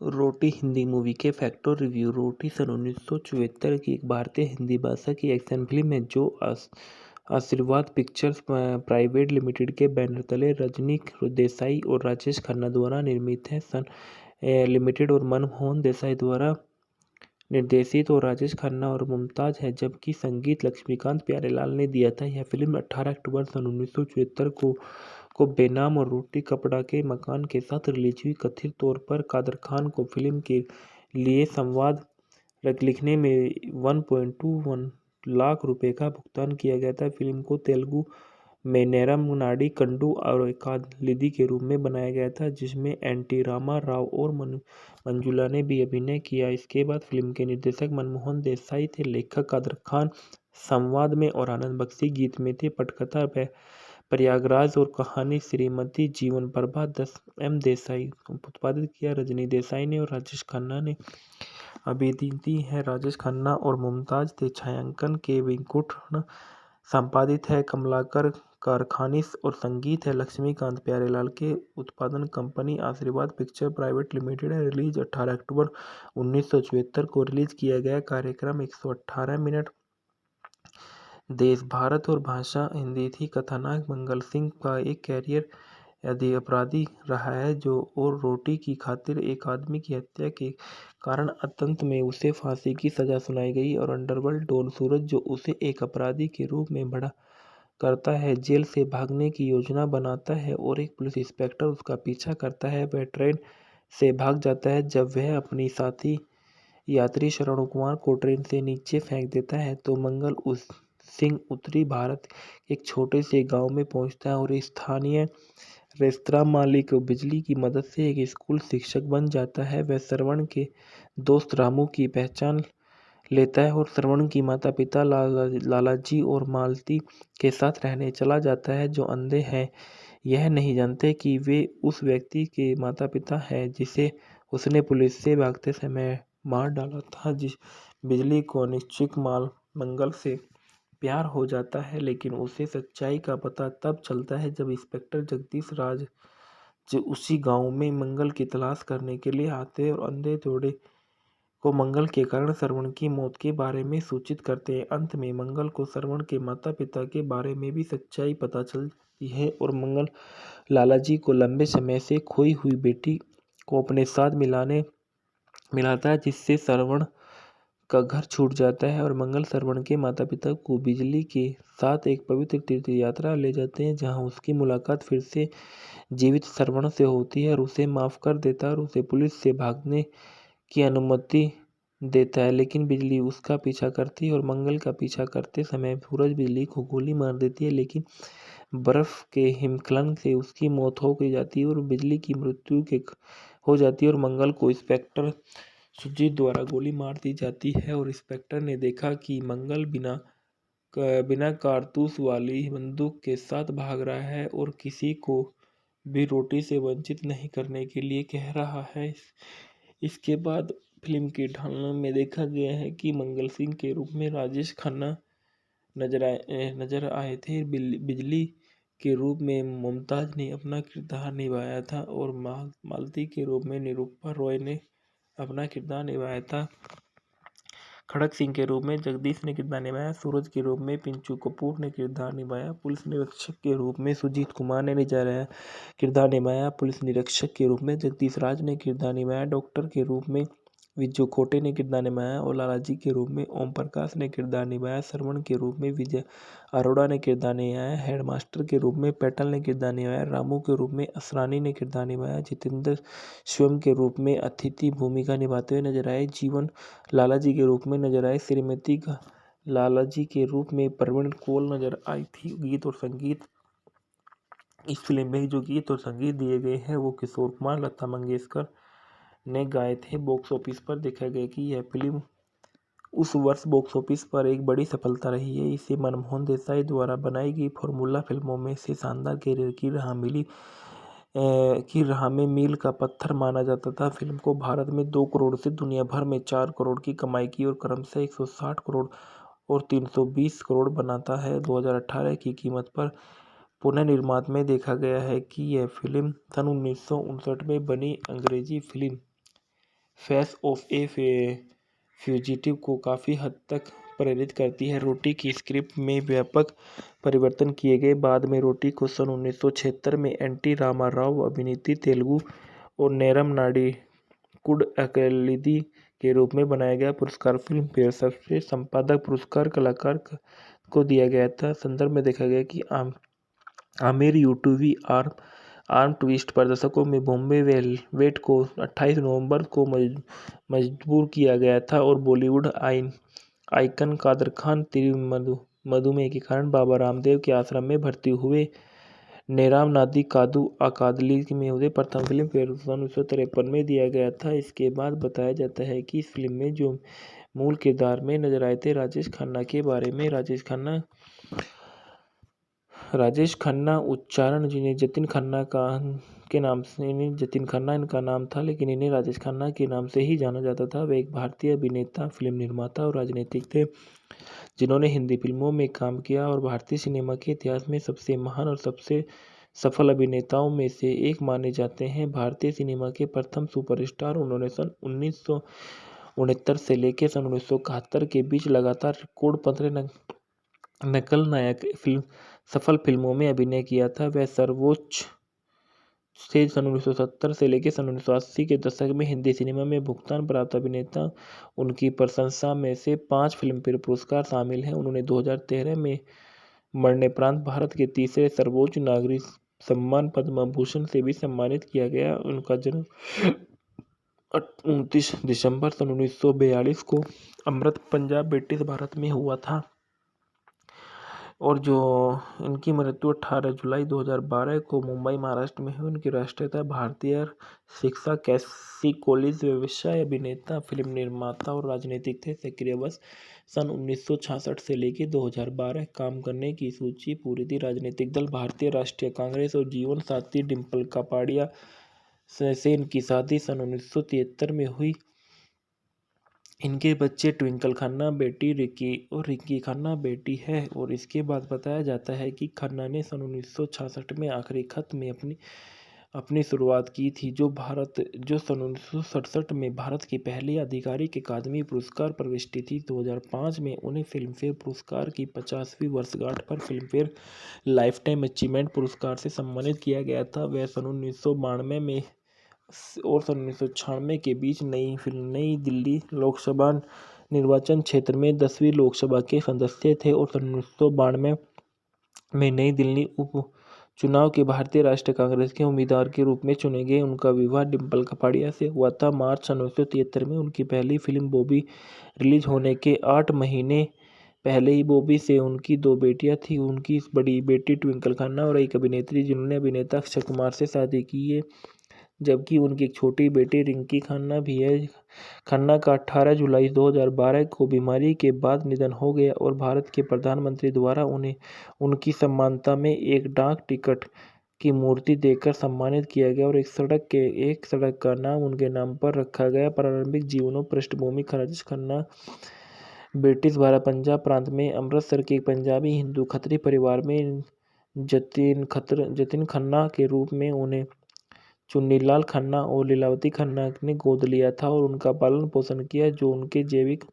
रोटी Hindi movie के fact और review. रोटी सन 1974 की एक भारतीय हिंदी भाषा की एक्शन फिल्म है जो आशीर्वाद पिक्चर्स प्राइवेट लिमिटेड के बैनर तले रजनी देसाई और राजेश खन्ना द्वारा निर्मित है। सन लिमिटेड और मनमोहन देसाई द्वारा निर्देशित और राजेश खन्ना और मुमताज है, जबकि संगीत लक्ष्मीकांत प्यारेलाल ने दिया था। यह फिल्म 18 अक्टूबर सन 1974 को बेनाम और रोटी कपड़ा के मकान के साथ रिलीज हुई। कथित तौर पर कादर खान को फिल्म के लिए संवाद लिखने में 1.21 लाख रुपए का भुगतान किया गया था। फिल्म को तेलुगु में नेरम नाडी कंडू और कालिदी के रूप में बनाया गया था, जिसमें एनटी रामा राव और मंजुला ने भी अभिनय किया। इसके बाद फिल्म के निर्देशक मनमोहन देसाई थे, लेखक कादर खान संवाद में और आनंद बख्शी गीत में थे। पटकथा प्रयागराज और कहानी श्रीमती जीवन प्रभा 10 एम देसाई उत्पादित किया। रजनी देसाई ने और राजेश खन्ना ने अभिनीत है। राजेश खन्ना और मुमताज थे। छायांकन के वेंकुट संपादित है। कमलाकर कारखानिस और संगीत है लक्ष्मीकांत प्यारेलाल के। उत्पादन कंपनी आशीर्वाद पिक्चर प्राइवेट लिमिटेड है। रिलीज 18 अक्टूबर 1974 को रिलीज किया गया। कार्यक्रम 118 मिनट। देश भारत और भाषा हिंदी थी। कथानायक मंगल सिंह का एक कैरियर अपराधी रहा है जो और रोटी की खातिर एक आदमी की हत्या के कारण अंत में उसे फांसी की सजा सुनाई गई और अंडरवर्ल्ड डॉन सूरज जो उसे एक अपराधी के रूप में बड़ा करता है, जेल से भागने की योजना बनाता है और एक पुलिस इंस्पेक्टर उसका पीछा करता है। वह ट्रेन से भाग जाता है। जब वह अपनी साथी यात्री श्रवण कुमार को ट्रेन से नीचे फेंक देता है तो मंगल सिंह उत्तरी भारत के एक छोटे से गांव में पहुंचता है और स्थानीय रेस्तरां मालिक बिजली की मदद से एक स्कूल शिक्षक बन जाता है। वह श्रवण के दोस्त रामू की पहचान लेता है और श्रवण की माता पिता लालाजी और मालती के साथ रहने चला जाता है, जो अंधे हैं। यह नहीं जानते कि वे उस व्यक्ति के माता पिता हैं जिसे उसने पुलिस से भागते समय मार डाला था। जिस बिजली को अनिश्चित मंगल से प्यार हो जाता है, लेकिन उसे सच्चाई का पता तब चलता है जब इंस्पेक्टर जगदीश राज जो उसी गांव में मंगल की तलाश करने के लिए आते हैं और अंधे जोड़े को मंगल के कारण श्रवण की मौत के बारे में सूचित करते हैं। अंत में मंगल को श्रवण के माता पिता के बारे में भी सच्चाई पता चलती है और मंगल लालाजी को लंबे समय से खोई हुई बेटी को अपने साथ मिलाता है, जिससे श्रवण का घर छूट जाता है और मंगल श्रवण के माता पिता को बिजली के साथ एक पवित्र तीर्थ यात्रा ले जाते हैं, जहां उसकी मुलाकात फिर से जीवित श्रवण से होती है और उसे माफ कर देता है और उसे पुलिस से भागने की अनुमति देता है। लेकिन बिजली उसका पीछा करती है और मंगल का पीछा करते समय सूरज बिजली को गोली मार देती है, लेकिन बर्फ के हिमस्खलन से उसकी मौत हो जाती है और बिजली की मृत्यु हो जाती है और मंगल को इंस्पेक्टर सुजीत द्वारा गोली मार दी जाती है और इंस्पेक्टर ने देखा कि मंगल बिना कारतूस वाली बंदूक के साथ भाग रहा है और किसी को भी रोटी से वंचित नहीं करने के लिए कह रहा है। इसके बाद फिल्म के ढालने में देखा गया है कि मंगल सिंह के रूप में राजेश खन्ना नजर आए थे। बिजली के रूप में मुमताज ने अपना किरदार निभाया था और मालती के रूप में निरूपा रॉय ने अपना किरदार निभाया था। खड़क सिंह के रूप में जगदीश ने किरदार निभाया। सूरज के रूप में पिंचू कपूर ने किरदार निभाया। पुलिस निरीक्षक के रूप में सुजीत कुमार ने किरदार निभाया। पुलिस निरीक्षक के रूप में जगदीश राज ने किरदार निभाया। डॉक्टर के रूप में विजू खोटे ने किरदार निभाया और लालाजी के रूप में ओम प्रकाश ने किरदार निभाया। श्रवण के रूप में विजय अरोड़ा ने किरदार निभाया। हेडमास्टर के रूप में पैटल ने किरदार निभाया। रामू के रूप में असरानी ने किरदार निभाया। जितेंद्र स्वयं के रूप में अतिथि भूमिका निभाते हुए नजर आए। जीवन लालाजी के रूप में नजर आए। श्रीमती लालाजी के रूप में प्रवीण कौल नजर आई थी। गीत और संगीत इस फिल्म में जो गीत और संगीत दिए गए हैं वो किशोर कुमार लता मंगेशकर ने गाए थे। बॉक्स ऑफिस पर देखा गया कि यह फिल्म उस वर्ष बॉक्स ऑफिस पर एक बड़ी सफलता रही है। इसे मनमोहन देसाई द्वारा बनाई गई फॉर्मूला फिल्मों में से शानदार कैरियर की राह में मील का पत्थर माना जाता था। फिल्म को भारत में 2 करोड़ से दुनिया भर में 4 करोड़ की कमाई की और क्रमशः 160 करोड़ और 320 करोड़ बनाता है। 2018 की कीमत पर पुनर्निर्माण में देखा गया है कि यह फिल्म सन 1959 में बनी अंग्रेजी film face of A fugitive को काफ़ी हद तक प्रेरित करती है। रोटी की स्क्रिप्ट में व्यापक परिवर्तन किए गए। बाद में रोटी को सन 1976 में एन.टी. रामाराव अभिनीत तेलुगु और नेरम नाडीकुड के रूप में बनाया गया। पुरस्कार फिल्म फेयर सर्वश्रेष्ठ संपादक पुरस्कार कलाकार को दिया गया था। संदर्भ में देखा गया कि आमिर यूटूवी आर्म ट्विस्ट प्रदर्शकों में बॉम्बे वेलवेट को 28 नवंबर को मजबूर किया गया था और बॉलीवुड आइकन कादर खान तीव्र मधुमेह के कारण बाबा रामदेव के आश्रम में भर्ती हुए। नेराम नादी कादू अकादली में उसे प्रथम फिल्म फेयर 1953 में दिया गया था। इसके बाद बताया जाता है कि इस फिल्म में जो मूल किरदार में नजर आए थे राजेश खन्ना के बारे में। राजेश खन्ना उच्चारण जिन्हें जतिन खन्ना के नाम से जतिन खन्ना इनका नाम था, लेकिन इन्हें राजेश खन्ना के नाम से ही जाना जाता था। वे एक भारतीय अभिनेता, फिल्म निर्माता और राजनीतिक थे जिन्होंने हिंदी फिल्मों में काम किया और भारतीय सिनेमा के इतिहास में सबसे महान और सबसे सफल अभिनेताओं में से एक माने जाते हैं। भारतीय सिनेमा के प्रथम सुपरस्टार, उन्होंने सन 1969 से लेकर सन 1971 के बीच लगातार रिकॉर्ड 15 नकल नायक सफल फिल्मों में अभिनय किया था। वह सर्वोच्च से सन 1970 से लेकर सन 1980 के दशक में हिंदी सिनेमा में भुगतान प्राप्त अभिनेता। उनकी प्रशंसा में से 5 फिल्मफेयर पुरस्कार शामिल हैं। उन्होंने 2013 में मरणोपरांत भारत के तीसरे सर्वोच्च नागरिक सम्मान पद्म भूषण से भी सम्मानित किया गया। उनका जन्म 29 दिसंबर सन 1942 को अमृत पंजाब ब्रिटिश भारत में हुआ था और जो इनकी मृत्यु 18 जुलाई 2012 को मुंबई महाराष्ट्र में हुई। उनकी राष्ट्रीयता भारतीय, शिक्षा कैसी कॉलेज, व्यवसाय, अभिनेता, फिल्म निर्माता और राजनीतिक थे। सक्रिय वर्ष सन 1966 से लेकर 2012। काम करने की सूची पूरी थी। राजनीतिक दल भारतीय राष्ट्रीय कांग्रेस और जीवन साथी डिम्पल कापाडिया से इनकी शादी सन 1973 में हुई। इनके बच्चे ट्विंकल खन्ना बेटी रिकी और रिकी खन्ना बेटी है। और इसके बाद बताया जाता है कि खन्ना ने सन 1966 में आखिरी खत में अपनी शुरुआत की थी, जो सन 1967 में भारत की पहली आधिकारिक अकादमी पुरस्कार प्रविष्टि थी। 2005 में उन्हें फिल्मफेयर पुरस्कार की 50वीं वर्षगांठ पर फिल्मफेयर लाइफटाइम अचीवमेंट पुरस्कार से सम्मानित किया गया था। वह सन 1992 में और सन 1996 के बीच नई दिल्ली लोकसभा निर्वाचन क्षेत्र में 10वीं लोकसभा के सदस्य थे और सन 1992 में नई दिल्ली उपचुनाव के भारतीय राष्ट्रीय कांग्रेस के उम्मीदवार के रूप में चुने गए। उनका विवाह डिम्पल कपाड़िया से हुआ था। मार्च सन 1973 में उनकी पहली फिल्म बॉबी रिलीज होने के 8 महीने पहले ही बॉबी से उनकी 2 बेटियां थीं। उनकी बड़ी बेटी ट्विंकल खन्ना और एक अभिनेत्री जिन्होंने अभिनेता अक्षय कुमार से शादी की है, जबकि उनकी एक छोटी बेटी रिंकी खन्ना भी है। खन्ना का 18 जुलाई 2012 को बीमारी के बाद निधन हो गया और भारत के प्रधानमंत्री द्वारा उन्हें उनकी सम्मानता में एक डाक टिकट की मूर्ति देकर सम्मानित किया गया और एक सड़क का नाम उनके नाम पर रखा गया। प्रारंभिक जीवन और पृष्ठभूमि। राजेश खन्ना ब्रिटिश भारत पंजाब प्रांत में अमृतसर के एक पंजाबी हिंदू खत्री परिवार में जतिन खन्ना के रूप में उन्हें चुन्नीलाल खन्ना और लीलावती खन्ना ने गोद लिया था और उनका पालन पोषण किया, जो उनके जैविक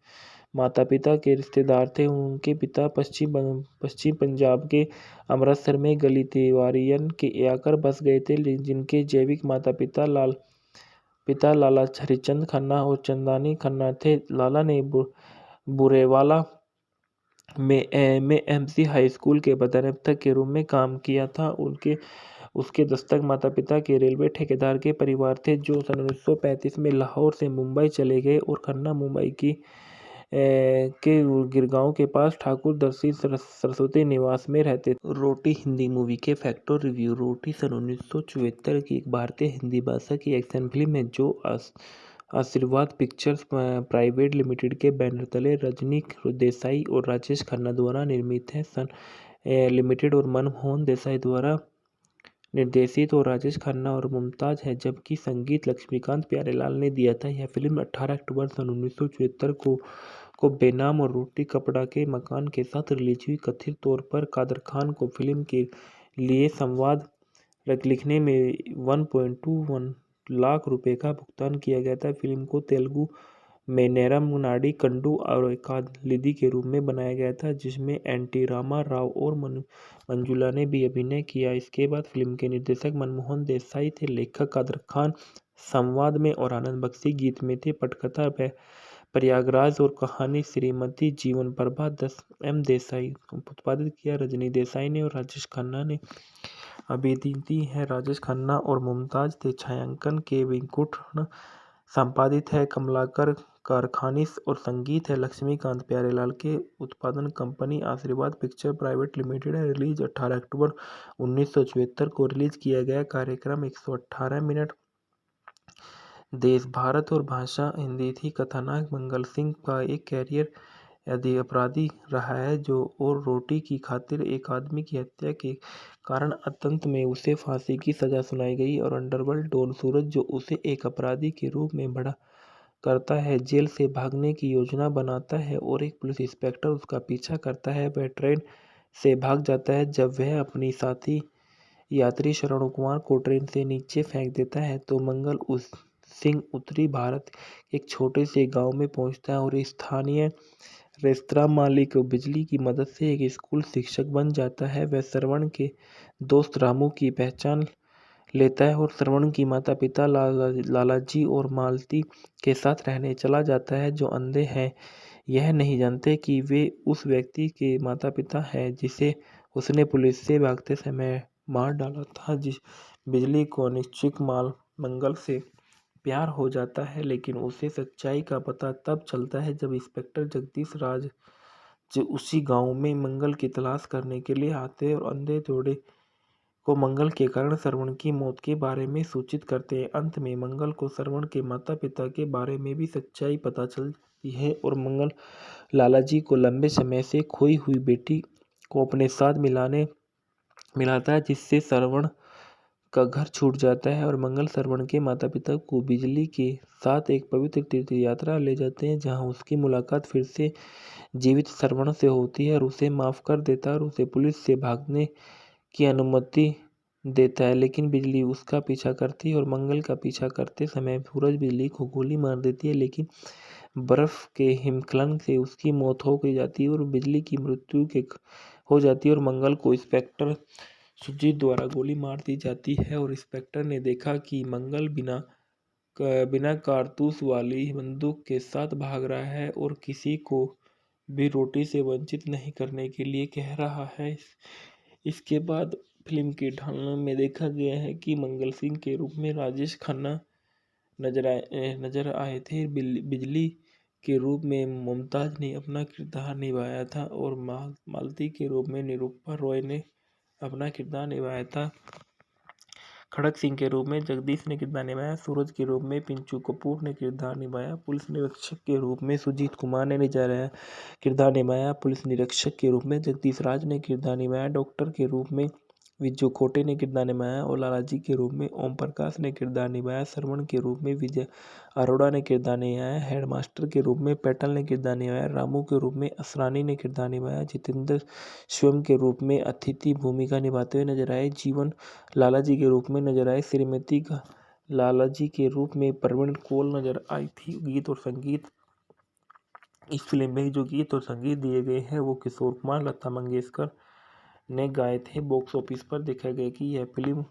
माता पिता के रिश्तेदार थे। उनके पिता पश्चिम पंजाब के अमृतसर में गली तिवारियन के आकर बस गए थे, जिनके जैविक माता पिता लाला हरिचंद खन्ना और चंदानी खन्ना थे। लाला ने बुरेवाला में एमसी हाई स्कूल के प्रधानाध्यापक के रूप में काम किया था। उसके दस्तक माता पिता के रेलवे ठेकेदार के परिवार थे, जो सन 1935 में लाहौर से मुंबई चले गए और खन्ना मुंबई के गिरगांव के पास ठाकुर दर्शी सरस्वती निवास में रहते थे। रोटी हिंदी मूवी के फैक्ट और रिव्यू। रोटी सन 1974 की एक भारतीय हिंदी भाषा की एक्शन फिल्म है जो आशीर्वाद पिक्चर्स प्राइवेट लिमिटेड के बैनर तले रजनी देसाई और राजेश खन्ना द्वारा निर्मित है। लिमिटेड और मनमोहन देसाई द्वारा निर्देशित और राजेश खन्ना और मुमताज है, जबकि संगीत लक्ष्मीकांत प्यारेलाल ने दिया था। यह फिल्म 18 अक्टूबर सन 1974 को बेनाम और रोटी कपड़ा के मकान के साथ रिलीज हुई। कथित तौर पर कादर खान को फिल्म के लिए संवाद लिखने में 1.21 लाख रुपए का भुगतान किया गया था। फिल्म को तेलुगु में नेरम नाडी कंडू और एकालिदी के रूप में बनाया गया था, जिसमें एनटी रामा राव और मंजुला ने भी अभिनय किया। इसके बाद फिल्म के निर्देशक मनमोहन देसाई थे, लेखक कादर खान संवाद में और आनंद बख्शी गीत में थे। पटकथा प्रयागराज और कहानी श्रीमती जीवन प्रभा एम देसाई उत्पादित किया। रजनी देसाई ने और राजेश खन्ना ने अभिनीति है। राजेश खन्ना और मुमताज थे। छायांकन के वेंकुट संपादित है। कमलाकर कारखानिस और संगीत है लक्ष्मीकांत प्यारेलाल के। उत्पादन कंपनी आशीर्वाद पिक्चर प्राइवेट लिमिटेड है। रिलीज 18 अक्टूबर 1974 को रिलीज किया गया। कार्यक्रम 118 मिनट। देश भारत और भाषा हिंदी थी। कथानायक मंगल सिंह का एक कैरियर अपराधी रहा है जो और रोटी की खातिर एक आदमी की हत्या के कारण अंत में उसे फांसी की सजा सुनाई गई और अंडरवर्ल्ड डॉन सूरज जो उसे एक अपराधी के रूप में बड़ा करता है, जेल से भागने की योजना बनाता है और एक पुलिस इंस्पेक्टर उसका पीछा करता है। वह ट्रेन से भाग जाता है। जब वह अपनी साथी यात्री शरण कुमार को ट्रेन से नीचे फेंक देता है तो मंगल उस सिंह उत्तरी भारत के एक छोटे से गांव में पहुंचता है और स्थानीय रेस्तरां मालिक बिजली की मदद से एक स्कूल शिक्षक बन जाता है। वह श्रवण के दोस्त रामू की पहचान लेता है और श्रवण की माता पिता लालाजी और मालती के साथ रहने चला जाता है जो अंधे हैं। यह नहीं जानते कि वे उस व्यक्ति के माता पिता हैं जिसे उसने पुलिस से भागते समय मार डाला था। जिस बिजली को अनिश्चित मंगल से प्यार हो जाता है, लेकिन उसे सच्चाई का पता तब चलता है जब इंस्पेक्टर जगदीश राज जो उसी गांव में मंगल की तलाश करने के लिए आते हैं और अंधे जोड़े को मंगल के कारण श्रवण की मौत के बारे में सूचित करते हैं। अंत में मंगल को श्रवण के माता पिता के बारे में भी सच्चाई पता चलती है और मंगल लालाजी को लंबे समय से खोई हुई बेटी को अपने साथ मिलाता है, जिससे श्रवण का घर छूट जाता है और मंगल श्रवण के माता पिता को बिजली के साथ एक पवित्र तीर्थ यात्रा ले जाते हैं, जहां उसकी मुलाकात फिर से जीवित श्रवण से होती है और उसे माफ कर देता है और उसे पुलिस से भागने की अनुमति देता है। लेकिन बिजली उसका पीछा करती है और मंगल का पीछा करते समय सूरज बिजली को गोली मार देती है, लेकिन बर्फ के हिमस्खलन से उसकी मौत हो गई जाती है और बिजली की मृत्यु हो जाती है और मंगल को इंस्पेक्टर सुजीत द्वारा गोली मार दी जाती है और इंस्पेक्टर ने देखा कि मंगल बिना कारतूस वाली बंदूक के साथ भाग रहा है और किसी को भी रोटी से वंचित नहीं करने के लिए कह रहा है। इसके बाद फिल्म के ढालने में देखा गया है कि मंगल सिंह के रूप में राजेश खन्ना नजर आए थे। बिजली के रूप में मुमताज ने अपना किरदार निभाया था और मालती के रूप में निरूपा रॉय ने अपना किरदार निभाया था। खड़क सिंह के रूप में जगदीश ने किरदार निभाया। सूरज के रूप में पिंचू कपूर ने किरदार निभाया। पुलिस निरीक्षक के रूप में सुजीत कुमार ने किरदार निभाया। पुलिस निरीक्षक के रूप में जगदीश राज ने किरदार निभाया। डॉक्टर के रूप में विजू खोटे ने किरदार निभाया और लालाजी के रूप में ओम प्रकाश ने किरदार निभाया। श्रवण के रूप में विजय अरोड़ा ने किरदार निभाया। हेडमास्टर के रूप में पैटल ने किरदार निभाया। रामू के रूप में असरानी ने किरदार निभाया। जितेंद्र स्वयं के रूप में अतिथि भूमिका निभाते हुए नजर आए। जीवन लालाजी के रूप में नजर आए। श्रीमती लालाजी के रूप में प्रवीण कोल नजर आई थी। गीत और संगीत इस फिल्म में जो गीत और संगीत दिए गए हैं वो किशोर कुमार लता मंगेशकर ने गाए थे। बॉक्स ऑफिस पर देखा गया कि यह फिल्म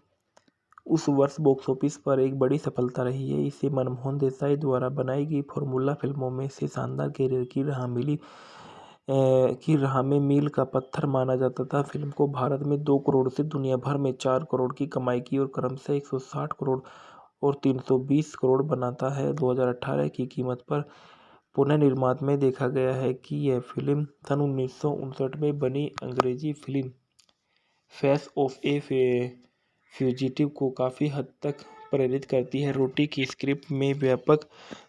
उस वर्ष बॉक्स ऑफिस पर एक बड़ी सफलता रही है। इसे मनमोहन देसाई द्वारा बनाई गई फॉर्मूला फिल्मों में से शानदार कैरियर की राह में मील का पत्थर माना जाता था। फिल्म को भारत में 2 करोड़ से दुनिया भर में 4 करोड़ की कमाई की और क्रमशः 160 करोड़ और 320 करोड़ बनाता है। 2018 की कीमत पर पुनर्निर्माण में देखा गया है कि यह फिल्म सन 1959 में बनी अंग्रेजी film face of A fugitive को काफ़ी हद तक प्रेरित करती है। रोटी की स्क्रिप्ट में व्यापक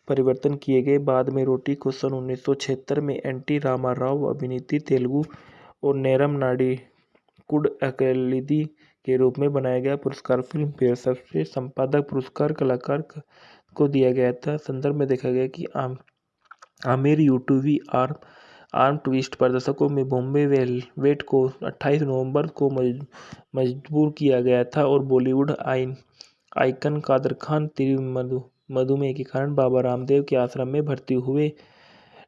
परिवर्तन किए गए। बाद में रोटी को सन 1976 में एनटी रामा राव अभिनीत तेलुगु और नेरम नाडी कुड अकेलिदी के रूप में बनाया गया। पुरस्कार फिल्म फेयर सबसे संपादक पुरस्कार कलाकार को दिया गया था। संदर्भ में देखा गया कि आमिर यूटूवी आर्म ट्विस्ट पर दर्शकों में बॉम्बे वेलवेट को 28 नवंबर को मजबूर किया गया था और बॉलीवुड आइन आइकन कादर खान तीव्र मधुमेह के कारण बाबा रामदेव के आश्रम में भर्ती हुए।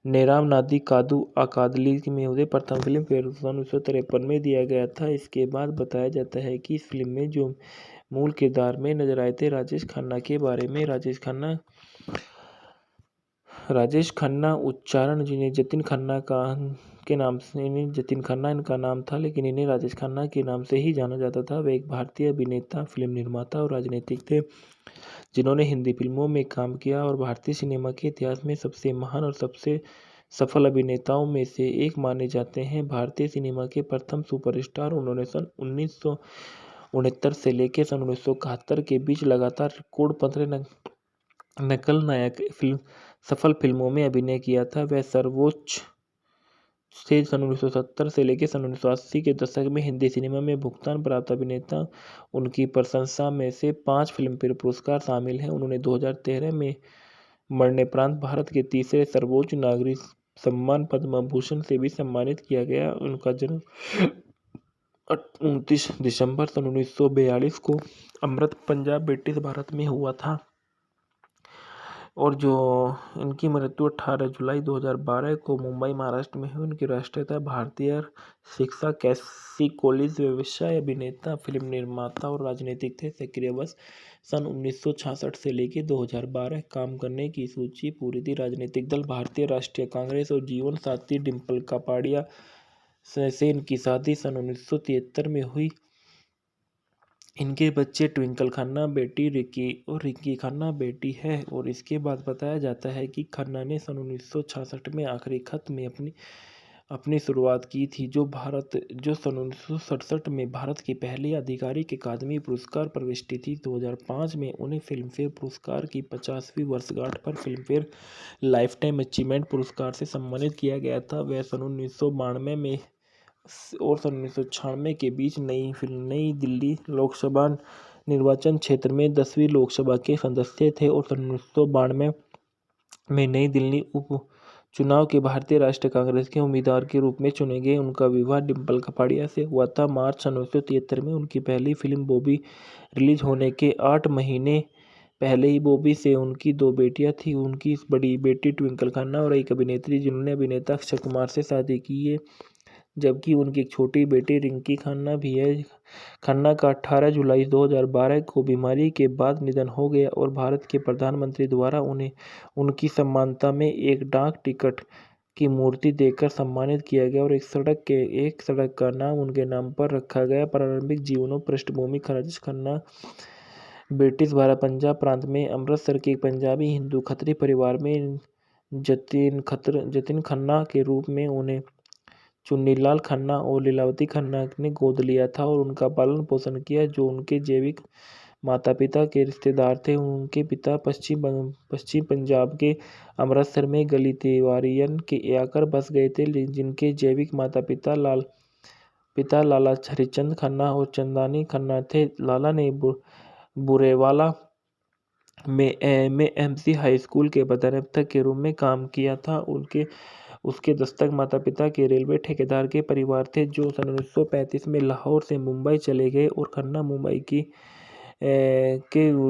नेराम नादी कादू अकादली में उसे प्रथम फिल्म फेयर 1953 में दिया गया था। इसके बाद बताया जाता है कि इस फिल्म में जो मूल किरदार में नजर आए थे राजेश खन्ना के बारे में। राजेश खन्ना उच्चारण जिन्हें जतिन खन्ना के नाम से इन्हें जतिन खन्ना इनका नाम था, लेकिन इन्हें राजेश खन्ना के नाम से ही जाना जाता था। वे एक भारतीय अभिनेता, फिल्म निर्माता और राजनीतिक थे जिन्होंने हिंदी फिल्मों में काम किया और भारतीय सिनेमा के इतिहास में सबसे महान और सबसे सफल अभिनेताओं में से एक माने जाते हैं। भारतीय सिनेमा के प्रथम सुपरस्टार उन्होंने सन 1969 से लेकर सन 1971 के बीच लगातार रिकॉर्ड 15 नकल नायक सफल फिल्मों में अभिनय किया था। वह सर्वोच्च से सन 1970 से लेकर सन 1980 के दशक में हिंदी सिनेमा में भुगतान प्राप्त अभिनेता। उनकी प्रशंसा में से 5 फिल्मफेयर पुरस्कार शामिल हैं। उन्होंने 2013 में मरणोपरांत भारत के तीसरे सर्वोच्च नागरिक सम्मान पद्म भूषण से भी सम्मानित किया गया। उनका जन्म 29 दिसंबर सन 1942 को अमृत पंजाब ब्रिटिश भारत में हुआ था और जो इनकी मृत्यु 18 जुलाई 2012 को मुंबई महाराष्ट्र में हुई। उनकी राष्ट्रीयता भारतीय, शिक्षा कैसी कॉलेज, व्यवसाय, अभिनेता, फिल्म निर्माता और राजनीतिक थे। सक्रिय वर्ष सन 1966 से लेकर 2012। काम करने की सूची पूरी थी। राजनीतिक दल भारतीय राष्ट्रीय कांग्रेस और जीवन साथी डिम्पल कापाडिया से इनकी शादी सन 1973 में हुई। इनके बच्चे ट्विंकल खन्ना बेटी रिकी और रिकी खन्ना बेटी है। और इसके बाद बताया जाता है कि खन्ना ने सन 1966 में आखिरी खत में अपनी शुरुआत की थी, जो सन 1967 में भारत की पहली आधिकारिक अकादमी पुरस्कार प्रविष्टि थी। 2005 में उन्हें फिल्मफेयर पुरस्कार की 50वीं वर्षगांठ पर फिल्मफेयर लाइफटाइम अचीवमेंट पुरस्कार से सम्मानित किया गया था। वह सन 1992 में और सन 1996 के बीच नई दिल्ली लोकसभा निर्वाचन क्षेत्र में 10वीं लोकसभा के सदस्य थे और सन 1992 में नई दिल्ली उपचुनाव के भारतीय राष्ट्रीय कांग्रेस के उम्मीदवार के रूप में चुने गए। उनका विवाह डिम्पल कपाड़िया से हुआ था। मार्च सन 1973 में उनकी पहली फिल्म बॉबी रिलीज होने के 8 महीने पहले ही बॉबी से उनकी 2 बेटियां थीं। उनकी बड़ी बेटी ट्विंकल खन्ना और एक अभिनेत्री जिन्होंने अभिनेता अक्षय कुमार से शादी की है, जबकि उनकी एक छोटी बेटी रिंकी खन्ना भी है। खन्ना का 18 जुलाई 2012 को बीमारी के बाद निधन हो गया और भारत के प्रधानमंत्री द्वारा उन्हें उनकी सम्मानता में एक डाक टिकट की मूर्ति देकर सम्मानित किया गया और एक सड़क का नाम उनके नाम पर रखा गया। प्रारंभिक जीवनों पृष्ठभूमि राजेश खन्ना ब्रिटिश भारत पंजाब प्रांत में अमृतसर के एक पंजाबी हिंदू खत्री परिवार में जतिन खन्ना के रूप में उन्हें चुन्नीलाल खन्ना और लीलावती खन्ना ने गोद लिया था और उनका पालन पोषण किया, जो उनके जैविक माता पिता के रिश्तेदार थे। उनके पिता पश्चिम पंजाब के अमृतसर में गली तिवारियन के आकर बस गए थे, जिनके जैविक माता पिता लाला हरिचंद खन्ना और चंदानी खन्ना थे। लाला ने बुरेवाला में एमसी हाई स्कूल के प्रधानाध्यापक के रूप में काम किया था। उसके दस्तक माता पिता के रेलवे ठेकेदार के परिवार थे, जो सन 1935 में लाहौर से मुंबई चले गए और खन्ना मुंबई के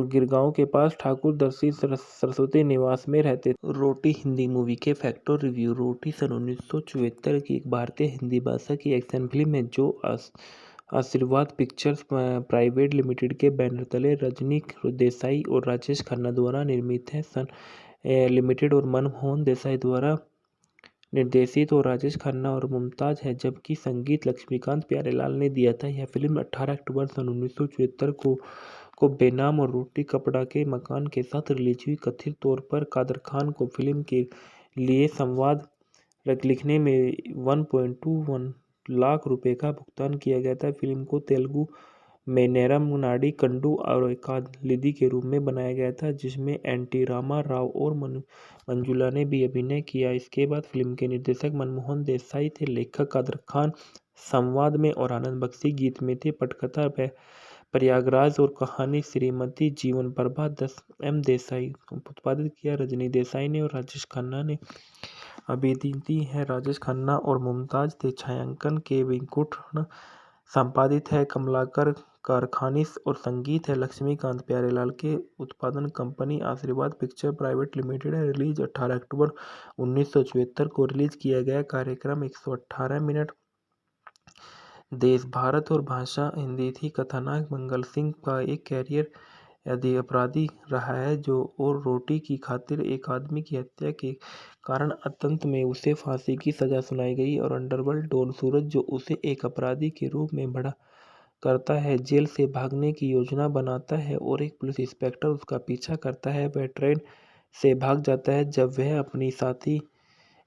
गिरगांव के पास ठाकुर दर्शी सरस्वती निवास में रहते थे। रोटी हिंदी मूवी के फैक्ट और रिव्यू। रोटी सन 1974 की एक भारतीय हिंदी भाषा की एक्शन फिल्म है जो आशीर्वाद पिक्चर्स प्राइवेट लिमिटेड के बैनर तले रजनी देसाई और राजेश खन्ना द्वारा निर्मित है। लिमिटेड और मनमोहन देसाई द्वारा निर्देशित और राजेश खन्ना और मुमताज है, जबकि संगीत लक्ष्मीकांत प्यारेलाल ने दिया था। यह फिल्म 18 अक्टूबर सन 1974 को बेनाम और रोटी कपड़ा के मकान के साथ रिलीज हुई। कथित तौर पर कादर खान को फिल्म के लिए संवाद लिखने में 1.21 लाख रुपए का भुगतान किया गया था। फिल्म को तेलुगु में नेरम नाडी कंडू और कादलिदी के रूप में बनाया गया था, जिसमें एनटी रामा राव और मंजुला ने भी अभिनय किया। इसके बाद फिल्म के निर्देशक मनमोहन देसाई थे, लेखक कादर खान संवाद में और आनंद बख्शी गीत में थे। पटकथा प्रयागराज और कहानी श्रीमती जीवन प्रभा 10 एम देसाई उत्पादित किया। रजनी देसाई ने और राजेश खन्ना ने अभिनीत है। राजेश खन्ना और मुमताज थे। छायांकन के वेंकुट संपादित है कमलाकर कारखानिस और संगीत है लक्ष्मीकांत प्यारेलाल के। उत्पादन कंपनी आशीर्वाद पिक्चर प्राइवेट लिमिटेड है। रिलीज 18 अक्टूबर 1974 को रिलीज किया गया। कार्यक्रम 118 मिनट। देश भारत और भाषा हिंदी थी। कथानक मंगल सिंह का एक कैरियर यदि अपराधी रहा है जो और रोटी की खातिर एक आदमी की हत्या के कारण अंत में उसे फांसी की सजा सुनाई गई और अंडरवर्ल्ड डॉन सूरज जो उसे एक अपराधी के रूप में बड़ा करता है, जेल से भागने की योजना बनाता है और एक पुलिस इंस्पेक्टर उसका पीछा करता है। वह ट्रेन से भाग जाता है जब वह अपनी साथी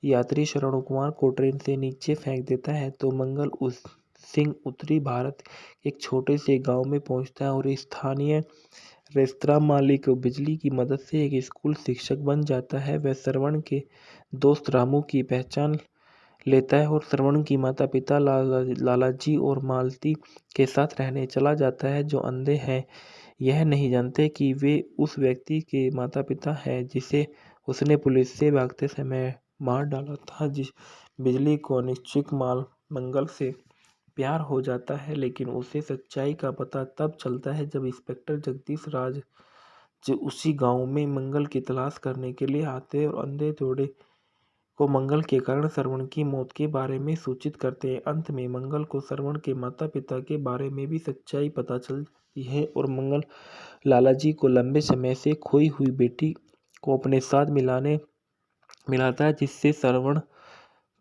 यात्री श्रवण कुमार को ट्रेन से नीचे फेंक देता है तो मंगल उस सिंह उत्तरी भारत एक छोटे से गांव में पहुंचता है और स्थानीय रेस्तरां मालिक बिजली की मदद से एक स्कूल शिक्षक बन जाता है। वह श्रवण के दोस्त रामू की पहचान लेता है और श्रवण की माता पिता लालाजी और मालती के साथ रहने चला जाता है जो अंधे हैं। यह नहीं जानते कि वे उस व्यक्ति के माता पिता हैं जिसे उसने पुलिस से भागते समय मार डाला था। जिस बिजली को अनिश्चित माल मंगल से प्यार हो जाता है लेकिन उसे सच्चाई का पता तब चलता है जब इंस्पेक्टर जगदीश राज जो उसी गांव में मंगल की तलाश करने के लिए आते हैं और अंधे जोड़े को मंगल के कारण श्रवण की मौत के बारे में सूचित करते हैं। अंत में मंगल को श्रवण के माता पिता के बारे में भी सच्चाई पता चलती है और मंगल लालाजी को लंबे समय से खोई हुई बेटी को अपने साथ मिलाता है जिससे श्रवण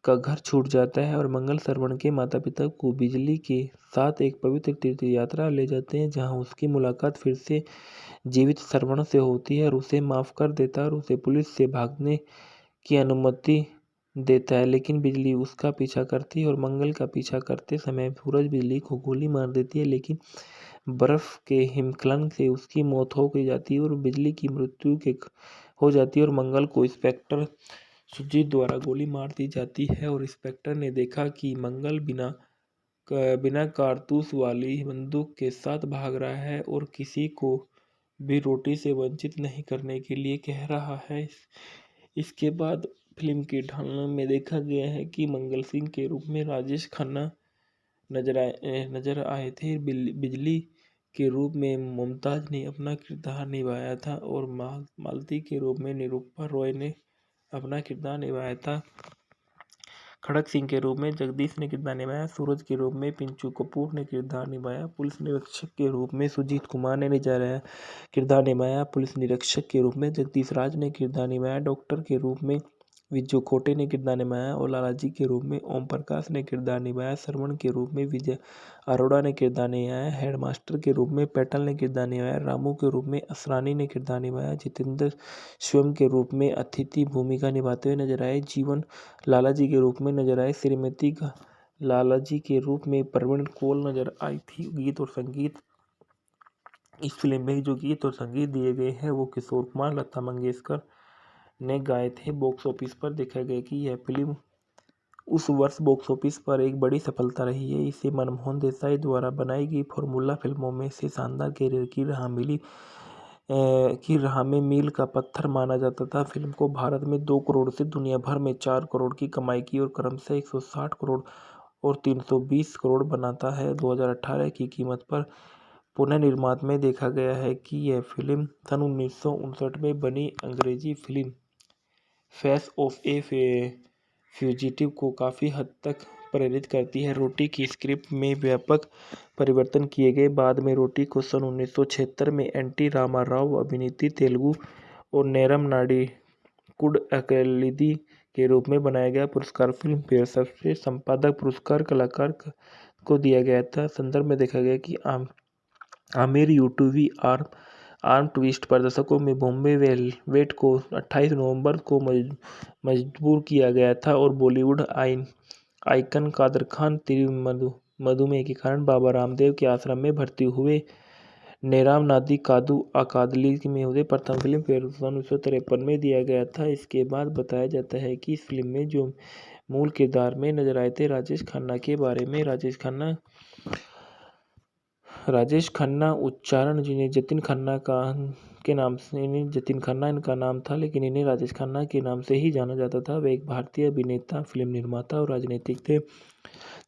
का घर छूट जाता है और मंगल श्रवण के माता पिता को बिजली के साथ एक पवित्र तीर्थ यात्रा ले जाते हैं जहां उसकी मुलाकात फिर से जीवित श्रवण से होती है और उसे माफ कर देता है और उसे पुलिस से भागने की अनुमति देता है। लेकिन बिजली उसका पीछा करती है और मंगल का पीछा करते समय सूरज बिजली को गोली मार देती है लेकिन बर्फ के हिमस्खलन से उसकी मौत हो जाती है और बिजली की मृत्यु हो जाती है और मंगल को इंस्पेक्टर सुजीत द्वारा गोली मार दी जाती है और इंस्पेक्टर ने देखा कि मंगल बिना कारतूस वाली बंदूक के साथ भाग रहा है और किसी को भी रोटी से वंचित नहीं करने के लिए कह रहा है। इसके बाद फिल्म के ढालने में देखा गया है कि मंगल सिंह के रूप में राजेश खन्ना नजर आए थे। बिजली के रूप में मुमताज ने अपना किरदार निभाया था और मालती के रूप में निरूपा रॉय ने अपना किरदार निभाया था। खड़क सिंह के रूप में जगदीश ने किरदार निभाया। सूरज के रूप में पिंचू कपूर ने किरदार निभाया। पुलिस निरीक्षक के रूप में सुजीत कुमार ने किरदार निभाया। पुलिस निरीक्षक के रूप में जगदीश राज ने किरदार निभाया। डॉक्टर के रूप में विजू खोटे ने किरदार निभाया और लालाजी के रूप में ओम प्रकाश ने किरदार निभाया। श्रवण के रूप में विजय अरोड़ा ने किरदार निभाया। हेडमास्टर के रूप में पैटल ने किरदार निभाया। रामू के रूप में असरानी ने किरदार निभाया। जितेंद्र स्वयं के रूप में अतिथि भूमिका निभाते हुए नजर आए। जीवन लालाजी के रूप में नजर आए। श्रीमती लालाजी के रूप में प्रवीण कौल नजर आई थी। गीत और संगीत इस फिल्म में जो गीत और संगीत दिए गए हैं वो किशोर कुमार लता मंगेशकर ने गाए थे। बॉक्स ऑफिस पर देखा गया कि यह फिल्म उस वर्ष बॉक्स ऑफिस पर एक बड़ी सफलता रही है। इसे मनमोहन देसाई द्वारा बनाई गई फॉर्मूला फिल्मों में से शानदार कैरियर की राह में मील का पत्थर माना जाता था। फिल्म को भारत में 2 करोड़ से दुनिया भर में 4 करोड़ की कमाई की और क्रमशः 160 करोड़ और 320 करोड़ बनाता है। 2018 की कीमत पर पुनर्निर्माण में देखा गया है कि यह फिल्म सन 1959 में बनी अंग्रेजी film face of A fugitive को काफ़ी हद तक प्रेरित करती है। रोटी की स्क्रिप्ट में व्यापक परिवर्तन किए गए। बाद में रोटी को सन 1976 में एन.टी. रामाराव अभिनीत तेलुगु और नेरम नाडीकुड अकलिदी के रूप में बनाया गया। पुरस्कार फिल्म फेयर सर्वश्रेष्ठ संपादक पुरस्कार कलाकार को दिया गया था। संदर्भ में देखा गया कि आमिर यूटूबी आर्म ट्विस्ट पर दर्शकों में बॉम्बे वेलवेट को 28 नवंबर को मजबूर किया गया था और बॉलीवुड आइकन कादर खान तीव्र मधुमेह के कारण बाबा रामदेव के आश्रम में भर्ती हुए। नेराम नादी कादू अकादली में उसे प्रथम फिल्म फेयर 1953 में दिया गया था। इसके बाद बताया जाता है कि इस फिल्म में जो मूल किरदार में नजर आए थे राजेश खन्ना के बारे में। राजेश खन्ना उच्चारण जिन्हें जतिन खन्ना के नाम से इन्हें जतिन खन्ना इनका नाम था लेकिन इन्हें राजेश खन्ना के नाम से ही जाना जाता था। वे एक भारतीय अभिनेता, फिल्म निर्माता और राजनीतिक थे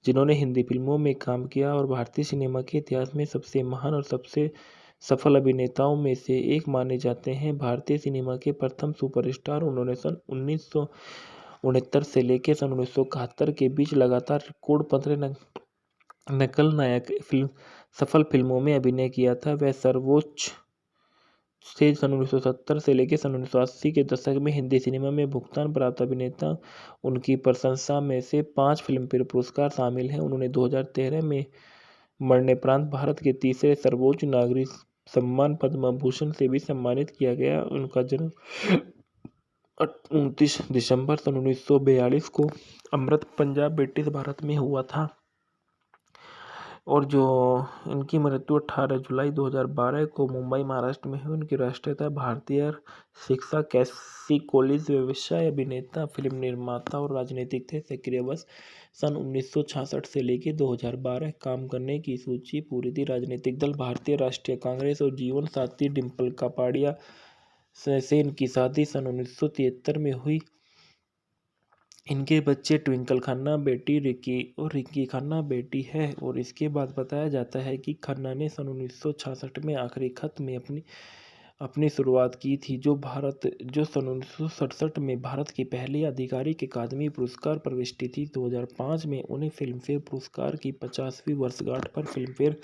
जिन्होंने हिंदी फिल्मों में काम किया और भारतीय सिनेमा के इतिहास में सबसे महान और सबसे सफल अभिनेताओं में से एक माने जाते हैं। भारतीय सिनेमा के प्रथम सुपरस्टार उन्होंने सन 1969 से लेकर सन 1971 के बीच लगातार रिकॉर्ड 15 नकल नायक सफल फिल्मों में अभिनय किया था। वह सर्वोच्च से सन 1970 से लेकर सन 1980 के दशक में हिंदी सिनेमा में भुगतान प्राप्त अभिनेता। उनकी प्रशंसा में से 5 फिल्मफेयर पुरस्कार शामिल हैं। उन्होंने 2013 में मरणोपरांत भारत के तीसरे सर्वोच्च नागरिक सम्मान पद्म भूषण से भी सम्मानित किया गया। उनका जन्म 29 दिसंबर सन 1942 को अमृत पंजाब ब्रिटिश भारत में हुआ था और जो इनकी मृत्यु 18 जुलाई 2012 को मुंबई महाराष्ट्र में हुई। उनकी राष्ट्रीयता भारतीय शिक्षा कैसी कॉलेज व्यवसाय अभिनेता फिल्म निर्माता और राजनीतिक थे। सक्रिय वर्ष सन 1966 से लेकर 2012 काम करने की सूची पूरी थी। राजनीतिक दल भारतीय राष्ट्रीय कांग्रेस और जीवन साथी डिम्पल कापाडिया से इनकी शादी सन 1973 में हुई। इनके बच्चे ट्विंकल खन्ना बेटी रिकी और रिकी खन्ना बेटी है। और इसके बाद बताया जाता है कि खन्ना ने सन 1966 में आखिरी खत में अपनी शुरुआत की थी, जो सन 1967 में भारत की पहली आधिकारिक अकादमी पुरस्कार प्रविष्टि थी। 2005 में उन्हें फिल्मफेयर पुरस्कार की 50वीं वर्षगांठ पर फिल्मफेयर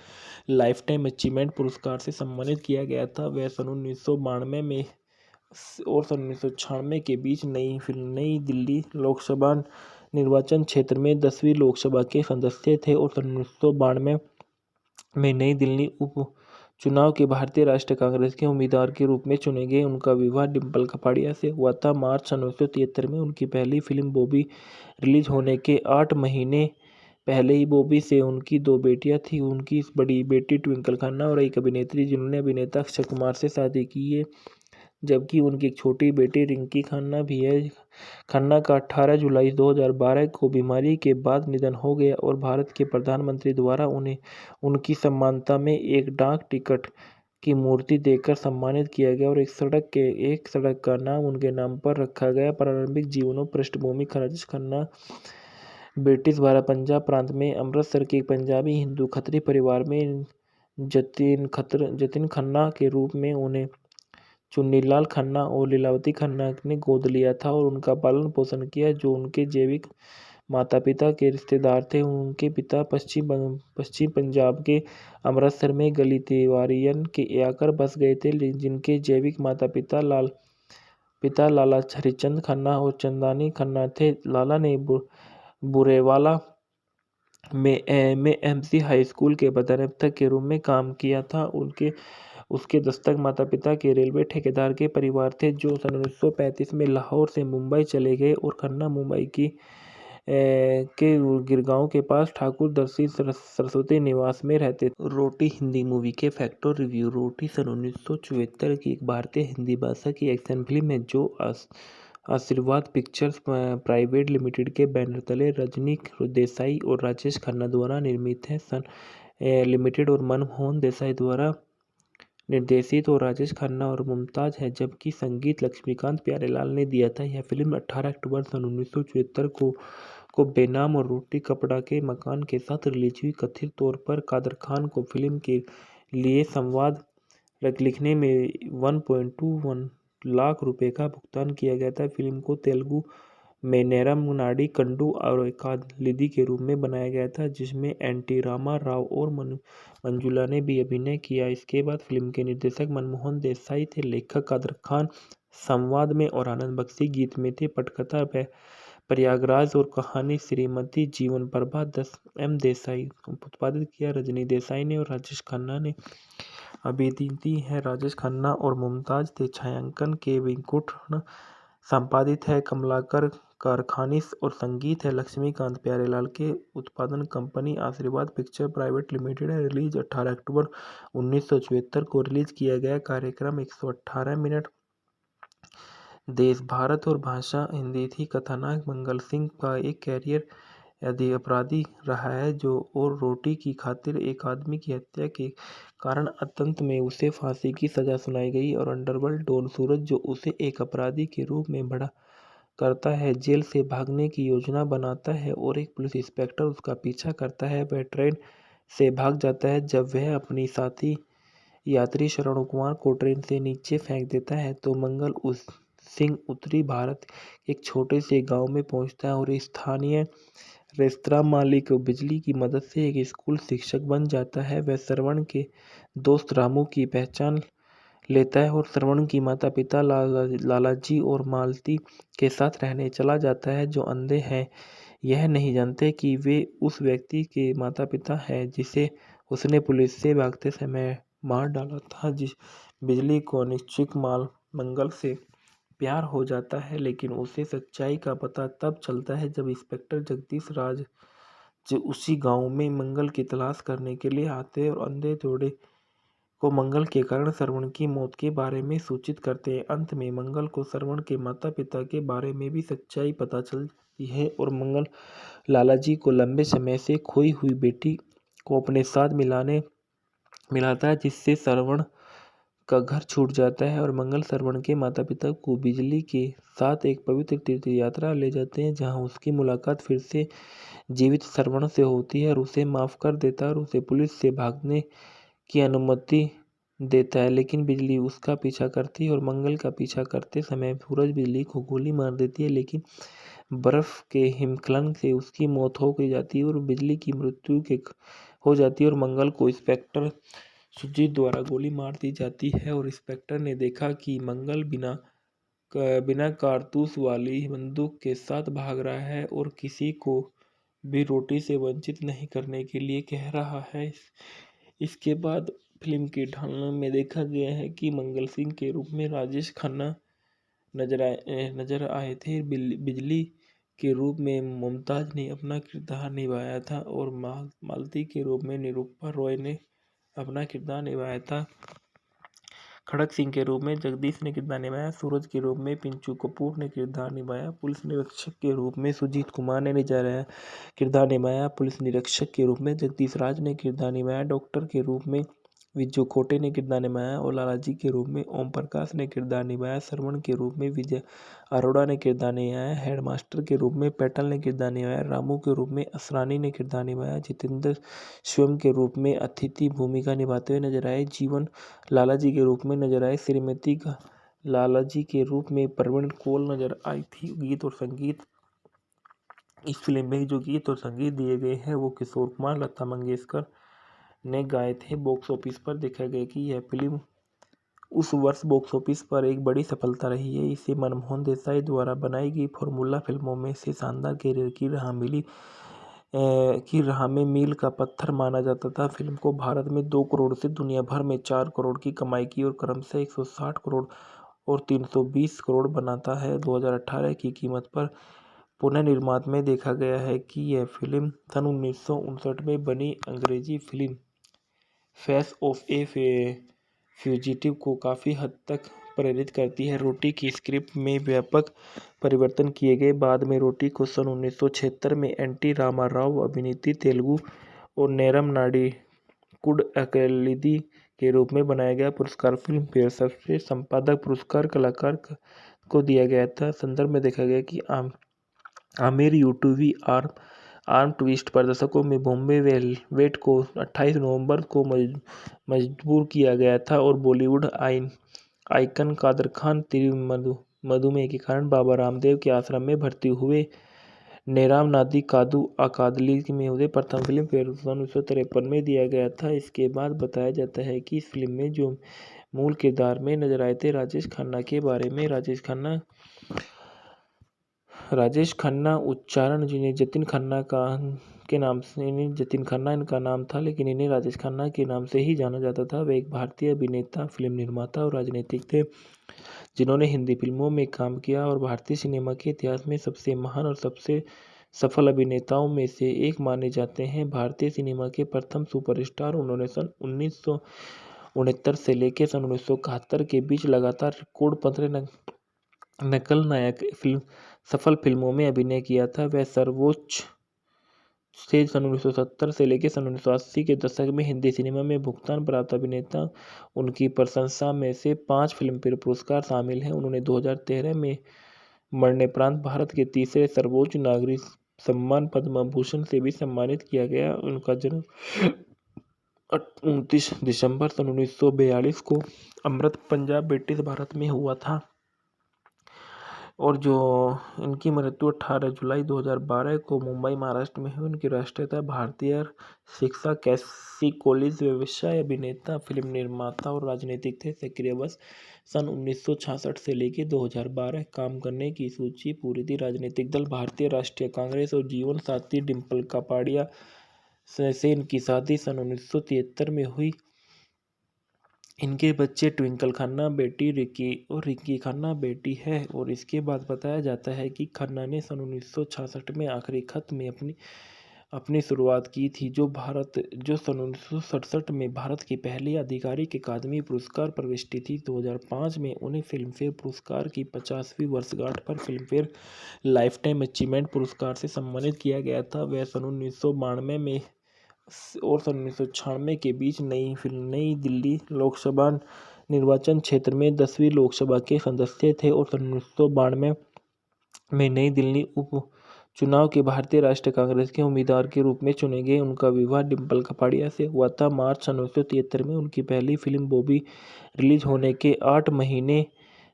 लाइफटाइम अचीवमेंट पुरस्कार से सम्मानित किया गया था। वह सन 1992 में और सन 1996 के बीच नई दिल्ली लोकसभा निर्वाचन क्षेत्र में 10वीं लोकसभा के सदस्य थे और सन 1992 में नई दिल्ली उपचुनाव के भारतीय राष्ट्रीय कांग्रेस के उम्मीदवार के रूप में चुने गए। उनका विवाह डिम्पल कपाड़िया से हुआ था। मार्च सन 1973 में उनकी पहली फिल्म बॉबी रिलीज होने के 8 महीने पहले ही बॉबी से उनकी 2 बेटियां थीं। उनकी बड़ी बेटी ट्विंकल खन्ना और एक अभिनेत्री जिन्होंने अभिनेता अक्षय कुमार से शादी की है, जबकि उनकी एक छोटी बेटी रिंकी खन्ना भी है। खन्ना का 18 जुलाई 2012 को बीमारी के बाद निधन हो गया और भारत के प्रधानमंत्री द्वारा उन्हें उनकी सम्मानता में एक डाक टिकट की मूर्ति देकर सम्मानित किया गया और एक सड़क का नाम उनके नाम पर रखा गया। प्रारंभिक जीवन और पृष्ठभूमि राजेश खन्ना ब्रिटिश भारत पंजाब प्रांत में अमृतसर के एक पंजाबी हिंदू खत्री परिवार में जतिन खन्ना के रूप में उन्हें चुन्नीलाल खन्ना और लीलावती खन्ना ने गोद लिया था और उनका पालन पोषण किया, जो उनके जैविक माता पिता के रिश्तेदार थे। उनके पिता पश्चिम पंजाब के अमृतसर में गली तिवारियन के आकर बस गए थे, जिनके जैविक माता पिता लाला हरिचंद खन्ना और चंदानी खन्ना थे। लाला ने बुरेवाला में एमसी हाई स्कूल के प्रधानाध्यापक के रूप में काम किया था। उसके दस्तक माता पिता के रेलवे ठेकेदार के परिवार थे, जो सन 1935 में लाहौर से मुंबई चले गए और खन्ना मुंबई के गिरगांव के पास ठाकुर दर्शी सरस्वती निवास में रहते थे। रोटी हिंदी मूवी के फैक्ट और रिव्यू। रोटी सन 1974 की एक भारतीय हिंदी भाषा की एक्शन फिल्म है जो आशीर्वाद पिक्चर्स प्राइवेट लिमिटेड के बैनर तले रजनी देसाई और राजेश खन्ना द्वारा निर्मित है। लिमिटेड और मनमोहन देसाई द्वारा निर्देशित और राजेश खन्ना और मुमताज है, जबकि संगीत लक्ष्मीकांत प्यारेलाल ने दिया था। यह फिल्म 18 अक्टूबर सन 1974 को बेनाम और रोटी कपड़ा के मकान के साथ रिलीज हुई। कथित तौर पर कादर खान को फिल्म के लिए संवाद लिखने में 1.21 लाख रुपए का भुगतान किया गया था। फिल्म को तेलुगु में नेरम नाडी कंडू और कालिदी के रूप में बनाया गया था, जिसमें एनटी रामा राव और मंजुला ने भी अभिनय किया। इसके बाद फिल्म के निर्देशक मनमोहन देसाई थे, लेखक कादर खान संवाद में और आनंद बख्शी गीत में थे। पटकथा प्रयागराज और कहानी श्रीमती जीवन प्रभा 10 एम देसाई उत्पादित किया। रजनी देसाई ने और राजेश खन्ना ने अभिनीत है। राजेश खन्ना और मुमताज थे। छायांकन के वेंकुट संपादित है। कमलाकर कारखानिस और संगीत है लक्ष्मीकांत प्यारेलाल के। उत्पादन कंपनी आशीर्वाद पिक्चर प्राइवेट लिमिटेड है। रिलीज 18 अक्टूबर 1974 को रिलीज किया गया। कार्यक्रम 118 मिनट। देश भारत और भाषा हिंदी थी। कथानायक मंगल सिंह का एक कैरियर अपराधी रहा है और रोटी की खातिर एक आदमी की हत्या के कारण अंत में उसे फांसी की सजा सुनाई गई और अंडरवर्ल्ड डॉन सूरज, जो उसे एक अपराधी के रूप में बड़ा करता है, जेल से भागने की योजना बनाता है और एक पुलिस इंस्पेक्टर उसका पीछा करता है। वह ट्रेन से भाग जाता है। जब वह अपनी साथी यात्री श्रवण कुमार को ट्रेन से नीचे फेंक देता है तो मंगल उस सिंह उत्तरी भारत के एक छोटे से गांव में पहुंचता है और स्थानीय रेस्तरां मालिक बिजली की मदद से एक स्कूल शिक्षक बन जाता है। वह श्रवण के दोस्त रामू की पहचान लेता है और श्रवण की माता पिता लालाजी और मालती के साथ रहने चला जाता है, जो अंधे हैं। यह नहीं जानते कि वे उस व्यक्ति के माता पिता हैं जिसे उसने पुलिस से भागते समय मार डाला था। जिस बिजली को अनिश्चित माल मंगल से प्यार हो जाता है, लेकिन उसे सच्चाई का पता तब चलता है जब इंस्पेक्टर जगदीश राज जो उसी गांव में मंगल की तलाश करने के लिए आते हैं और अंधे जोड़े को मंगल के कारण श्रवण की मौत के बारे में सूचित करते हैं। अंत में मंगल को श्रवण के माता पिता के बारे में भी सच्चाई पता चलती है और मंगल लालाजी को लंबे समय से खोई हुई बेटी को अपने साथ मिलाता है, जिससे श्रवण का घर छूट जाता है और मंगल श्रवण के माता पिता को बिजली के साथ एक पवित्र तीर्थ यात्रा ले जाते हैं, जहां उसकी मुलाकात फिर से जीवित श्रवण से होती है और उसे माफ कर देता है और उसे पुलिस से भागने की अनुमति देता है। लेकिन बिजली उसका पीछा करती है और मंगल का पीछा करते समय सूरज बिजली को गोली मार देती है, लेकिन बर्फ के हिमस्खलन से उसकी मौत हो गई जाती है और बिजली की मृत्यु हो जाती है और मंगल को इंस्पेक्टर सुजीत द्वारा गोली मार दी जाती है और इंस्पेक्टर ने देखा कि मंगल बिना कारतूस वाली बंदूक के साथ भाग रहा है और किसी को भी रोटी से वंचित नहीं करने के लिए कह रहा है। इसके बाद फिल्म के ढालने में देखा गया है कि मंगल सिंह के रूप में राजेश खन्ना नजर आए थे। बिजली के रूप में मुमताज ने अपना किरदार निभाया था और मालती के रूप में निरूपा रॉय ने अपना किरदार निभाया था। खड़क सिंह के रूप में जगदीश ने किरदार निभाया। सूरज के रूप में पिंचू कपूर ने किरदार निभाया। पुलिस निरीक्षक के रूप में सुजीत कुमार ने किरदार निभाया। पुलिस निरीक्षक के रूप में जगदीश राज ने किरदार निभाया। डॉक्टर के रूप में विजू खोटे ने किरदार निभाया और लालाजी के रूप में ओम प्रकाश ने किरदार निभाया। श्रवण के रूप में विजय अरोड़ा ने किरदार निभाया। हेडमास्टर के रूप में पैटल ने किरदार निभाया। रामू के रूप में असरानी ने किरदार निभाया। जितेंद्र स्वयं के रूप में अतिथि भूमिका निभाते हुए नजर आए। जीवन लालाजी के रूप में नजर आए। श्रीमती लालाजी के रूप में प्रवीण कौल नजर आई थी। गीत और संगीत इस फिल्म में जो गीत और संगीत दिए गए हैं वो किशोर कुमार लता मंगेशकर ने गाए थे। बॉक्स ऑफिस पर देखा गया कि यह फिल्म उस वर्ष बॉक्स ऑफिस पर एक बड़ी सफलता रही है। इसे मनमोहन देसाई द्वारा बनाई गई फॉर्मूला फिल्मों में से शानदार कैरियर की राह में मील का पत्थर माना जाता था। फिल्म को भारत में 2 करोड़ से दुनिया भर में 4 करोड़ की कमाई की और क्रमशः 160 करोड़ और 320 करोड़ बनाता है। 2018 की कीमत पर पुनर्निर्माण में देखा गया है कि यह फिल्म सन 1959 में बनी अंग्रेजी film face of A fugitive को काफ़ी हद तक प्रेरित करती है। रोटी की स्क्रिप्ट में व्यापक परिवर्तन किए गए। बाद में रोटी को सन 1976 में एन.टी. रामाराव अभिनीत तेलुगु और नेरम नाडीकुड के रूप में बनाया गया। पुरस्कार फिल्म फेयर सबसे संपादक पुरस्कार कलाकार को दिया गया था। संदर्भ में देखा गया कि आमिर यूटूबी आर्म ट्विस्ट प्रदर्शकों में बॉम्बे वेलवेट को 28 नवंबर को मजबूर किया गया था और बॉलीवुड आइकन कादर खान तीव्र मधुमेह के कारण बाबा रामदेव के आश्रम में भर्ती हुए। नेराम नादी कादू अकादली में उसे प्रथम फिल्म फेयर 1953 में दिया गया था। इसके बाद बताया जाता है कि इस फिल्म में जो मूल किरदार में नजर आए थे राजेश खन्ना के बारे में। राजेश खन्ना उच्चारण जिन्हें जतिन खन्ना के नाम से इन्हें जतिन खन्ना इनका नाम था, लेकिन इन्हें राजेश खन्ना के नाम से ही जाना जाता था। वे एक भारतीय अभिनेता, फिल्म निर्माता और राजनीतिक थे जिन्होंने हिंदी फिल्मों में काम किया और भारतीय सिनेमा के इतिहास में सबसे महान और सबसे सफल अभिनेताओं में से एक माने जाते हैं। भारतीय सिनेमा के प्रथम सुपरस्टार उन्होंने सन 1969 से लेकर सन 1971 के बीच लगातार रिकॉर्ड 15 नकल नायक सफल फिल्मों में अभिनय किया था। वह सर्वोच्च से सन 1970 से लेकर सन 1980 के दशक में हिंदी सिनेमा में भुगतान प्राप्त अभिनेता। उनकी प्रशंसा में से 5 फिल्मफेयर पुरस्कार शामिल हैं। उन्होंने 2013 में मरणोपरांत भारत के तीसरे सर्वोच्च नागरिक सम्मान पद्म भूषण से भी सम्मानित किया गया। उनका जन्म 29 दिसंबर सन 1942 को अमृत पंजाब ब्रिटिश भारत में हुआ था और जो इनकी मृत्यु 18 जुलाई 2012 को मुंबई महाराष्ट्र में हुई। उनकी राष्ट्रीयता भारतीय शिक्षा कैसी कॉलेज व्यवसाय अभिनेता फिल्म निर्माता और राजनीतिक थे। सक्रिय वर्ष सन 1966 से लेकर 2012 काम करने की सूची पूरी थी। राजनीतिक दल भारतीय राष्ट्रीय कांग्रेस और जीवन साथी डिम्पल कापाडिया से इनकी शादी सन 1973 में हुई। इनके बच्चे ट्विंकल खन्ना बेटी रिकी और रिकी खन्ना बेटी है। और इसके बाद बताया जाता है कि खन्ना ने सन 1966 में आखिरी खत में अपनी शुरुआत की थी, जो सन 1967 में भारत की पहली आधिकारिक अकादमी पुरस्कार प्रविष्टि थी। 2005 में उन्हें फिल्मफेयर पुरस्कार की 50वीं वर्षगांठ पर फिल्मफेयर लाइफटाइम अचीवमेंट पुरस्कार से सम्मानित किया गया था। वह सन 1992 में और सन 1996 के बीच नई दिल्ली लोकसभा निर्वाचन क्षेत्र में 10वीं लोकसभा के सदस्य थे और सन 1992 में नई दिल्ली उपचुनाव के भारतीय राष्ट्रीय कांग्रेस के उम्मीदवार के रूप में चुने गए। उनका विवाह डिम्पल कपाडिया से हुआ था। मार्च सन 1973 में उनकी पहली फिल्म बॉबी रिलीज होने के 8 महीने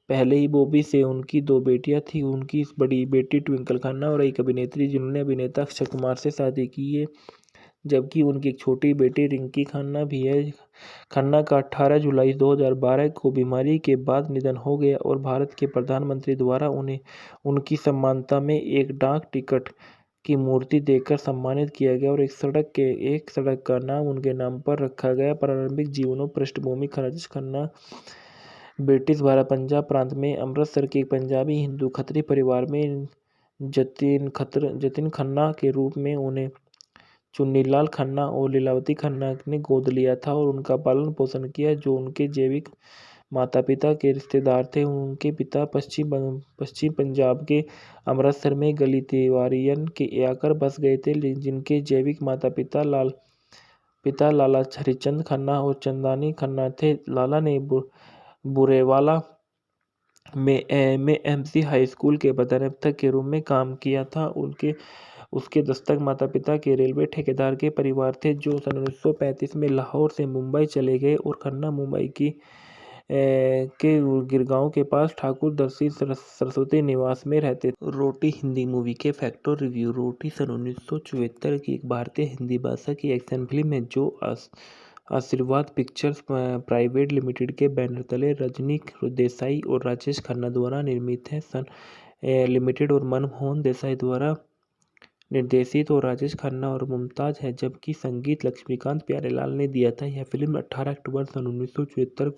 पहले ही बॉबी से उनकी 2 बेटियां थीं। उनकी बड़ी बेटी ट्विंकल खन्ना और एक अभिनेत्री जिन्होंने अभिनेता अक्षय कुमार से शादी की है, जबकि उनकी एक छोटी बेटी रिंकी खन्ना भी है। खन्ना का 18 जुलाई 2012 को बीमारी के बाद निधन हो गया और भारत के प्रधानमंत्री द्वारा उन्हें उनकी सम्मानता में एक डाक टिकट की मूर्ति देकर सम्मानित किया गया और एक सड़क का नाम उनके नाम पर रखा गया। प्रारंभिक जीवन और पृष्ठभूमि राजेश खन्ना ब्रिटिश भारत पंजाब प्रांत में अमृतसर के एक पंजाबी हिंदू खत्री परिवार में जतिन खन्ना के रूप में उन्हें चुन्नीलाल खन्ना और लीलावती खन्ना ने गोद लिया था और उनका पालन पोषण किया, जो उनके जैविक माता पिता के रिश्तेदार थे। उनके पिता पश्चिम पंजाब के अमृतसर में गली तिवारियन के आकर बस गए थे, जिनके जैविक माता पिता लाला हरिचंद खन्ना और चंदानी खन्ना थे। लाला ने बुरेवाला में एमसी हाई स्कूल के प्रधानाध्यापक के रूप में काम किया था। उसके दस्तक माता पिता के रेलवे ठेकेदार के परिवार थे, जो सन 1935 में लाहौर से मुंबई चले गए और खन्ना मुंबई के गिरगांव के पास ठाकुर दर्शी सरस्वती निवास में रहते थे। रोटी हिंदी मूवी के फैक्ट और रिव्यू। रोटी सन 1974 की एक भारतीय हिंदी भाषा की एक्शन फिल्म है जो आशीर्वाद पिक्चर्स प्राइवेट लिमिटेड के बैनर तले रजनी देसाई और राजेश खन्ना द्वारा निर्मित है। लिमिटेड और मनमोहन देसाई द्वारा निर्देशित और राजेश खन्ना और मुमताज है, जबकि संगीत लक्ष्मीकांत प्यारेलाल ने दिया था। यह फिल्म 18 अक्टूबर सन 1974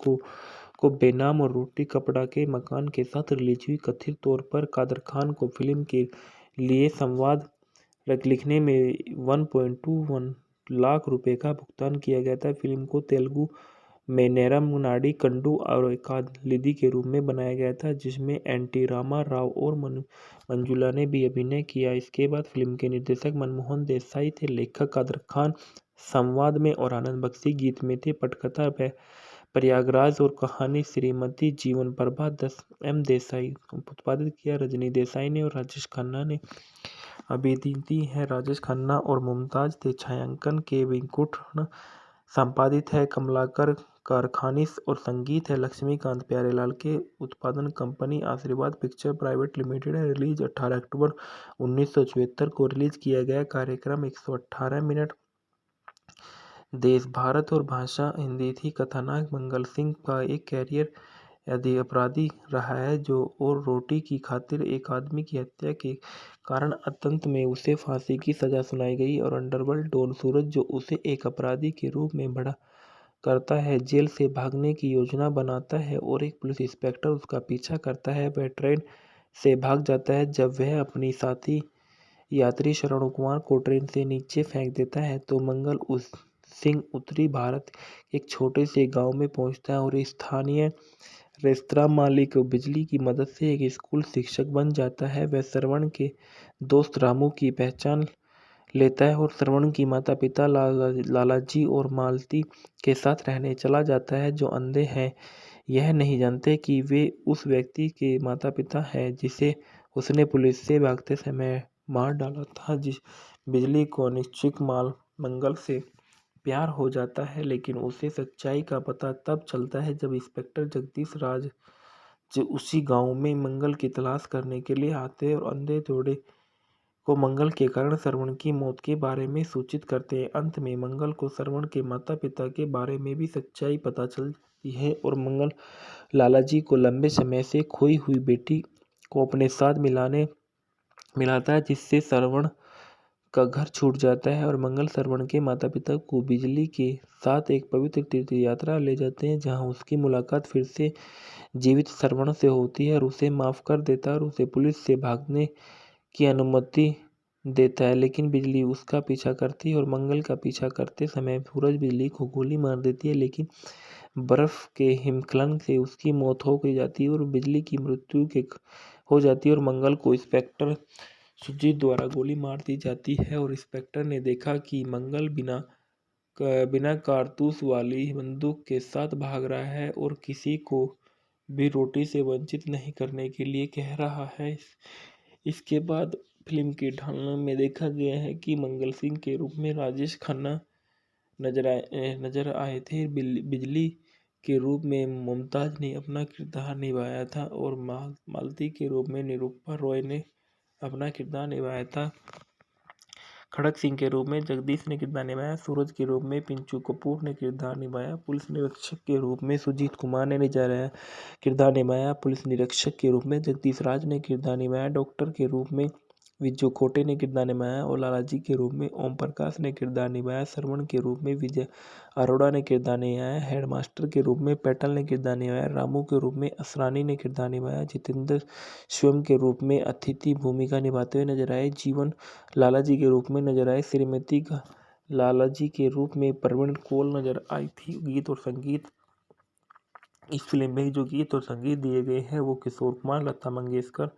को बेनाम और रोटी कपड़ा के मकान के साथ रिलीज हुई। कथित तौर पर कादर खान को फिल्म के लिए संवाद लिखने में 1.21 लाख रुपए का भुगतान किया गया था। फिल्म को तेलुगु में नेरम नाडी कंडू और कालिदी के रूप में बनाया गया था, जिसमें एनटी रामा राव और मंजुला ने भी अभिनय किया। इसके बाद फिल्म के निर्देशक मनमोहन देसाई थे, लेखक कादर खान संवाद में और आनंद बख्शी गीत में थे। पटकथा प्रयागराज और कहानी श्रीमती जीवन प्रभा एम देसाई उत्पादित किया। रजनी देसाई ने और राजेश खन्ना ने अभिनीत है। राजेश खन्ना और मुमताज थे। छायांकन के वेंकुट संपादित है। कमलाकर कारखानिस और संगीत है लक्ष्मीकांत प्यारेलाल के। उत्पादन कंपनी आशीर्वाद पिक्चर प्राइवेट लिमिटेड है। रिलीज 18 अक्टूबर 1974 को रिलीज किया गया। कार्यक्रम 118 मिनट। देश भारत और भाषा हिंदी थी। कथानायक मंगल सिंह का एक कैरियर अपराधी रहा है और रोटी की खातिर एक आदमी की हत्या के कारण अंत में उसे फांसी की सजा सुनाई गई और अंडरवर्ल्ड डॉन सूरज, जो उसे एक अपराधी के रूप में बड़ा करता है, जेल से भागने की योजना बनाता है और एक पुलिस इंस्पेक्टर उसका पीछा करता है। वह ट्रेन से भाग जाता है। जब वह अपनी साथी यात्री श्रवण कुमार को ट्रेन से नीचे फेंक देता है तो मंगल सिंह उत्तरी भारत एक छोटे से गांव में पहुंचता है और स्थानीय रेस्तरां मालिक बिजली की मदद से एक स्कूल शिक्षक बन जाता है। वह श्रवण के दोस्त रामू की पहचान लेता है और श्रवण की माता पिता लालाजी और मालती के साथ रहने चला जाता है, जो अंधे हैं। यह नहीं जानते कि वे उस व्यक्ति के माता पिता हैं जिसे उसने पुलिस से भागते समय मार डाला था। बिजली को अनिश्चित मंगल से प्यार हो जाता है, लेकिन उसे सच्चाई का पता तब चलता है जब इंस्पेक्टर जगदीश राज जो उसी गांव में मंगल की तलाश करने के लिए आते हैं और अंधे जोड़े को मंगल के कारण श्रवण की मौत के बारे में सूचित करते हैं। अंत में मंगल को श्रवण के माता पिता के बारे में भी सच्चाई पता चलती है और मंगल लालाजी को लंबे समय से खोई हुई बेटी को अपने साथ मिलाता है, जिससे श्रवण का घर छूट जाता है और मंगल श्रवण के माता पिता को बिजली के साथ एक पवित्र तीर्थ यात्रा ले जाते हैं, जहां उसकी मुलाकात फिर से जीवित श्रवण से होती है और उसे माफ कर देता है और उसे पुलिस से भागने की अनुमति देता है। लेकिन बिजली उसका पीछा करती है और मंगल का पीछा करते समय सूरज बिजली को गोली मार देती है, लेकिन बर्फ के हिमस्खलन से उसकी मौत हो गई जाती है और बिजली की मृत्यु के हो जाती है और मंगल को इंस्पेक्टर सुजीत द्वारा गोली मार दी जाती है और इंस्पेक्टर ने देखा कि मंगल बिना कारतूस वाली बंदूक के साथ भाग रहा है और किसी को भी रोटी से वंचित नहीं करने के लिए कह रहा है। इसके बाद फिल्म के ढालने में देखा गया है कि मंगल सिंह के रूप में राजेश खन्ना नजर आए थे। बिजली के रूप में मुमताज ने अपना किरदार निभाया था और मालती के रूप में निरूपा रॉय ने अपना किरदार निभाया था। खड़क सिंह के रूप में जगदीश ने किरदार निभाया। सूरज के रूप में पिंचू कपूर ने किरदार निभाया। पुलिस निरीक्षक के रूप में सुजीत कुमार ने किरदार निभाया। पुलिस निरीक्षक के रूप में जगदीश राज ने किरदार निभाया। डॉक्टर के रूप में विजय खोटे ने किरदार निभाया और लालाजी के रूप में ओम प्रकाश ने किरदार निभाया। श्रवण के रूप में विजय अरोड़ा ने किरदार निभाया। हेडमास्टर के रूप में पैटल ने किरदार निभाया। रामू के रूप में असरानी ने किरदार निभाया। जितेंद्र स्वयं के रूप में अतिथि भूमिका निभाते हुए नजर आए। जीवन लालाजी के रूप में नजर आए। श्रीमती का लालाजी के रूप में प्रवीण कौल नजर आई थी। गीत और संगीत, इस फिल्म में जो गीत और संगीत दिए गए हैं वो किशोर कुमार, लता मंगेशकर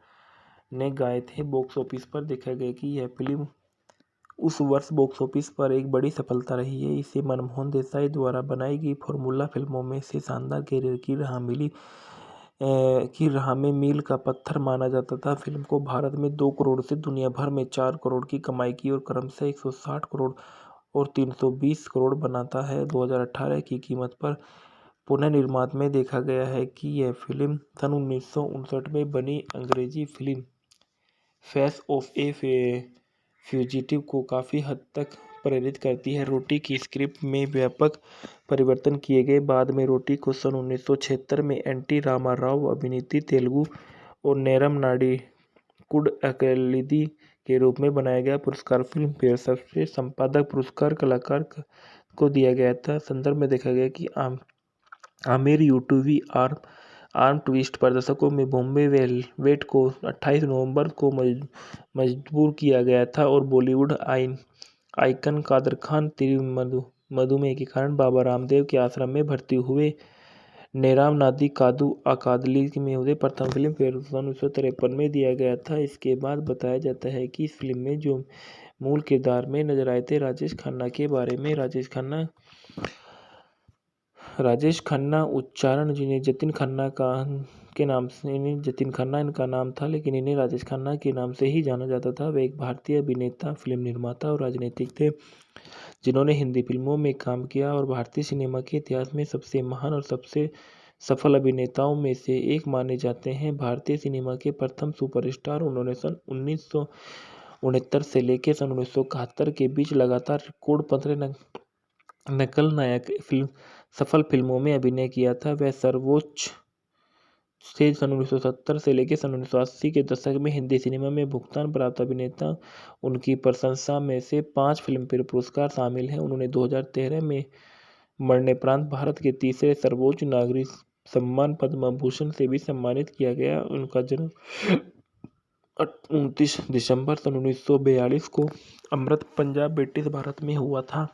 ने गाए थे। बॉक्स ऑफिस पर देखा गया कि यह फिल्म उस वर्ष बॉक्स ऑफिस पर एक बड़ी सफलता रही है। इसे मनमोहन देसाई द्वारा बनाई गई फॉर्मूला फिल्मों में से शानदार कैरियर की राह में मील का पत्थर माना जाता था। फिल्म को भारत में 2 करोड़ से दुनिया भर में 4 करोड़ की कमाई की और क्रमशः 160 करोड़ और 320 करोड़ बनाता है। 2018 की कीमत पर पुनर्निर्माण में देखा गया है कि यह फिल्म सन 1959 में बनी अंग्रेजी film face of A fugitive को काफ़ी हद तक प्रेरित करती है। रोटी की स्क्रिप्ट में व्यापक परिवर्तन किए गए। बाद में रोटी को सन 1976 में एन.टी. रामाराव अभिनीत तेलुगु और नेरम नाडीकुड अकलिदी के रूप में बनाया गया। पुरस्कार फिल्म फेयर सबसे संपादक पुरस्कार कलाकार को दिया गया था। संदर्भ में देखा गया कि आमिर यूटूबी आर्म ट्विस्ट प्रदर्शकों में बॉम्बे वेलवेट को 28 नवंबर को मजबूर किया गया था और बॉलीवुड आइकन कादर खान तीव्र मधुमेह के कारण बाबा रामदेव के आश्रम में भर्ती हुए। नेराम नादी कादू अकादली में उन्हें प्रथम फिल्म फेयर 1953 में दिया गया था। इसके बाद बताया जाता है कि इस फिल्म में जो मूल किरदार में नजर आए थे राजेश खन्ना के बारे में। राजेश खन्ना उच्चारण जिन्हें जतिन खन्ना के नाम से इन्हें जतिन खन्ना इनका नाम था, लेकिन इन्हें राजेश खन्ना के नाम से ही जाना जाता था। वे एक भारतीय अभिनेता, फिल्म निर्माता और राजनीतिक थे जिन्होंने हिंदी फिल्मों में काम किया और भारतीय सिनेमा के इतिहास में सबसे महान और सबसे सफल अभिनेताओं में से एक माने जाते हैं। भारतीय सिनेमा के प्रथम सुपरस्टार, उन्होंने सन 1969 से लेकर सन 1971 के बीच लगातार रिकॉर्ड 15 नकल नायक सफल फिल्मों में अभिनय किया था। वह सर्वोच्च से सन 1970 से लेकर सन 1980 के दशक में हिंदी सिनेमा में भुगतान प्राप्त अभिनेता। उनकी प्रशंसा में से 5 फिल्मफेयर पुरस्कार शामिल हैं। उन्होंने 2013 में मरणोपरांत भारत के तीसरे सर्वोच्च नागरिक सम्मान पद्म भूषण से भी सम्मानित किया गया। उनका जन्म 29 दिसंबर सन 1942 को अमृत पंजाब ब्रिटिश भारत में हुआ था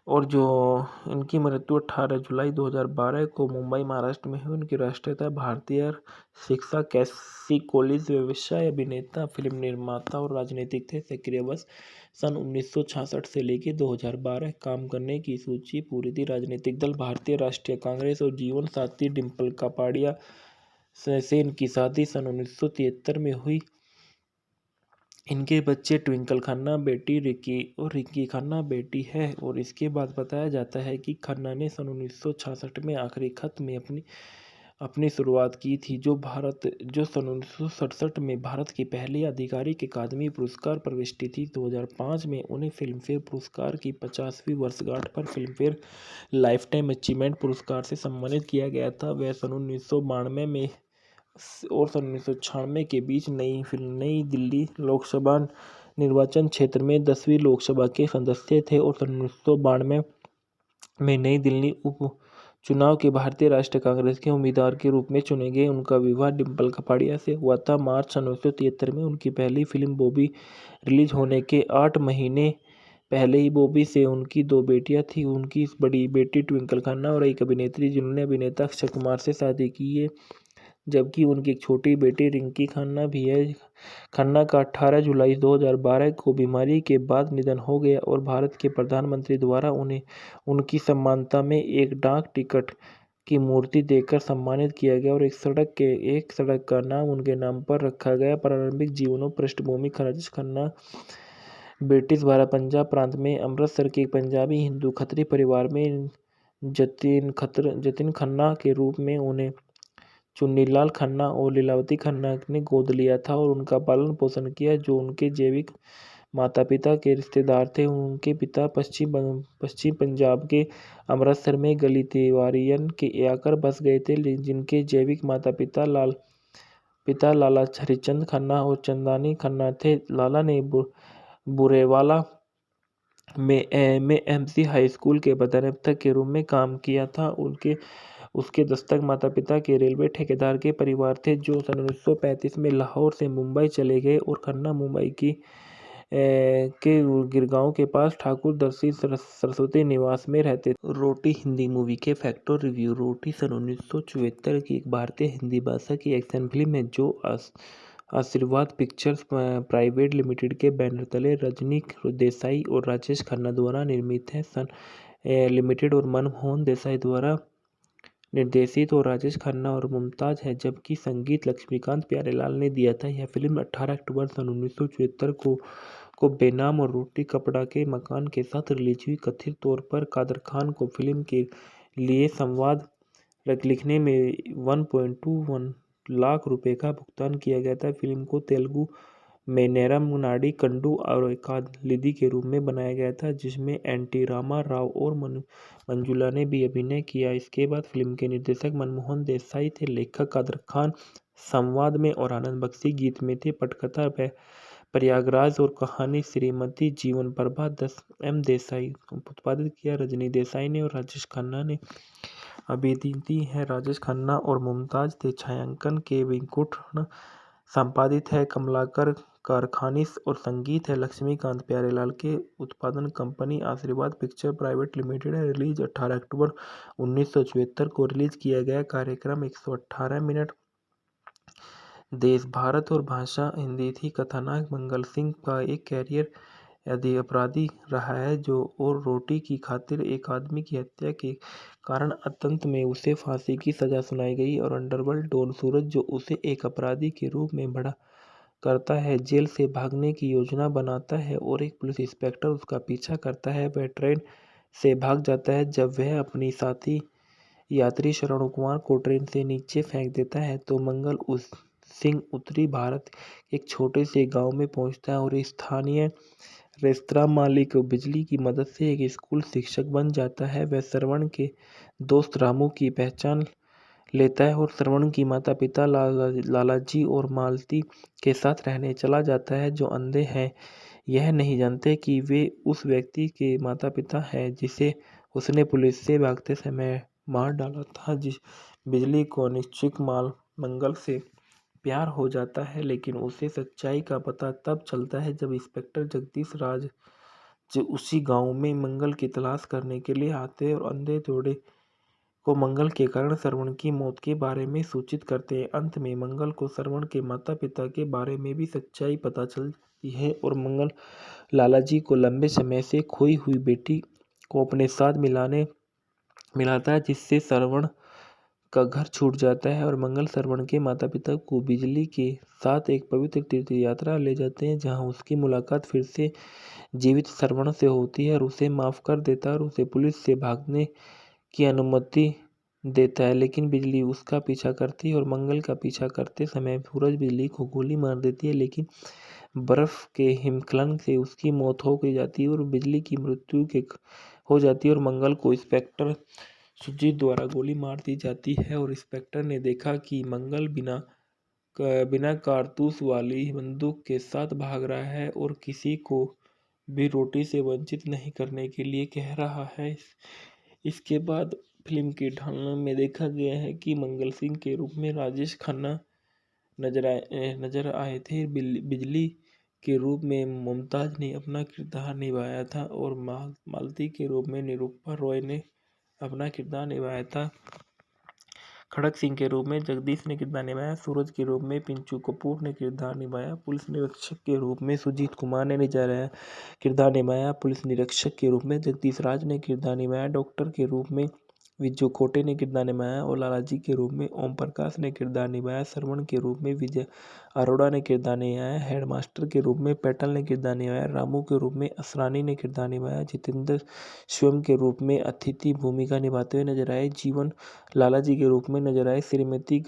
और जो इनकी मृत्यु 18 जुलाई 2012 को मुंबई महाराष्ट्र में हुई। उनकी राष्ट्रीयता भारतीय, शिक्षा कैसी कॉलेज, व्यवसाय, अभिनेता, फिल्म निर्माता और राजनीतिक थे। सक्रिय वर्ष सन 1966 से लेकर 2012। काम करने की सूची पूरी थी। राजनीतिक दल भारतीय राष्ट्रीय कांग्रेस और जीवन साथी डिम्पल कापाडिया से इनकी शादी सन 1973 में हुई। इनके बच्चे ट्विंकल खन्ना बेटी रिकी और रिकी खन्ना बेटी है। और इसके बाद बताया जाता है कि खन्ना ने सन 1966 में आखिरी खत में अपनी अपनी शुरुआत की थी, जो सन 1967 में भारत की पहली आधिकारिक अकादमी पुरस्कार प्रविष्टि थी। 2005 में उन्हें फिल्मफेयर पुरस्कार की 50वीं वर्षगांठ पर फिल्मफेयर लाइफ टाइम अचीवमेंट पुरस्कार से सम्मानित किया गया था। वह सन 1992 में और सन 1996 के बीच नई दिल्ली लोकसभा निर्वाचन क्षेत्र में 10वीं लोकसभा के सदस्य थे और सन 1992 में नई दिल्ली उप चुनाव के भारतीय राष्ट्रीय कांग्रेस के उम्मीदवार के रूप में चुने गए। उनका विवाह डिम्पल कपाड़िया से हुआ था। मार्च सन 1973 में उनकी पहली फिल्म बॉबी रिलीज होने के 8 महीने पहले ही बॉबी से उनकी 2 बेटियां थीं। उनकी बड़ी बेटी ट्विंकल खन्ना और एक अभिनेत्री जिन्होंने अभिनेता अक्षय कुमार से शादी की है, जबकि उनकी एक छोटी बेटी रिंकी खन्ना भी है। खन्ना का 18 जुलाई 2012 को बीमारी के बाद निधन हो गया और भारत के प्रधानमंत्री द्वारा उन्हें उनकी सम्मानता में एक डाक टिकट की मूर्ति देकर सम्मानित किया गया और एक सड़क का नाम उनके नाम पर रखा गया। प्रारंभिक जीवनों पृष्ठभूमि राजेश खन्ना ब्रिटिश भारत पंजाब प्रांत में अमृतसर के एक पंजाबी हिंदू खत्री परिवार में जतिन खन्ना के रूप में उन्हें चुन्नीलाल खन्ना और लीलावती खन्ना ने गोद लिया था और उनका पालन पोषण किया, जो उनके जैविक माता पिता के रिश्तेदार थे। उनके पिता पश्चिम पंजाब के अमृतसर में गली तिवारियन के आकर बस गए थे, जिनके जैविक माता पिता लाला हरिचंद खन्ना और चंदानी खन्ना थे। लाला ने बुरेवाला में एमसी हाई स्कूल के प्रधानाध्यापक के रूप में काम किया था। उसके दस्तक माता पिता के रेलवे ठेकेदार के परिवार थे, जो सन 1935 में लाहौर से मुंबई चले गए और खन्ना मुंबई के गिरगांव के पास ठाकुर दर्शी सरस्वती निवास में रहते थे। रोटी हिंदी मूवी के फैक्ट और रिव्यू। रोटी सन 1974 की एक भारतीय हिंदी भाषा की एक्शन फिल्म है जो आशीर्वाद पिक्चर्स प्राइवेट लिमिटेड के बैनर तले रजनी देसाई और राजेश खन्ना द्वारा निर्मित है। लिमिटेड और मनमोहन देसाई द्वारा निर्देशित और राजेश खन्ना और मुमताज है, जबकि संगीत लक्ष्मीकांत प्यारेलाल ने दिया था। यह फिल्म 18 अक्टूबर सन 1974 को बेनाम और रोटी कपड़ा के मकान के साथ रिलीज हुई। कथित तौर पर कादर खान को फिल्म के लिए संवाद लिखने में 1.21 लाख रुपए का भुगतान किया गया था। फिल्म को तेलुगु में नेरम नाडी कंडू और कालिदी के रूप में बनाया गया था, जिसमें एनटी रामा राव और मंजुला ने भी अभिनय किया। इसके बाद फिल्म के निर्देशक मनमोहन देसाई थे, लेखक कादर खान संवाद में और आनंद बख्शी गीत में थे। पटकथा प्रयागराज और कहानी श्रीमती जीवन प्रभा 10 एम देसाई उत्पादित किया। रजनी देसाई ने और राजेश खन्ना ने अभिनीत है। राजेश खन्ना और मुमताज थे। छायांकन के वेंकुट संपादित है। कमलाकर कारखानिस और संगीत है लक्ष्मीकांत प्यारेलाल के। उत्पादन कंपनी आशीर्वाद पिक्चर प्राइवेट लिमिटेड है। रिलीज 18 अक्टूबर 1974 को रिलीज किया गया। कार्यक्रम 118 मिनट। देश भारत और भाषा हिंदी थी। कथानायक मंगल सिंह का एक कैरियर अपराधी रहा है जो और रोटी की खातिर एक आदमी की हत्या के कारण अंत में उसे फांसी की सजा सुनाई गई और अंडरवर्ल्ड डॉन सूरज, जो उसे एक अपराधी के रूप में बड़ा करता है, जेल से भागने की योजना बनाता है और एक पुलिस इंस्पेक्टर उसका पीछा करता है। वह ट्रेन से भाग जाता है। जब वह अपनी साथी यात्री श्रवण कुमार को ट्रेन से नीचे फेंक देता है तो मंगल सिंह उत्तरी भारत के एक छोटे से गांव में पहुंचता है और स्थानीय रेस्तरां मालिक बिजली की मदद से एक स्कूल शिक्षक बन जाता है। वह श्रवण के दोस्त रामू की पहचान लेता है और श्रवण की माता पिता लालाजी और मालती के साथ रहने चला जाता है, जो अंधे हैं। यह नहीं जानते कि वे उस व्यक्ति के माता पिता हैं जिसे उसने पुलिस से भागते समय मार डाला था। बिजली को अनिश्चित मंगल से प्यार हो जाता है, लेकिन उसे सच्चाई का पता तब चलता है जब इंस्पेक्टर जगदीश राज जो उसी गांव में मंगल की तलाश करने के लिए आते हैं और अंधे जोड़े को मंगल के कारण श्रवण की मौत के बारे में सूचित करते हैं। अंत में मंगल को श्रवण के माता पिता के बारे में भी सच्चाई पता चलती है और मंगल लालाजी को लंबे समय से खोई हुई बेटी को अपने साथ मिलाता है, जिससे श्रवण का घर छूट जाता है और मंगल श्रवण के माता पिता को बिजली के साथ एक पवित्र तीर्थ यात्रा ले जाते हैं, जहां उसकी मुलाकात फिर से जीवित श्रवण से होती है और उसे माफ कर देता है और उसे पुलिस से भागने की अनुमति देता है। लेकिन बिजली उसका पीछा करती है और मंगल का पीछा करते समय सूरज बिजली को गोली मार देती है, लेकिन बर्फ के हिमस्खलन से उसकी मौत हो गई जाती है और बिजली की मृत्यु के हो जाती है और मंगल को इंस्पेक्टर सुजीत द्वारा गोली मार दी जाती है और इंस्पेक्टर ने देखा कि मंगल बिना कारतूस वाली बंदूक के साथ भाग रहा है और किसी को भी रोटी से वंचित नहीं करने के लिए कह रहा है। इसके बाद फिल्म के ढालने में देखा गया है कि मंगल सिंह के रूप में राजेश खन्ना नजर आए थे। बिजली के रूप में मुमताज ने अपना किरदार निभाया था और मालती के रूप में निरूपा रॉय ने अपना किरदार निभाया था। खड़क सिंह के रूप में जगदीश ने किरदार निभाया। सूरज के रूप में पिंचू कपूर ने किरदार निभाया। पुलिस निरीक्षक के रूप में सुजीत कुमार ने किरदार निभाया। पुलिस निरीक्षक के रूप में जगदीश राज ने किरदार निभाया। डॉक्टर के रूप में विजू खोटे ने किरदार निभाया और लालाजी के रूप में ओम प्रकाश ने किरदार निभाया। श्रवण के रूप में विजय अरोड़ा ने किरदार निभाया। हेडमास्टर के रूप में पैटल ने किरदार निभाया। रामू के रूप में असरानी ने किरदार निभाया। जितेंद्र स्वयं के रूप में अतिथि भूमिका निभाते हुए नजर आए। जीवन लालाजी के रूप में नजर आए। श्रीमती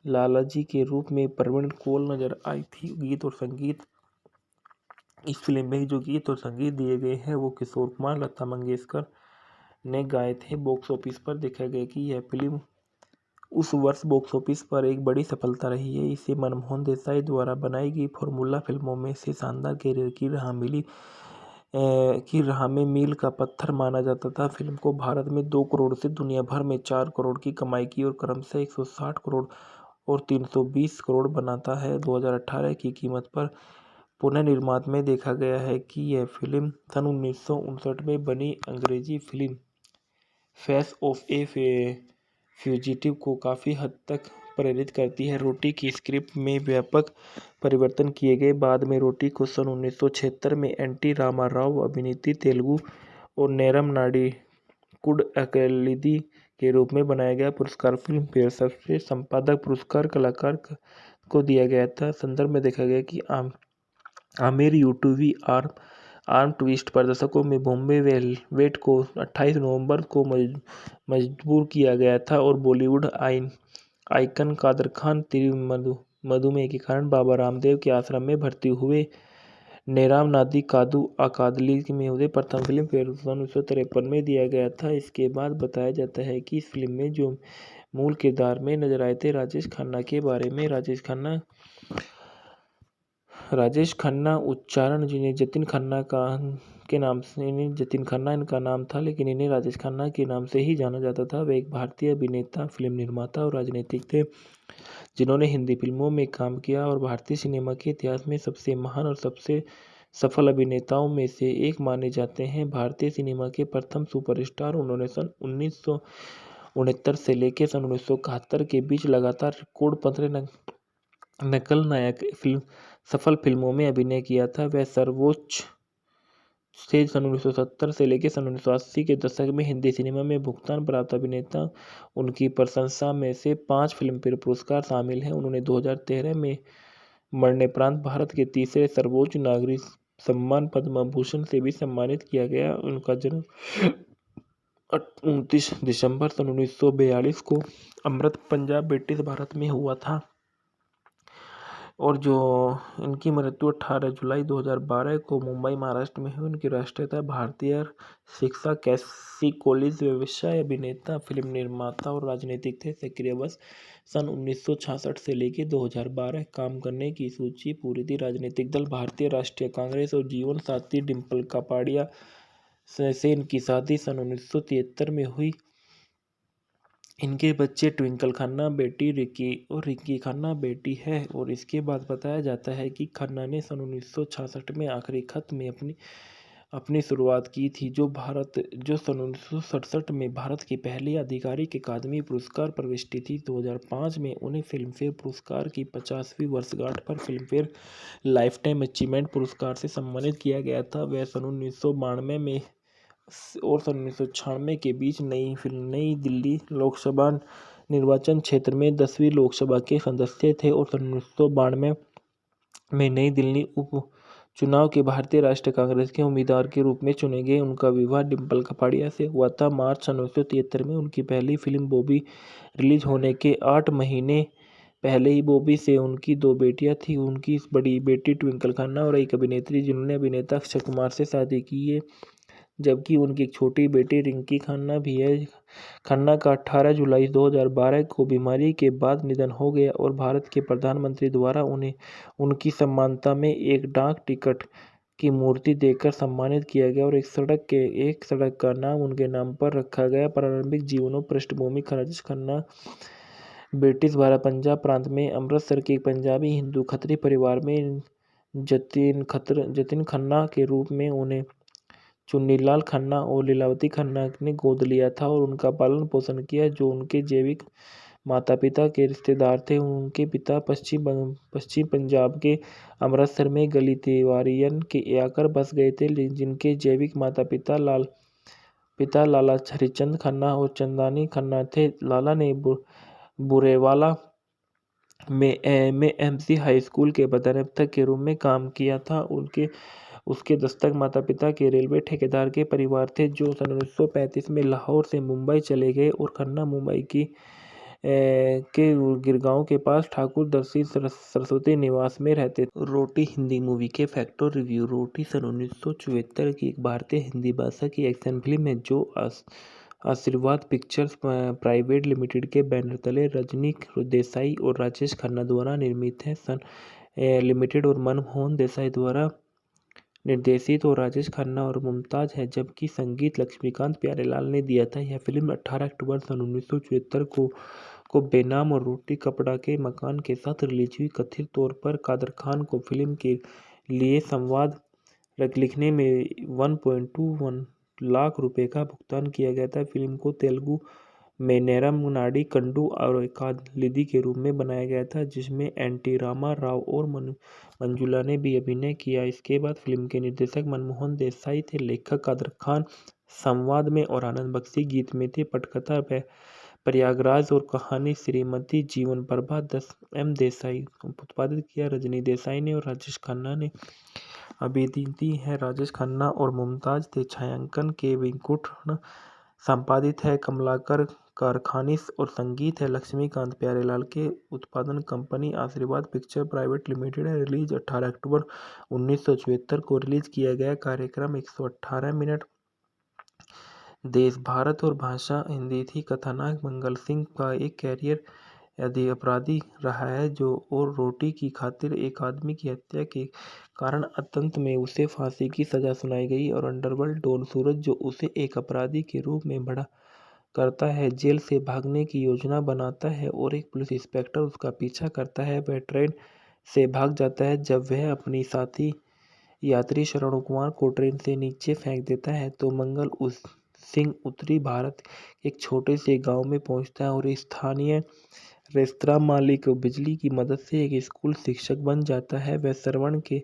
लालाजी के रूप में प्रवीण कौल नजर आई थी। गीत और संगीत इस फिल्म में जो गीत और संगीत दिए गए हैं वो किशोर कुमार, लता मंगेशकर ने गाए थे। बॉक्स ऑफिस पर देखा गया कि यह फिल्म उस वर्ष बॉक्स ऑफिस पर एक बड़ी सफलता रही है। इसे मनमोहन देसाई द्वारा बनाई गई फॉर्मूला फिल्मों में से शानदार कैरियर की राह में मील का पत्थर माना जाता था। फिल्म को भारत में 2 करोड़ से दुनिया भर में 4 करोड़ की कमाई की और क्रमशः 160 करोड़ और 320 करोड़ बनाता है। 2018 की कीमत पर पुनर्निर्माण में देखा गया है कि यह फिल्म सन 1959 में बनी अंग्रेजी film face of A fugitive को काफ़ी हद तक प्रेरित करती है। रोटी की स्क्रिप्ट में व्यापक परिवर्तन किए गए। बाद में रोटी को सन 1976 में एन.टी. रामाराव अभिनीत तेलुगु और नेरम नाडीकुड अकेलिदी के रूप में बनाया गया। पुरस्कार फिल्म फेयर सबसे संपादक पुरस्कार कलाकार को दिया गया था। संदर्भ में देखा गया कि आमिर यूटूवी आर्म ट्विस्ट प्रदर्शकों में बॉम्बे वेलवेट को 28 नवंबर को मजबूर किया गया था और बॉलीवुड आइकन कादर खान तीव्र मधुमेह के कारण बाबा रामदेव के आश्रम में भर्ती हुए। नेराम नादी कादू अकादली में उसे प्रथम फिल्म फेयर 1953 में दिया गया था। इसके बाद बताया जाता है कि इस फिल्म में जो मूल किरदार में नजर आए थे राजेश खन्ना के बारे में। राजेश खन्ना उच्चारण जिन्हें जतिन खन्ना के नाम से इन्हें जतिन खन्ना इनका नाम था, लेकिन इन्हें राजेश खन्ना के नाम से ही जाना जाता था। वे एक भारतीय अभिनेता, फिल्म निर्माता और राजनीतिक थे जिन्होंने हिंदी फिल्मों में काम किया और भारतीय सिनेमा के इतिहास में सबसे महान और सबसे सफल अभिनेताओं में से एक माने जाते हैं। भारतीय सिनेमा के प्रथम सुपरस्टार उन्होंने सन 1969 से लेकर सन 1971 के बीच लगातार रिकॉर्ड 15 नकल नायक सफल फिल्मों में अभिनय किया था। वह सर्वोच्च से सन 1970 से लेकर सन 1980 के दशक में हिंदी सिनेमा में भुगतान प्राप्त अभिनेता। उनकी प्रशंसा में से 5 फिल्मफेयर पुरस्कार शामिल हैं। उन्होंने 2013 में मरणोपरांत भारत के तीसरे सर्वोच्च नागरिक सम्मान पद्म भूषण से भी सम्मानित किया गया। उनका जन्म 29 दिसंबर सन 1942 को अमृत पंजाब ब्रिटिश भारत में हुआ था और जो इनकी मृत्यु 18 जुलाई 2012 को मुंबई महाराष्ट्र में हुई। उनकी राष्ट्रीयता भारतीय, शिक्षा कैसी कॉलेज, व्यवसाय, अभिनेता, फिल्म निर्माता और राजनीतिक थे। सक्रिय वर्ष सन 1966 से लेकर 2012 काम करने की सूची पूरी थी। राजनीतिक दल भारतीय राष्ट्रीय कांग्रेस और जीवन साथी डिम्पल कापाडिया से इनकी शादी सन 1973 में हुई। इनके बच्चे ट्विंकल खन्ना बेटी रिकी और रिकी खन्ना बेटी है। और इसके बाद बताया जाता है कि खन्ना ने सन 1966 में आखिरी खत में अपनी शुरुआत की थी, जो सन 1967 में भारत की पहली आधिकारिक अकादमी पुरस्कार प्रविष्टि थी। 2005 में उन्हें फिल्मफेयर पुरस्कार की 50वीं वर्षगांठ पर फिल्मफेयर लाइफटाइम अचीवमेंट पुरस्कार से सम्मानित किया गया था। वह सन 1992 में और सन 1996 के बीच नई दिल्ली लोकसभा निर्वाचन क्षेत्र में 10वीं लोकसभा के सदस्य थे और 1992 में नई दिल्ली उपचुनाव के भारतीय राष्ट्रीय कांग्रेस के उम्मीदवार के रूप में चुने गए। उनका विवाह डिम्पल कपाड़िया से हुआ था। मार्च 1973 में उनकी पहली फिल्म बॉबी रिलीज होने के 8 महीने पहले ही बॉबी से उनकी 2 बेटियां थीं। उनकी बड़ी बेटी ट्विंकल खन्ना और एक अभिनेत्री जिन्होंने अभिनेता अक्षय कुमार से शादी की है, जबकि उनकी एक छोटी बेटी रिंकी खन्ना भी है। खन्ना का 18 जुलाई 2012 को बीमारी के बाद निधन हो गया और भारत के प्रधानमंत्री द्वारा उन्हें उनकी सम्मानता में एक डाक टिकट की मूर्ति देकर सम्मानित किया गया और एक सड़क का नाम उनके नाम पर रखा गया। प्रारंभिक जीवन और पृष्ठभूमि राजेश खन्ना ब्रिटिश भारत पंजाब प्रांत में अमृतसर के एक पंजाबी हिंदू खत्री परिवार में जतिन खन्ना के रूप में उन्हें चुन्नीलाल खन्ना और लीलावती खन्ना ने गोद लिया था और उनका पालन पोषण किया, जो उनके जैविक माता पिता के रिश्तेदार थे। उनके पिता पश्चिम पंजाब के अमृतसर में गली तिवारियन के आकर बस गए थे, जिनके जैविक माता पिता लाला हरिचंद खन्ना और चंदानी खन्ना थे। लाला ने बुरेवाला में एमसी हाई स्कूल के प्रधानाध्यापक के रूप में काम किया था। उसके दस्तक माता पिता के रेलवे ठेकेदार के परिवार थे, जो सन 1935 में लाहौर से मुंबई चले गए और खन्ना मुंबई के गिरगांव के पास ठाकुर दर्शी सरस्वती निवास में रहते थे। रोटी हिंदी मूवी के फैक्ट और रिव्यू। रोटी सन 1974 की एक भारतीय हिंदी भाषा की एक्शन फिल्म है जो आशीर्वाद पिक्चर्स प्राइवेट लिमिटेड के बैनर तले रजनी देसाई और राजेश खन्ना द्वारा निर्मित है। सन लिमिटेड और मनमोहन देसाई द्वारा निर्देशित और राजेश खन्ना और मुमताज है, जबकि संगीत लक्ष्मीकांत प्यारेलाल ने दिया था। यह फिल्म 18 अक्टूबर सन 1974 को बेनाम और रोटी कपड़ा के मकान के साथ रिलीज हुई। कथित तौर पर कादर खान को फिल्म के लिए संवाद लिखने में 1.21 लाख रुपए का भुगतान किया गया था। फिल्म को तेलुगु में नेरम नाडी कंडू और कालिदी के रूप में बनाया गया था, जिसमें एनटी रामा राव और मंजुला ने भी अभिनय किया। इसके बाद फिल्म के निर्देशक मनमोहन देसाई थे, लेखक कादर खान संवाद में और आनंद बख्शी गीत में थे। पटकथा प्रयागराज और कहानी श्रीमती जीवन प्रभा 10 एम देसाई उत्पादित किया। रजनी देसाई ने और राजेश खन्ना ने अभिनीत है। राजेश खन्ना और मुमताज थे। छायांकन के वेंकुटन संपादित है कमलाकर कारखानिस और संगीत है लक्ष्मीकांत प्यारेलाल के उत्पादन कंपनी आशीर्वाद पिक्चर प्राइवेट लिमिटेड है। रिलीज 18 अक्टूबर 1974 को रिलीज किया गया। कार्यक्रम 118 मिनट। देश भारत और भाषा हिंदी थी। कथानायक मंगल सिंह का एक कैरियर अपराधी रहा है जो और रोटी की खातिर एक आदमी की हत्या के कारण अंत में उसे फांसी की सजा सुनाई गई और अंडरवर्ल्ड डॉन सूरज, जो उसे एक अपराधी के रूप में बड़ा करता है, जेल से भागने की योजना बनाता है और एक पुलिस इंस्पेक्टर उसका पीछा करता है। वह ट्रेन से भाग जाता है। जब वह अपनी साथी यात्री शरण कुमार को ट्रेन से नीचे फेंक देता है तो मंगल सिंह उत्तरी भारत के एक छोटे से गांव में पहुंचता है और स्थानीय रेस्तरां मालिक बिजली की मदद से एक स्कूल शिक्षक बन जाता है। वह श्रवण के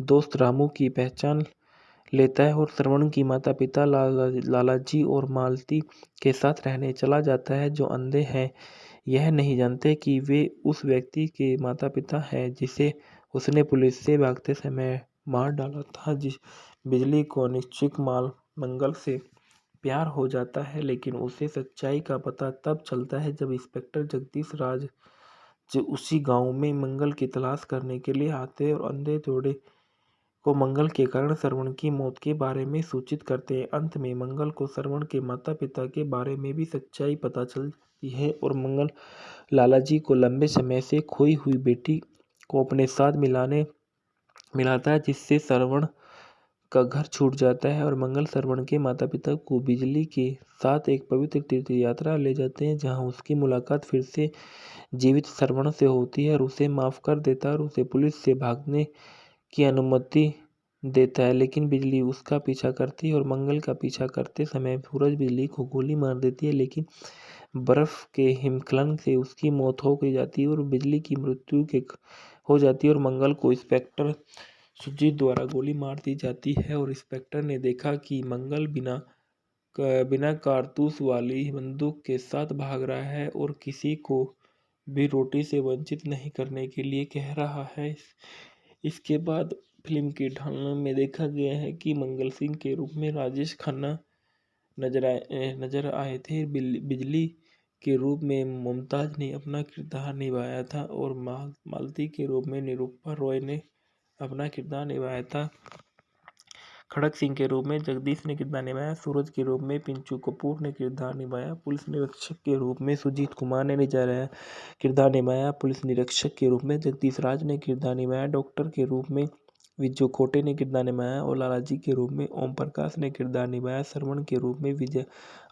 दोस्त रामू की पहचान लेता है और श्रवण की माता पिता लालाजी और मालती के साथ रहने चला जाता है, जो अंधे हैं। यह नहीं जानते कि वे उस व्यक्ति के माता पिता हैं जिसे उसने पुलिस से भागते समय मार डाला था। जिस बिजली को अनिश्चित मंगल से प्यार हो जाता है, लेकिन उसे सच्चाई का पता तब चलता है जब इंस्पेक्टर जगदीश राज जो उसी गांव में मंगल की तलाश करने के लिए आते हैं और अंधे जोड़े को मंगल के कारण श्रवण की मौत के बारे में सूचित करते हैं। अंत में मंगल को श्रवण के माता पिता के बारे में भी सच्चाई पता चलती है और मंगल लालाजी को लंबे समय से खोई हुई बेटी को अपने साथ मिलाता है, जिससे श्रवण का घर छूट जाता है और मंगल श्रवण के माता पिता को बिजली के साथ एक पवित्र तीर्थ यात्रा ले जाते हैं, जहां उसकी मुलाकात फिर से जीवित श्रवण से होती है और उसे माफ कर देता है और उसे पुलिस से भागने की अनुमति देता है। लेकिन बिजली उसका पीछा करती है और मंगल का पीछा करते समय सूरज बिजली को गोली मार देती है, लेकिन बर्फ के हिमस्खलन से उसकी मौत हो गई जाती है और बिजली की मृत्यु हो जाती है और मंगल को इंस्पेक्टर सुजीत द्वारा गोली मार दी जाती है और इंस्पेक्टर ने देखा कि मंगल बिना बिना कारतूस वाली बंदूक के साथ भाग रहा है और किसी को भी रोटी से वंचित नहीं करने के लिए कह रहा है। इसके बाद फिल्म की ढालना में देखा गया है कि मंगल सिंह के रूप में राजेश खन्ना नजर आए थे। बिजली के रूप में मुमताज ने अपना किरदार निभाया था और मालती के रूप में निरूपा रॉय ने अपना किरदार निभाया था। खड़क सिंह के रूप में जगदीश ने किरदार निभाया। सूरज के रूप में पिंचू कपूर ने किरदार निभाया। पुलिस निरीक्षक के रूप में सुजीत कुमार ने किरदार निभाया। पुलिस निरीक्षक के रूप में जगदीश राज ने किरदार निभाया। डॉक्टर के रूप में विजय खोटे ने किरदार निभाया और लालाजी के रूप में ओम प्रकाश ने किरदार निभाया। श्रवण के रूप में विजय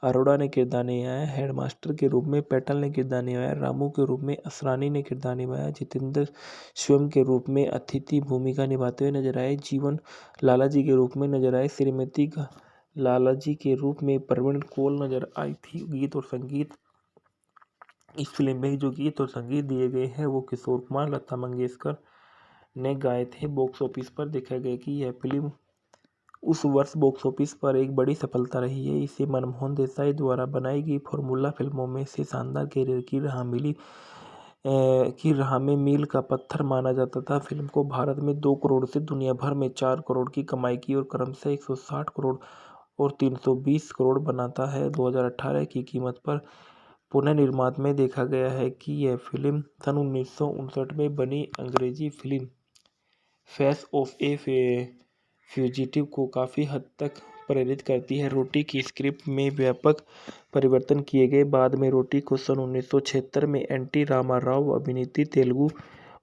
अरोड़ा ने किरदार निभाया। हेडमास्टर के रूप में पैटल ने किरदार निभाया। रामू के रूप में असरानी ने किरदार निभाया। जितेंद्र स्वयं के रूप में अतिथि भूमिका निभाते हुए नजर आए। जीवन लालाजी के रूप में नजर आए। श्रीमती लालाजी के रूप में प्रवीण कौल नजर आई थी। गीत और संगीत, इस फिल्म में जो गीत और संगीत दिए गए हैं वो किशोर कुमार, लता मंगेशकर ने गाए थे। बॉक्स ऑफिस पर देखा गया कि यह फिल्म उस वर्ष बॉक्स ऑफिस पर एक बड़ी सफलता रही है। इसे मनमोहन देसाई द्वारा बनाई गई फॉर्मूला फिल्मों में से शानदार कैरियर की राह में मील का पत्थर माना जाता था। फिल्म को भारत में 2 करोड़ से दुनिया भर में 4 करोड़ की कमाई की और क्रमशः 160 करोड़ और 320 करोड़ बनाता है। 2018 की कीमत पर पुनर्निर्माण में देखा गया है कि यह फिल्म सन 1959 में बनी अंग्रेजी film face of A fugitive को काफ़ी हद तक प्रेरित करती है। रोटी की स्क्रिप्ट में व्यापक परिवर्तन किए गए। बाद में रोटी को सन 1976 में एन.टी. रामाराव अभिनीत तेलुगु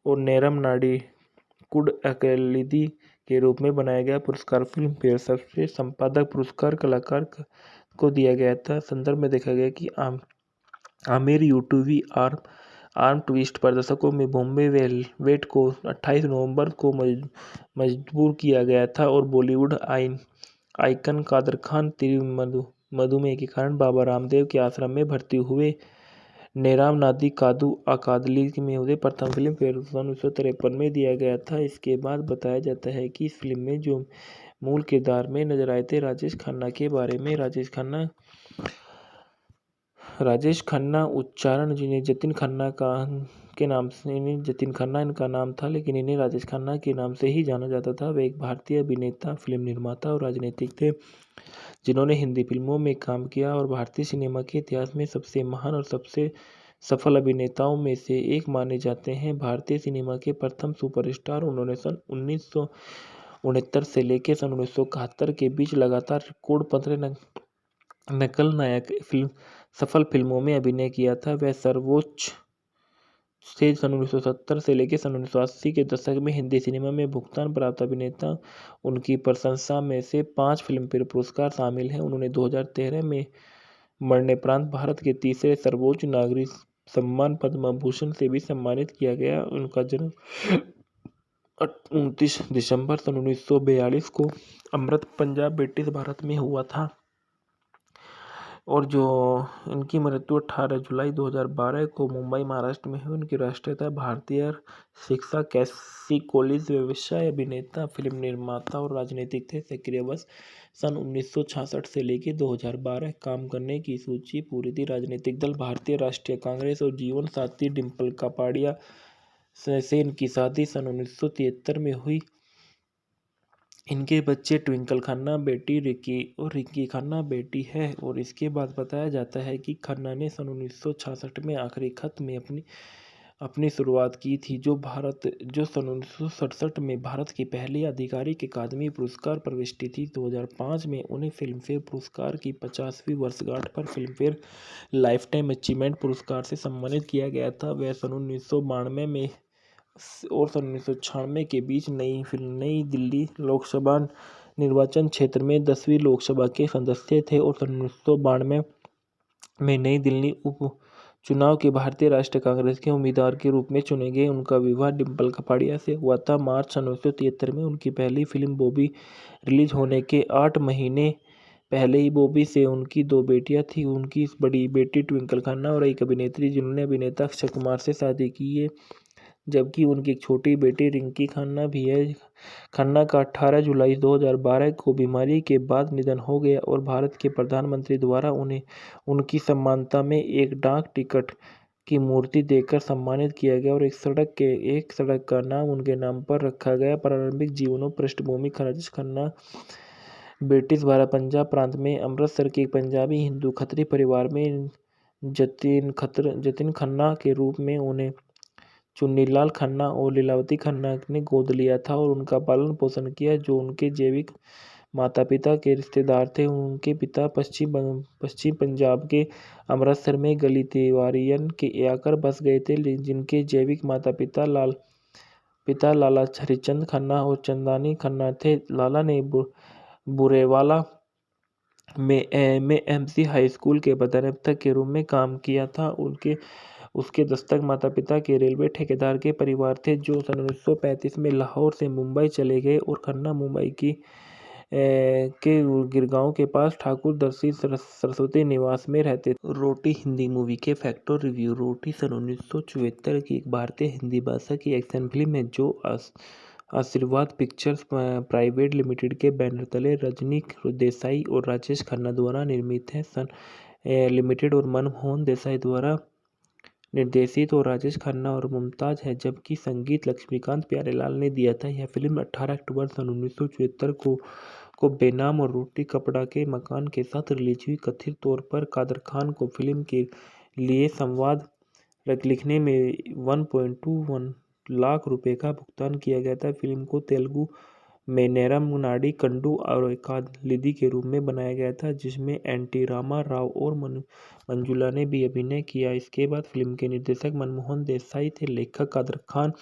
और नेरम नाडीकुड अकलिदी के रूप में बनाया गया। पुरस्कार फिल्म फेयर सबसे संपादक पुरस्कार कलाकार को दिया गया था। संदर्भ में देखा गया कि आमिर यूटूबी आर्म ट्विस्ट प्रदर्शकों में बॉम्बे वेलवेट को 28 नवंबर को मजबूर किया गया था और बॉलीवुड आइकन कादर खान तीव्र मधुमेह के कारण बाबा रामदेव के आश्रम में भर्ती हुए। नेराम नादी कादू अकादली में उसे प्रथम फिल्म फेयर 1953 में दिया गया था। इसके बाद बताया जाता है कि इस फिल्म में जो मूल किरदार में नजर आए थे राजेश खन्ना के बारे में। राजेश खन्ना उच्चारण जिन्हें जतिन खन्ना के नाम से इन्हें जतिन खन्ना इनका नाम था, लेकिन इन्हें राजेश खन्ना के नाम से ही जाना जाता था। वे एक भारतीय अभिनेता, फिल्म निर्माता और राजनीतिक थे जिन्होंने हिंदी फिल्मों में काम किया और भारतीय सिनेमा के इतिहास में सबसे महान और सबसे सफल अभिनेताओं में से एक माने जाते हैं। भारतीय सिनेमा के प्रथम सुपरस्टार, उन्होंने सन 1969 से लेकर सन 1971 के बीच लगातार रिकॉर्ड 15 नकल नायक सफल फिल्मों में अभिनय किया था। वह सर्वोच्च से सन 1970 से लेकर सन 1980 के दशक में हिंदी सिनेमा में भुगतान प्राप्त अभिनेता। उनकी प्रशंसा में से 5 फिल्मफेयर पुरस्कार शामिल हैं। उन्होंने 2013 में मरणोपरांत भारत के तीसरे सर्वोच्च नागरिक सम्मान पद्म भूषण से भी सम्मानित किया गया। उनका जन्म 29 दिसंबर सन 1942 को अमृत पंजाब ब्रिटिश भारत में हुआ था और जो इनकी मृत्यु 18 जुलाई 2012 को मुंबई महाराष्ट्र में हुई। उनकी राष्ट्रीयता भारतीय, शिक्षा कैसी कॉलेज, व्यवसाय, अभिनेता, फिल्म निर्माता और राजनीतिक थे। सक्रिय वर्ष सन 1966 से लेकर 2012 काम करने की सूची पूरी थी। राजनीतिक दल भारतीय राष्ट्रीय कांग्रेस और जीवन साथी डिम्पल कापाडिया से इनकी शादी सन 1973 में हुई। इनके बच्चे ट्विंकल खन्ना बेटी रिकी और रिकी खन्ना बेटी है। और इसके बाद बताया जाता है कि खन्ना ने सन 1966 में आखिरी खत में अपनी शुरुआत की थी, जो सन 1967 में भारत की पहली आधिकारिक अकादमी पुरस्कार प्रविष्टि थी। 2005 में उन्हें फिल्मफेयर पुरस्कार की 50वीं वर्षगांठ पर फिल्मफेयर लाइफ टाइम अचीवमेंट पुरस्कार से सम्मानित किया गया था। वह सन 1992 में और सन 1996 के बीच नई दिल्ली लोकसभा निर्वाचन क्षेत्र में 10वीं लोकसभा के सदस्य थे और सन 1992 में नई दिल्ली उपचुनाव के भारतीय राष्ट्रीय कांग्रेस के उम्मीदवार के रूप में चुने गए। उनका विवाह डिम्पल कपाड़िया से हुआ था। मार्च सन 1973 में उनकी पहली फिल्म बॉबी रिलीज होने के 8 महीने पहले ही बॉबी से उनकी 2 बेटियां थीं। उनकी बड़ी बेटी ट्विंकल खन्ना और एक अभिनेत्री जिन्होंने अभिनेता अक्षय कुमार से शादी की है। जबकि उनकी एक छोटी बेटी रिंकी खन्ना भी है। खन्ना का 18 जुलाई 2012 को बीमारी के बाद निधन हो गया और भारत के प्रधानमंत्री द्वारा उन्हें उनकी सम्मानता में एक डाक टिकट की मूर्ति देकर सम्मानित किया गया और एक सड़क का नाम उनके नाम पर रखा गया। प्रारंभिक जीवनों पृष्ठभूमि राजेश खन्ना ब्रिटिश भारत पंजाब प्रांत में अमृतसर के एक पंजाबी हिंदू खत्री परिवार में जतिन खन्ना के रूप में उन्हें चुन्नीलाल खन्ना और लीलावती खन्ना ने गोद लिया था और उनका पालन पोषण किया, जो उनके जैविक माता पिता के रिश्तेदार थे। उनके पिता पश्चिम पंजाब के अमृतसर में गली तिवारियन के आकर बस गए थे, जिनके जैविक माता पिता लाला हरिचंद खन्ना और चंदानी खन्ना थे। लाला ने बुरेवाला में एमसी हाई स्कूल के प्रधानाध्यापक के रूप में काम किया था। उसके दस्तक माता पिता के रेलवे ठेकेदार के परिवार थे, जो सन 1935 में लाहौर से मुंबई चले गए और खन्ना मुंबई के गिरगांव के पास ठाकुर दर्शी सरस्वती निवास में रहते थे। रोटी हिंदी मूवी के फैक्टर रिव्यू। रोटी सन 1974 की एक भारतीय हिंदी भाषा की एक्शन फिल्म है जो आशीर्वाद पिक्चर्स प्राइवेट लिमिटेड के बैनर तले रजनी देसाई और राजेश खन्ना द्वारा निर्मित है। सन लिमिटेड और मनमोहन देसाई द्वारा निर्देशित और राजेश खन्ना और मुमताज है, जबकि संगीत लक्ष्मीकांत प्यारेलाल ने दिया था। यह फिल्म 18 अक्टूबर सन 1974 को बेनाम और रोटी कपड़ा के मकान के साथ रिलीज हुई। कथित तौर पर कादर खान को फिल्म के लिए संवाद लिखने में 1.21 लाख रुपए का भुगतान किया गया था। फिल्म को तेलुगु में नेरम नाडी कंडू और एकालिदी के रूप में बनाया गया था, जिसमें एनटी रामा राव और मंजुला ने भी अभिनय किया। इसके बाद फिल्म के निर्देशक मनमोहन देसाई थे, लेखक कादर खान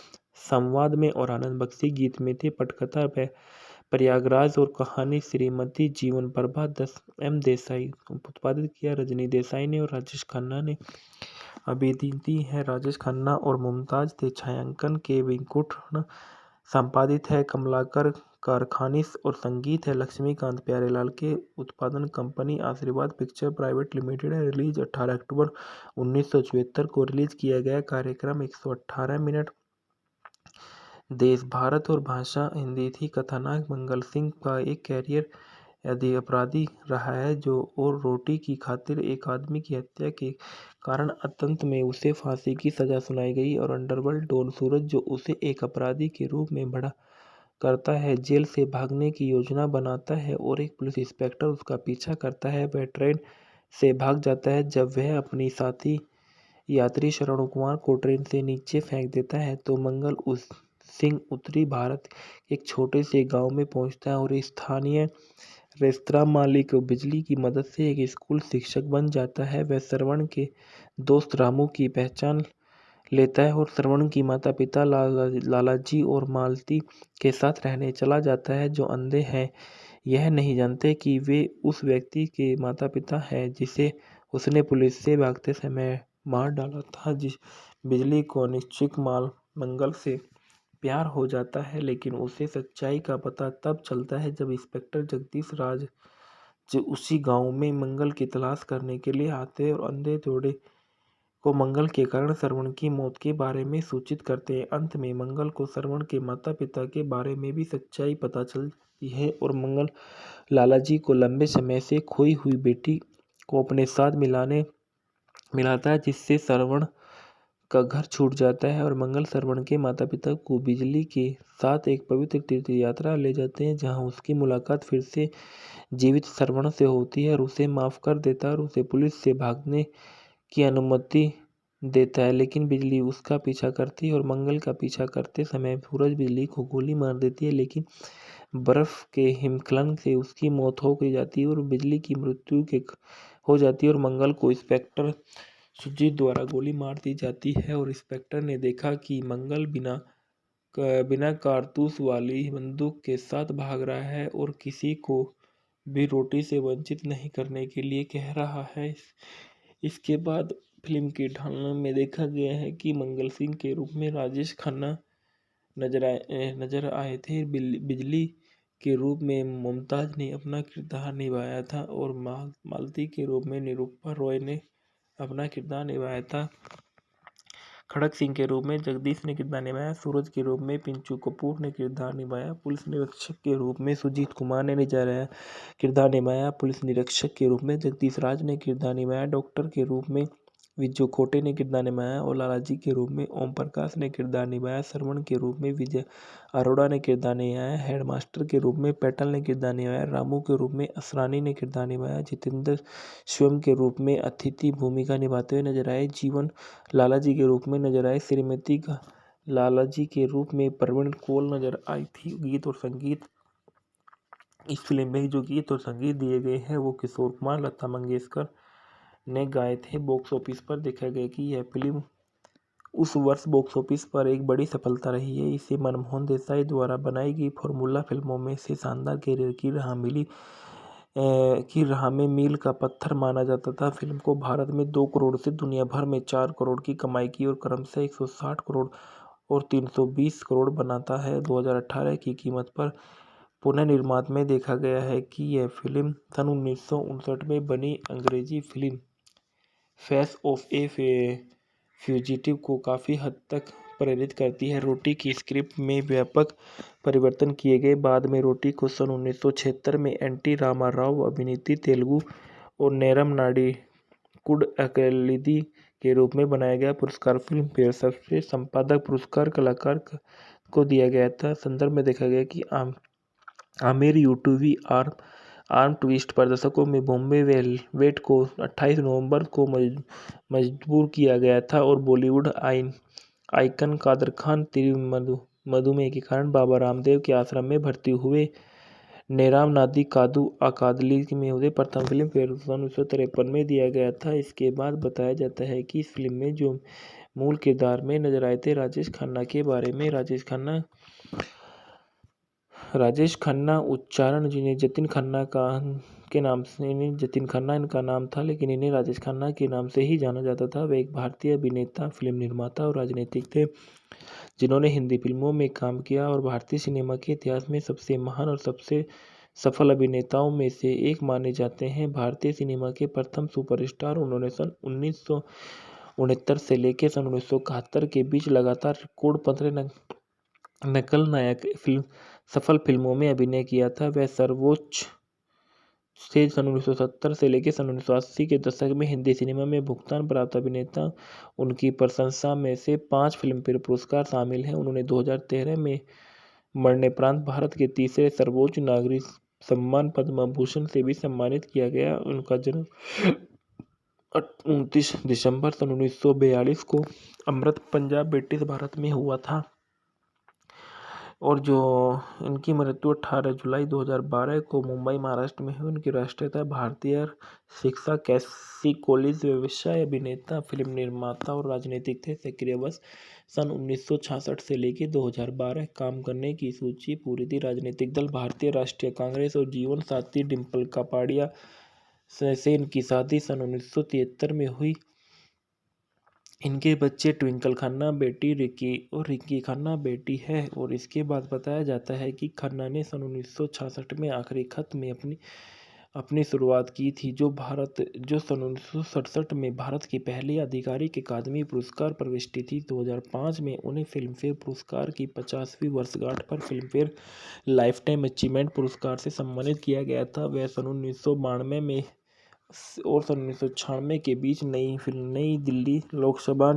संवाद में और आनंद बख्शी गीत में थे। पटकथा प्रयागराज और कहानी श्रीमती जीवन प्रभा 10 एम देसाई उत्पादित किया। रजनी देसाई ने और राजेश खन्ना ने अभिनीति है। राजेश खन्ना और मुमताज थे। छायांकन के वेंकुट संपादित है। कमलाकर कारखानिस और संगीत है लक्ष्मीकांत प्यारेलाल के। उत्पादन कंपनी आशीर्वाद पिक्चर प्राइवेट लिमिटेड है। रिलीज 18 अक्टूबर 1974 को रिलीज किया गया। कार्यक्रम 118 मिनट। देश भारत और भाषा हिंदी थी। कथानायक मंगल सिंह का एक कैरियर अपराधी रहा है जो और रोटी की खातिर एक आदमी की हत्या के कारण अंत में उसे फांसी की सजा सुनाई गई और अंडरवर्ल्ड डॉन सूरज, जो उसे एक अपराधी के रूप में बड़ा करता है, जेल से भागने की योजना बनाता है और एक पुलिस इंस्पेक्टर उसका पीछा करता है। वह ट्रेन से भाग जाता है। जब वह अपनी साथी यात्री श्रवण कुमार को ट्रेन से नीचे फेंक देता है तो मंगल सिंह उत्तरी भारत एक छोटे से गांव में पहुंचता है और स्थानीय रेस्तरां मालिक बिजली की मदद से एक स्कूल शिक्षक बन जाता है। वह श्रवण के दोस्त रामू की पहचान लेता है और श्रवण की माता पिता लालाजी और मालती के साथ रहने चला जाता है, जो अंधे हैं। यह नहीं जानते कि वे उस व्यक्ति के माता पिता हैं जिसे उसने पुलिस से भागते समय मार डाला था। जिस बिजली को अनिश्चित मंगल से प्यार हो जाता है, लेकिन उसे सच्चाई का पता तब चलता है जब इंस्पेक्टर जगदीश राज जो उसी गांव में मंगल की तलाश करने के लिए आते हैं और अंधे जोड़े को मंगल के कारण श्रवण की मौत के बारे में सूचित करते हैं। अंत में मंगल को श्रवण के माता पिता के बारे में भी सच्चाई पता चलती है और मंगल लालाजी को लंबे समय से खोई हुई बेटी को अपने साथ मिलाता है, जिससे श्रवण का घर छूट जाता है और मंगल श्रवण के माता पिता को बिजली के साथ एक पवित्र तीर्थ यात्रा ले जाते हैं, जहां उसकी मुलाकात फिर से जीवित श्रवण से होती है और उसे माफ कर देता है और उसे पुलिस से भागने की अनुमति देता है। लेकिन बिजली उसका पीछा करती है और मंगल का पीछा करते समय सूरज बिजली को गोली मार देती है, लेकिन बर्फ के हिमस्खलन से उसकी मौत हो जाती है और बिजली की मृत्यु हो जाती है और मंगल को इंस्पेक्टर सुजीत द्वारा गोली मार दी जाती है और इंस्पेक्टर ने देखा कि मंगल बिना कारतूस वाली बंदूक के साथ भाग रहा है और किसी को भी रोटी से वंचित नहीं करने के लिए कह रहा है। इसके बाद फिल्म के ढालने में देखा गया है कि मंगल सिंह के रूप में राजेश खन्ना नजर आए थे। बिजली के रूप में मुमताज ने अपना किरदार निभाया था और मालती के रूप में निरूपा रॉय ने अपना किरदार निभाया था। खड़क सिंह के रूप में जगदीश ने किरदार निभाया, सूरज के रूप में पिंचू कपूर ने किरदार निभाया, पुलिस निरीक्षक के रूप में सुजीत कुमार ने किरदार निभाया, पुलिस निरीक्षक के रूप में जगदीश राज ने किरदार निभाया, डॉक्टर के रूप में विजय खोटे ने किरदार निभाया और लालाजी के रूप में ओम प्रकाश ने किरदार निभाया, श्रवण के रूप में विजय अरोड़ा ने किरदार निभाया, हेडमास्टर के रूप में पैटल ने किरदार निभाया, रामू के रूप में असरानी ने किरदार निभाया, जितेंद्र स्वयं के रूप में अतिथि भूमिका निभाते हुए नजर आए, जीवन लालाजी के रूप में नजर आए, श्रीमती लालाजी के रूप में प्रवीण कौल नजर आई थी। गीत और संगीत, इस फिल्म में जो गीत और संगीत दिए गए हैं वो किशोर कुमार, लता मंगेशकर ने गाए थे। बॉक्स ऑफिस पर देखा गया कि यह फिल्म उस वर्ष बॉक्स ऑफिस पर एक बड़ी सफलता रही है। इसे मनमोहन देसाई द्वारा बनाई गई फॉर्मूला फिल्मों में से शानदार कैरियर की राह में मील का पत्थर माना जाता था। फिल्म को भारत में 2 करोड़ से दुनिया भर में 4 करोड़ की कमाई की और क्रमशः 160 करोड़ और 320 करोड़ बनाता है। 2018 की कीमत पर पुनर्निर्माण में देखा गया है कि यह फिल्म सन 1959 में बनी अंग्रेजी film face of A fugitive को काफ़ी हद तक प्रेरित करती है। रोटी की स्क्रिप्ट में व्यापक परिवर्तन किए गए। बाद में रोटी को सन 1976 में एन.टी. रामाराव अभिनीत तेलुगु और नेरम नाडीकुड के रूप में बनाया गया। पुरस्कार फिल्म फेयर सर्वश्रेष्ठ संपादक पुरस्कार कलाकार को दिया गया था। संदर्भ में देखा गया कि आमिर यूटूबी आर्म ट्विस्ट पर दर्शकों में बॉम्बे वेलवेट को 28 नवंबर को मजबूर किया गया था और बॉलीवुड आइकन कादर खान तीव्र मधुमेह के कारण बाबा रामदेव के आश्रम में भर्ती हुए। नेराम नादी कादू अकादली में उदय प्रथम फिल्म फेयर 1953 में दिया गया था। इसके बाद बताया जाता है कि इस फिल्म में जो मूल किरदार में नजर आए थे राजेश खन्ना के बारे में। राजेश खन्ना उच्चारण जिन्हें जतिन खन्ना के नाम से जतिन खन्ना इनका नाम था, लेकिन इन्हें राजेश खन्ना के नाम से ही जाना जाता था। वे एक भारतीय अभिनेता, फिल्म निर्माता और राजनीतिक थे जिन्होंने हिंदी फिल्मों में काम किया और भारतीय सिनेमा के इतिहास में सबसे महान और सबसे सफल अभिनेताओं में से एक माने जाते हैं। भारतीय सिनेमा के प्रथम सुपरस्टार, उन्होंने सन 1969 से लेकर सन 1971 के बीच लगातार रिकॉर्ड 15 नकल नायक सफल फिल्मों में अभिनय किया था। वह सर्वोच्च से सन 1970 से लेकर सन 1980 के दशक में हिंदी सिनेमा में भुगतान प्राप्त अभिनेता। उनकी प्रशंसा में से 5 फिल्मफेयर पुरस्कार शामिल हैं। उन्होंने 2013 में मरणोपरांत भारत के तीसरे सर्वोच्च नागरिक सम्मान पद्म भूषण से भी सम्मानित किया गया। उनका जन्म 29 दिसंबर सन 1942 को अमृत पंजाब ब्रिटिश भारत में हुआ था और जो इनकी मृत्यु 18 जुलाई 2012 को मुंबई महाराष्ट्र में हुई। उनकी राष्ट्रीयता भारतीय, शिक्षा कैसी कॉलेज, व्यवसाय, अभिनेता, फिल्म निर्माता और राजनीतिक थे। सक्रिय वर्ष सन 1966 से लेकर 2012। काम करने की सूची पूरी थी। राजनीतिक दल भारतीय राष्ट्रीय कांग्रेस और जीवन साथी डिम्पल कापाडिया से इनकी शादी सन 1973 में हुई। इनके बच्चे ट्विंकल खन्ना बेटी रिकी और रिकी खन्ना बेटी है। और इसके बाद बताया जाता है कि खन्ना ने सन 1966 में आखिरी खत में अपनी शुरुआत की थी, जो सन 1967 में भारत की पहली आधिकारिक अकादमी पुरस्कार प्रविष्टि थी। 2005 में उन्हें फिल्मफेयर पुरस्कार की 50वीं वर्षगांठ पर फिल्मफेयर लाइफटाइम अचीवमेंट पुरस्कार से सम्मानित किया गया था। वह सन 1992 में और सन 1996 के बीच नई दिल्ली लोकसभा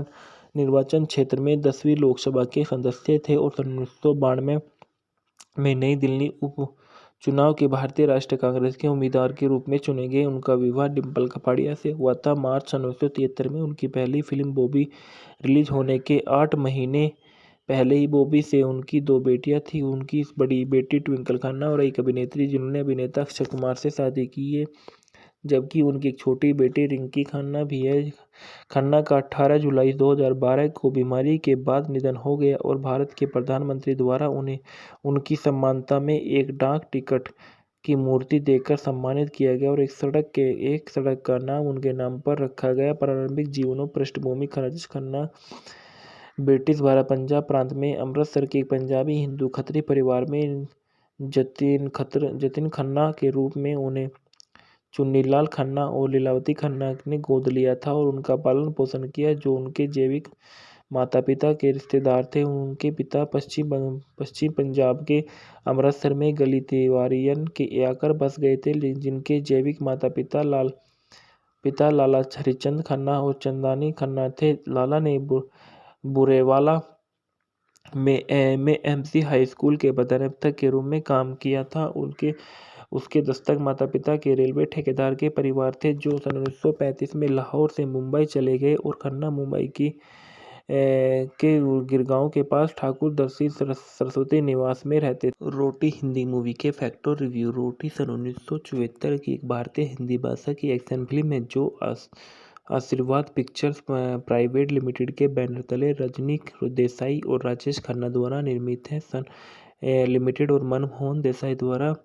निर्वाचन क्षेत्र में 10वीं लोकसभा के सदस्य थे और सन 1992 में नई दिल्ली उपचुनाव के भारतीय राष्ट्रीय कांग्रेस के उम्मीदवार के रूप में चुने गए। उनका विवाह डिम्पल कपाड़िया से हुआ था। मार्च सन 1973 में उनकी पहली फिल्म बॉबी रिलीज होने के 8 महीने पहले ही बॉबी से उनकी 2 बेटियां थीं। उनकी बड़ी बेटी ट्विंकल खन्ना और एक अभिनेत्री जिन्होंने अभिनेता अक्षय कुमार से शादी की है, जबकि उनकी एक छोटी बेटी रिंकी खन्ना भी है। खन्ना का 18 जुलाई 2012 को बीमारी के बाद निधन हो गया और भारत के प्रधानमंत्री द्वारा उन्हें उनकी सम्मानता में एक डाक टिकट की मूर्ति देकर सम्मानित किया गया और एक सड़क का नाम उनके नाम पर रखा गया। प्रारंभिक जीवनों पृष्ठभूमि राजेश खन्ना ब्रिटिश भारत पंजाब प्रांत में अमृतसर के एक पंजाबी हिंदू खत्री परिवार में जतिन खन्ना के रूप में उन्हें चुन्नीलाल खन्ना और लीलावती खन्ना ने गोद लिया था और उनका पालन पोषण किया, जो उनके जैविक माता पिता के रिश्तेदार थे। उनके पिता पश्चिम पंजाब के अमृतसर में गली तिवारियन के आकर बस गए थे, जिनके जैविक माता पिता लाला हरिचंद खन्ना और चंदानी खन्ना थे। लाला ने बुरेवाला में एमसी हाई स्कूल के प्रबंधक के रूप में काम किया था। उसके दस्तक माता पिता के रेलवे ठेकेदार के परिवार थे, जो सन 1935 में लाहौर से मुंबई चले गए और खन्ना मुंबई के गिरगांव के पास ठाकुर दर्शी सरस्वती निवास में रहते थे। रोटी हिंदी मूवी के फैक्ट और रिव्यू। रोटी सन 1974 की एक भारतीय हिंदी भाषा की एक्शन फिल्म है जो आशीर्वाद पिक्चर्स प्राइवेट लिमिटेड के बैनर तले रजनी देसाई और राजेश खन्ना द्वारा निर्मित है। लिमिटेड और मनमोहन देसाई द्वारा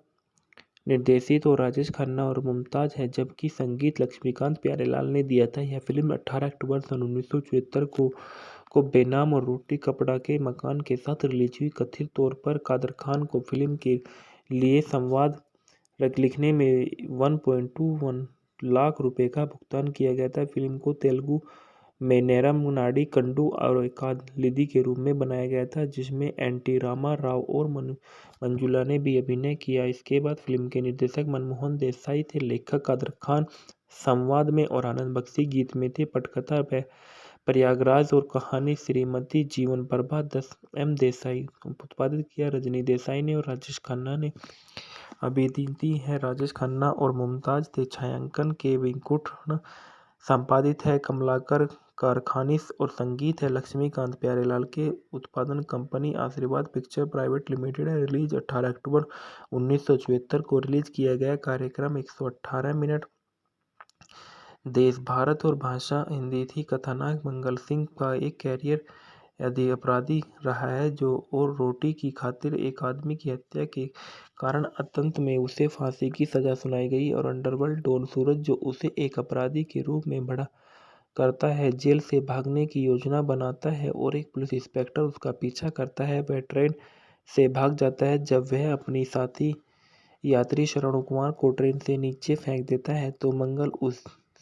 निर्देशित और राजेश खन्ना और मुमताज है, जबकि संगीत लक्ष्मीकांत प्यारेलाल ने दिया था। यह फिल्म 18 अक्टूबर सन 1974 को बेनाम और रोटी कपड़ा के मकान के साथ रिलीज हुई। कथित तौर पर कादर खान को फिल्म के लिए संवाद लिखने में 1.21 लाख रुपए का भुगतान किया गया था। फिल्म को तेलुगु में नेरम नाडी कंडू और कालिदी के रूप में बनाया गया था, जिसमें एनटी रामा राव और मंजुला ने भी अभिनय किया। इसके बाद फिल्म के निर्देशक मनमोहन देसाई थे, लेखक कादर खान संवाद में और आनंद बख्शी गीत में थे। पटकथा प्रयागराज और कहानी श्रीमती जीवन प्रभा 10 एम देसाई उत्पादित किया। रजनी देसाई ने और राजेश खन्ना ने अभिनीत है। राजेश खन्ना और मुमताज थे। छायांकन के वेंकुट संपादित है। कमलाकर कारखानिस और संगीत है लक्ष्मीकांत प्यारेलाल के। उत्पादन कंपनी आशीर्वाद पिक्चर प्राइवेट लिमिटेड है। रिलीज 18 अक्टूबर 1974 को रिलीज किया गया। कार्यक्रम 118 मिनट। देश भारत और भाषा हिंदी थी। कथानायक मंगल सिंह का एक कैरियर अपराधी रहा है जो और रोटी की खातिर एक आदमी की हत्या के कारण अंत में उसे फांसी की सजा सुनाई गई और अंडरवर्ल्ड डॉन सूरज, जो उसे एक अपराधी के रूप में बड़ा करता है, जेल से भागने की योजना बनाता है और एक पुलिस इंस्पेक्टर उसका पीछा करता है। वह ट्रेन से भाग जाता है। जब वह अपनी साथी यात्री श्रवण कुमार को ट्रेन से नीचे फेंक देता है तो मंगल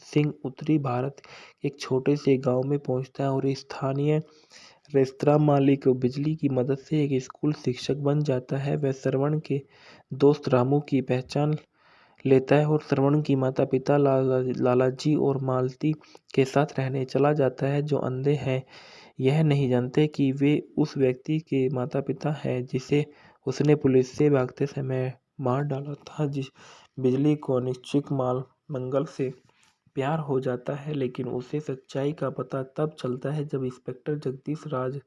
सिंह उत्तरी भारत के एक छोटे से गांव में पहुंचता है और स्थानीय रेस्तरां मालिक बिजली की मदद से एक स्कूल शिक्षक बन जाता है। वह श्रवण के दोस्त रामू की पहचान लेता है और श्रवण की माता पिता लालाजी और मालती के साथ रहने चला जाता है, जो अंधे हैं। यह नहीं जानते कि वे उस व्यक्ति के माता पिता हैं जिसे उसने पुलिस से भागते समय मार डाला था। जिस बिजली को अनिश्चित मंगल से प्यार हो जाता है, लेकिन उसे सच्चाई का पता तब चलता है जब इंस्पेक्टर जगदीश राज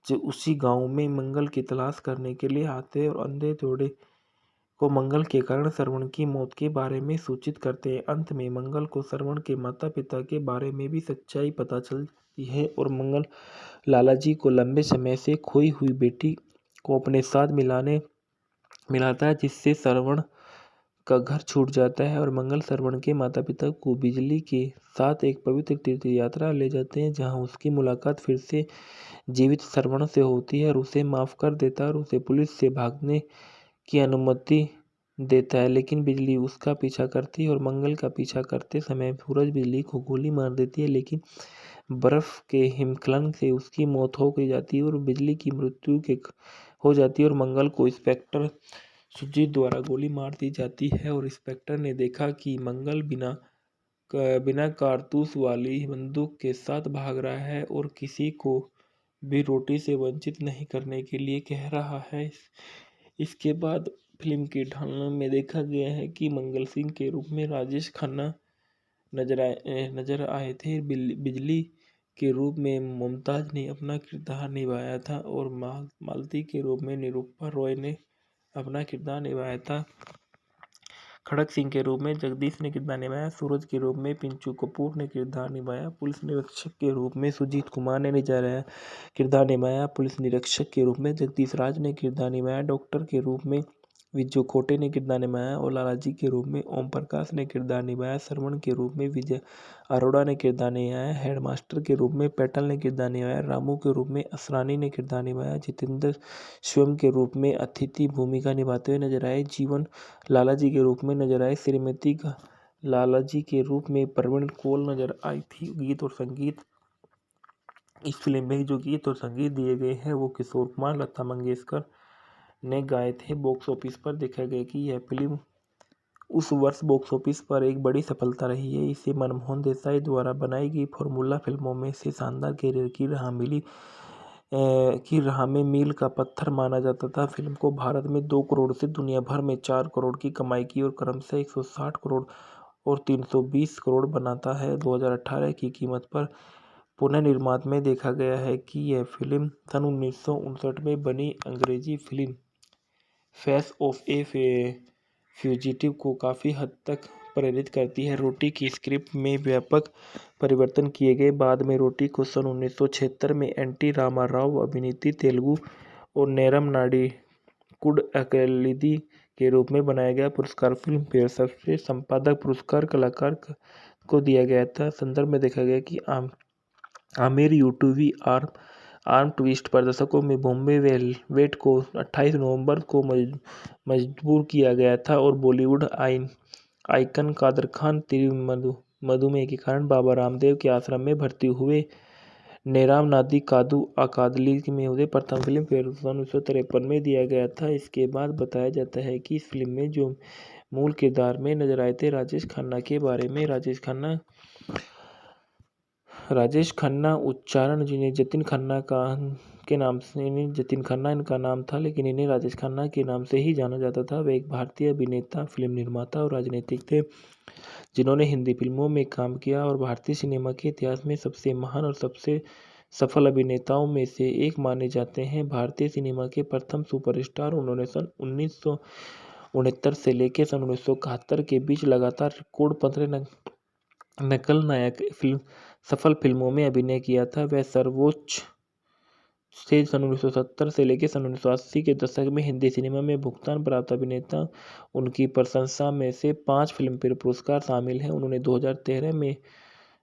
जो उसी गांव में मंगल की तलाश करने के लिए आते हैं और अंधे जोड़े को मंगल के कारण श्रवण की मौत के बारे में सूचित करते हैं। अंत में मंगल को श्रवण के माता पिता के बारे में भी सच्चाई पता चलती है और मंगल लालाजी को लंबे समय से खोई हुई बेटी को अपने साथ मिलाता है, जिससे श्रवण का घर छूट जाता है और मंगल श्रवण के माता पिता को बिजली के साथ एक पवित्र तीर्थ यात्रा ले जाते हैं, जहां उसकी मुलाकात फिर से जीवित श्रवण से होती है और उसे माफ कर देता है और उसे पुलिस से भागने की अनुमति देता है। लेकिन बिजली उसका पीछा करती है और मंगल का पीछा करते समय सूरज बिजली को गोली मार देती है, लेकिन बर्फ के हिमस्खलन से उसकी मौत हो जाती है और बिजली की मृत्यु हो जाती है और मंगल को इंस्पेक्टर सुजीत द्वारा गोली मार दी जाती है और इंस्पेक्टर ने देखा कि मंगल बिना कारतूस वाली बंदूक के साथ भाग रहा है और किसी को भी रोटी से वंचित नहीं करने के लिए कह रहा है। इसके बाद फिल्म के ढालने में देखा गया है कि मंगल सिंह के रूप में राजेश खन्ना नजर आए थे। बिजली के रूप में मुमताज ने अपना किरदार निभाया था और मालती के रूप में निरूपा रॉय ने अपना किरदार निभाया था। खड़क सिंह के रूप में जगदीश ने किरदार निभाया। सूरज के रूप में पिंचू कपूर ने किरदार निभाया। पुलिस निरीक्षक के रूप में सुजीत कुमार ने किरदार निभाया। पुलिस निरीक्षक के रूप में जगदीश राज ने किरदार निभाया। डॉक्टर के रूप में विजय खोटे ने किरदार निभाया और लालाजी के रूप में ओम प्रकाश ने किरदार निभाया। श्रवण के रूप में विजय अरोड़ा ने किरदार निभाया। हेडमास्टर के रूप में पैटल ने किरदार निभाया। रामू के रूप में असरानी ने किरदार निभाया। जितेंद्र स्वयं के रूप में अतिथि भूमिका निभाते हुए नजर आए। जीवन लालाजी के रूप में नजर आए। श्रीमती लालाजी के रूप में प्रवीण कौल नजर आई थी। गीत और संगीत इस फिल्म में जो गीत और संगीत दिए गए हैं वो किशोर कुमार, लता मंगेशकर ने गाए थे। बॉक्स ऑफिस पर देखा गया कि यह फिल्म उस वर्ष बॉक्स ऑफिस पर एक बड़ी सफलता रही है। इसे मनमोहन देसाई द्वारा बनाई गई फॉर्मूला फिल्मों में से शानदार कैरियर की राह में मील का पत्थर माना जाता था। फिल्म को भारत में 2 करोड़ से दुनिया भर में 4 करोड़ की कमाई की और क्रमशः 160 करोड़ और 320 करोड़ बनाता है। 2018 की कीमत पर पुनर्निर्माण में देखा गया है कि यह फिल्म सन 1959 में बनी अंग्रेजी film face of A fugitive को काफ़ी हद तक प्रेरित करती है। रोटी की स्क्रिप्ट में व्यापक परिवर्तन किए गए। बाद में रोटी को सन 1976 में एन.टी. रामाराव अभिनीत तेलुगु और नेरम नाडीकुड के रूप में बनाया गया। पुरस्कार फिल्म फेयर सर्वश्रेष्ठ संपादक पुरस्कार कलाकार को दिया गया था। संदर्भ में देखा गया कि आमिर यूटूबी आर्म ट्विस्ट प्रदर्शकों में बॉम्बे वेलवेट को 28 नवंबर को मजबूर किया गया था और बॉलीवुड आइकन कादर खान तीव्र मधुमेह के कारण बाबा रामदेव के आश्रम में भर्ती हुए। नेराम नादी कादू अकादली में उसे प्रथम फिल्म फेयर 1953 में दिया गया था। इसके बाद बताया जाता है कि इस फिल्म में जो मूल किरदार में नजर आए थे राजेश खन्ना के बारे में। राजेश खन्ना उच्चारण जिन्हें जतिन खन्ना के नाम से जतिन खन्ना इनका नाम था, लेकिन इन्हें राजेश खन्ना के नाम से ही जाना जाता था। वे एक भारतीय अभिनेता, फिल्म निर्माता और राजनीतिक थे जिन्होंने हिंदी फिल्मों में काम किया और भारतीय सिनेमा के इतिहास में सबसे महान और सबसे सफल अभिनेताओं में से एक माने जाते हैं। भारतीय सिनेमा के प्रथम सुपरस्टार, उन्होंने सन 1969 से लेकर सन 1971 के बीच लगातार रिकॉर्ड 15 नकल नायक सफल फिल्मों में अभिनय किया था। वह सर्वोच्च से सन 1970 से लेकर सन 1980 के दशक में हिंदी सिनेमा में भुगतान प्राप्त अभिनेता। उनकी प्रशंसा में से 5 फिल्मफेयर पुरस्कार शामिल हैं। उन्होंने 2013 में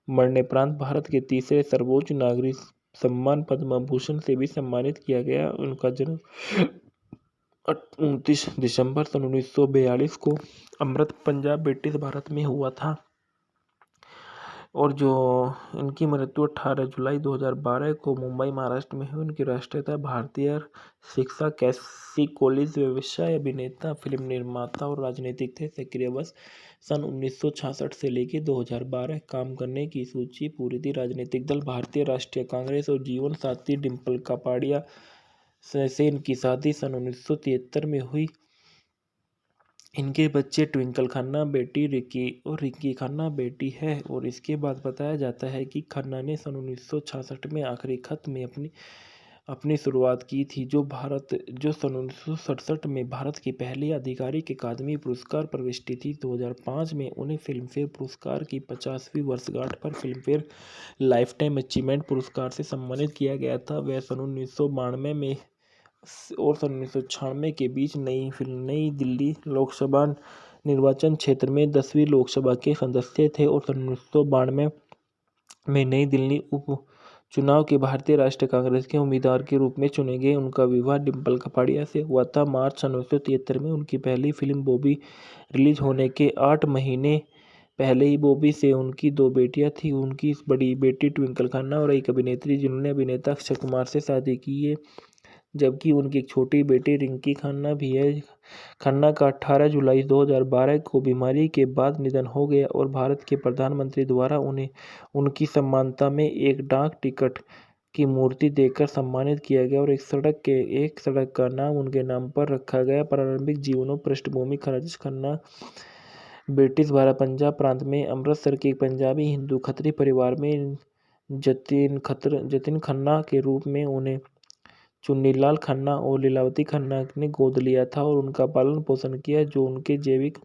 मरणोपरांत भारत के तीसरे सर्वोच्च नागरिक सम्मान पद्म भूषण से भी सम्मानित किया गया। उनका जन्म 29 दिसंबर सन 1942 को अमृत पंजाब ब्रिटिश भारत में हुआ था और जो इनकी मृत्यु 18 जुलाई 2012 को मुंबई महाराष्ट्र में हुई। उनकी राष्ट्रीयता भारतीय, शिक्षा कैसी कॉलेज, व्यवसाय, अभिनेता, फिल्म निर्माता और राजनीतिक थे। सक्रिय वर्ष सन 1966 से लेकर 2012 काम करने की सूची पूरी थी। राजनीतिक दल भारतीय राष्ट्रीय कांग्रेस और जीवन साथी डिम्पल कापाडिया से इनकी शादी सन 1973 में हुई। इनके बच्चे ट्विंकल खन्ना बेटी रिकी और रिकी खन्ना बेटी है। और इसके बाद बताया जाता है कि खन्ना ने सन 1966 में आखिरी खत में अपनी शुरुआत की थी, जो सन 1967 में भारत की पहली आधिकारिक अकादमी पुरस्कार प्रविष्टि थी। 2005 में उन्हें फिल्मफेयर पुरस्कार की 50वीं वर्षगांठ पर फिल्मफेयर लाइफटाइम अचीवमेंट पुरस्कार से सम्मानित किया गया था। वह सन 1992 में और सन 1996 के बीच नई दिल्ली लोकसभा निर्वाचन क्षेत्र में 10वीं लोकसभा के सदस्य थे और सन 1992 में नई दिल्ली उपचुनाव के भारतीय राष्ट्रीय कांग्रेस के उम्मीदवार के रूप में चुने गए। उनका विवाह डिम्पल कपाड़िया से हुआ था। मार्च सन 1973 में उनकी पहली फिल्म बॉबी रिलीज होने के 8 महीने पहले ही बॉबी से उनकी 2 बेटियां थीं। उनकी बड़ी बेटी ट्विंकल खन्ना और एक अभिनेत्री जिन्होंने अभिनेता अक्षय कुमार से शादी की है, जबकि उनकी एक छोटी बेटी रिंकी खन्ना भी है। खन्ना का 18 जुलाई 2012 को बीमारी के बाद निधन हो गया और भारत के प्रधानमंत्री द्वारा उन्हें उनकी सम्मानता में एक डाक टिकट की मूर्ति देकर सम्मानित किया गया और एक सड़क का नाम उनके नाम पर रखा गया। प्रारंभिक जीवन और पृष्ठभूमि राजेश खन्ना ब्रिटिश भारत पंजाब प्रांत में अमृतसर के एक पंजाबी हिंदू खत्री परिवार में जतिन खन्ना के रूप में उन्हें चुन्नीलाल खन्ना और लीलावती खन्ना ने गोद लिया था और उनका पालन पोषण किया, जो उनके जैविक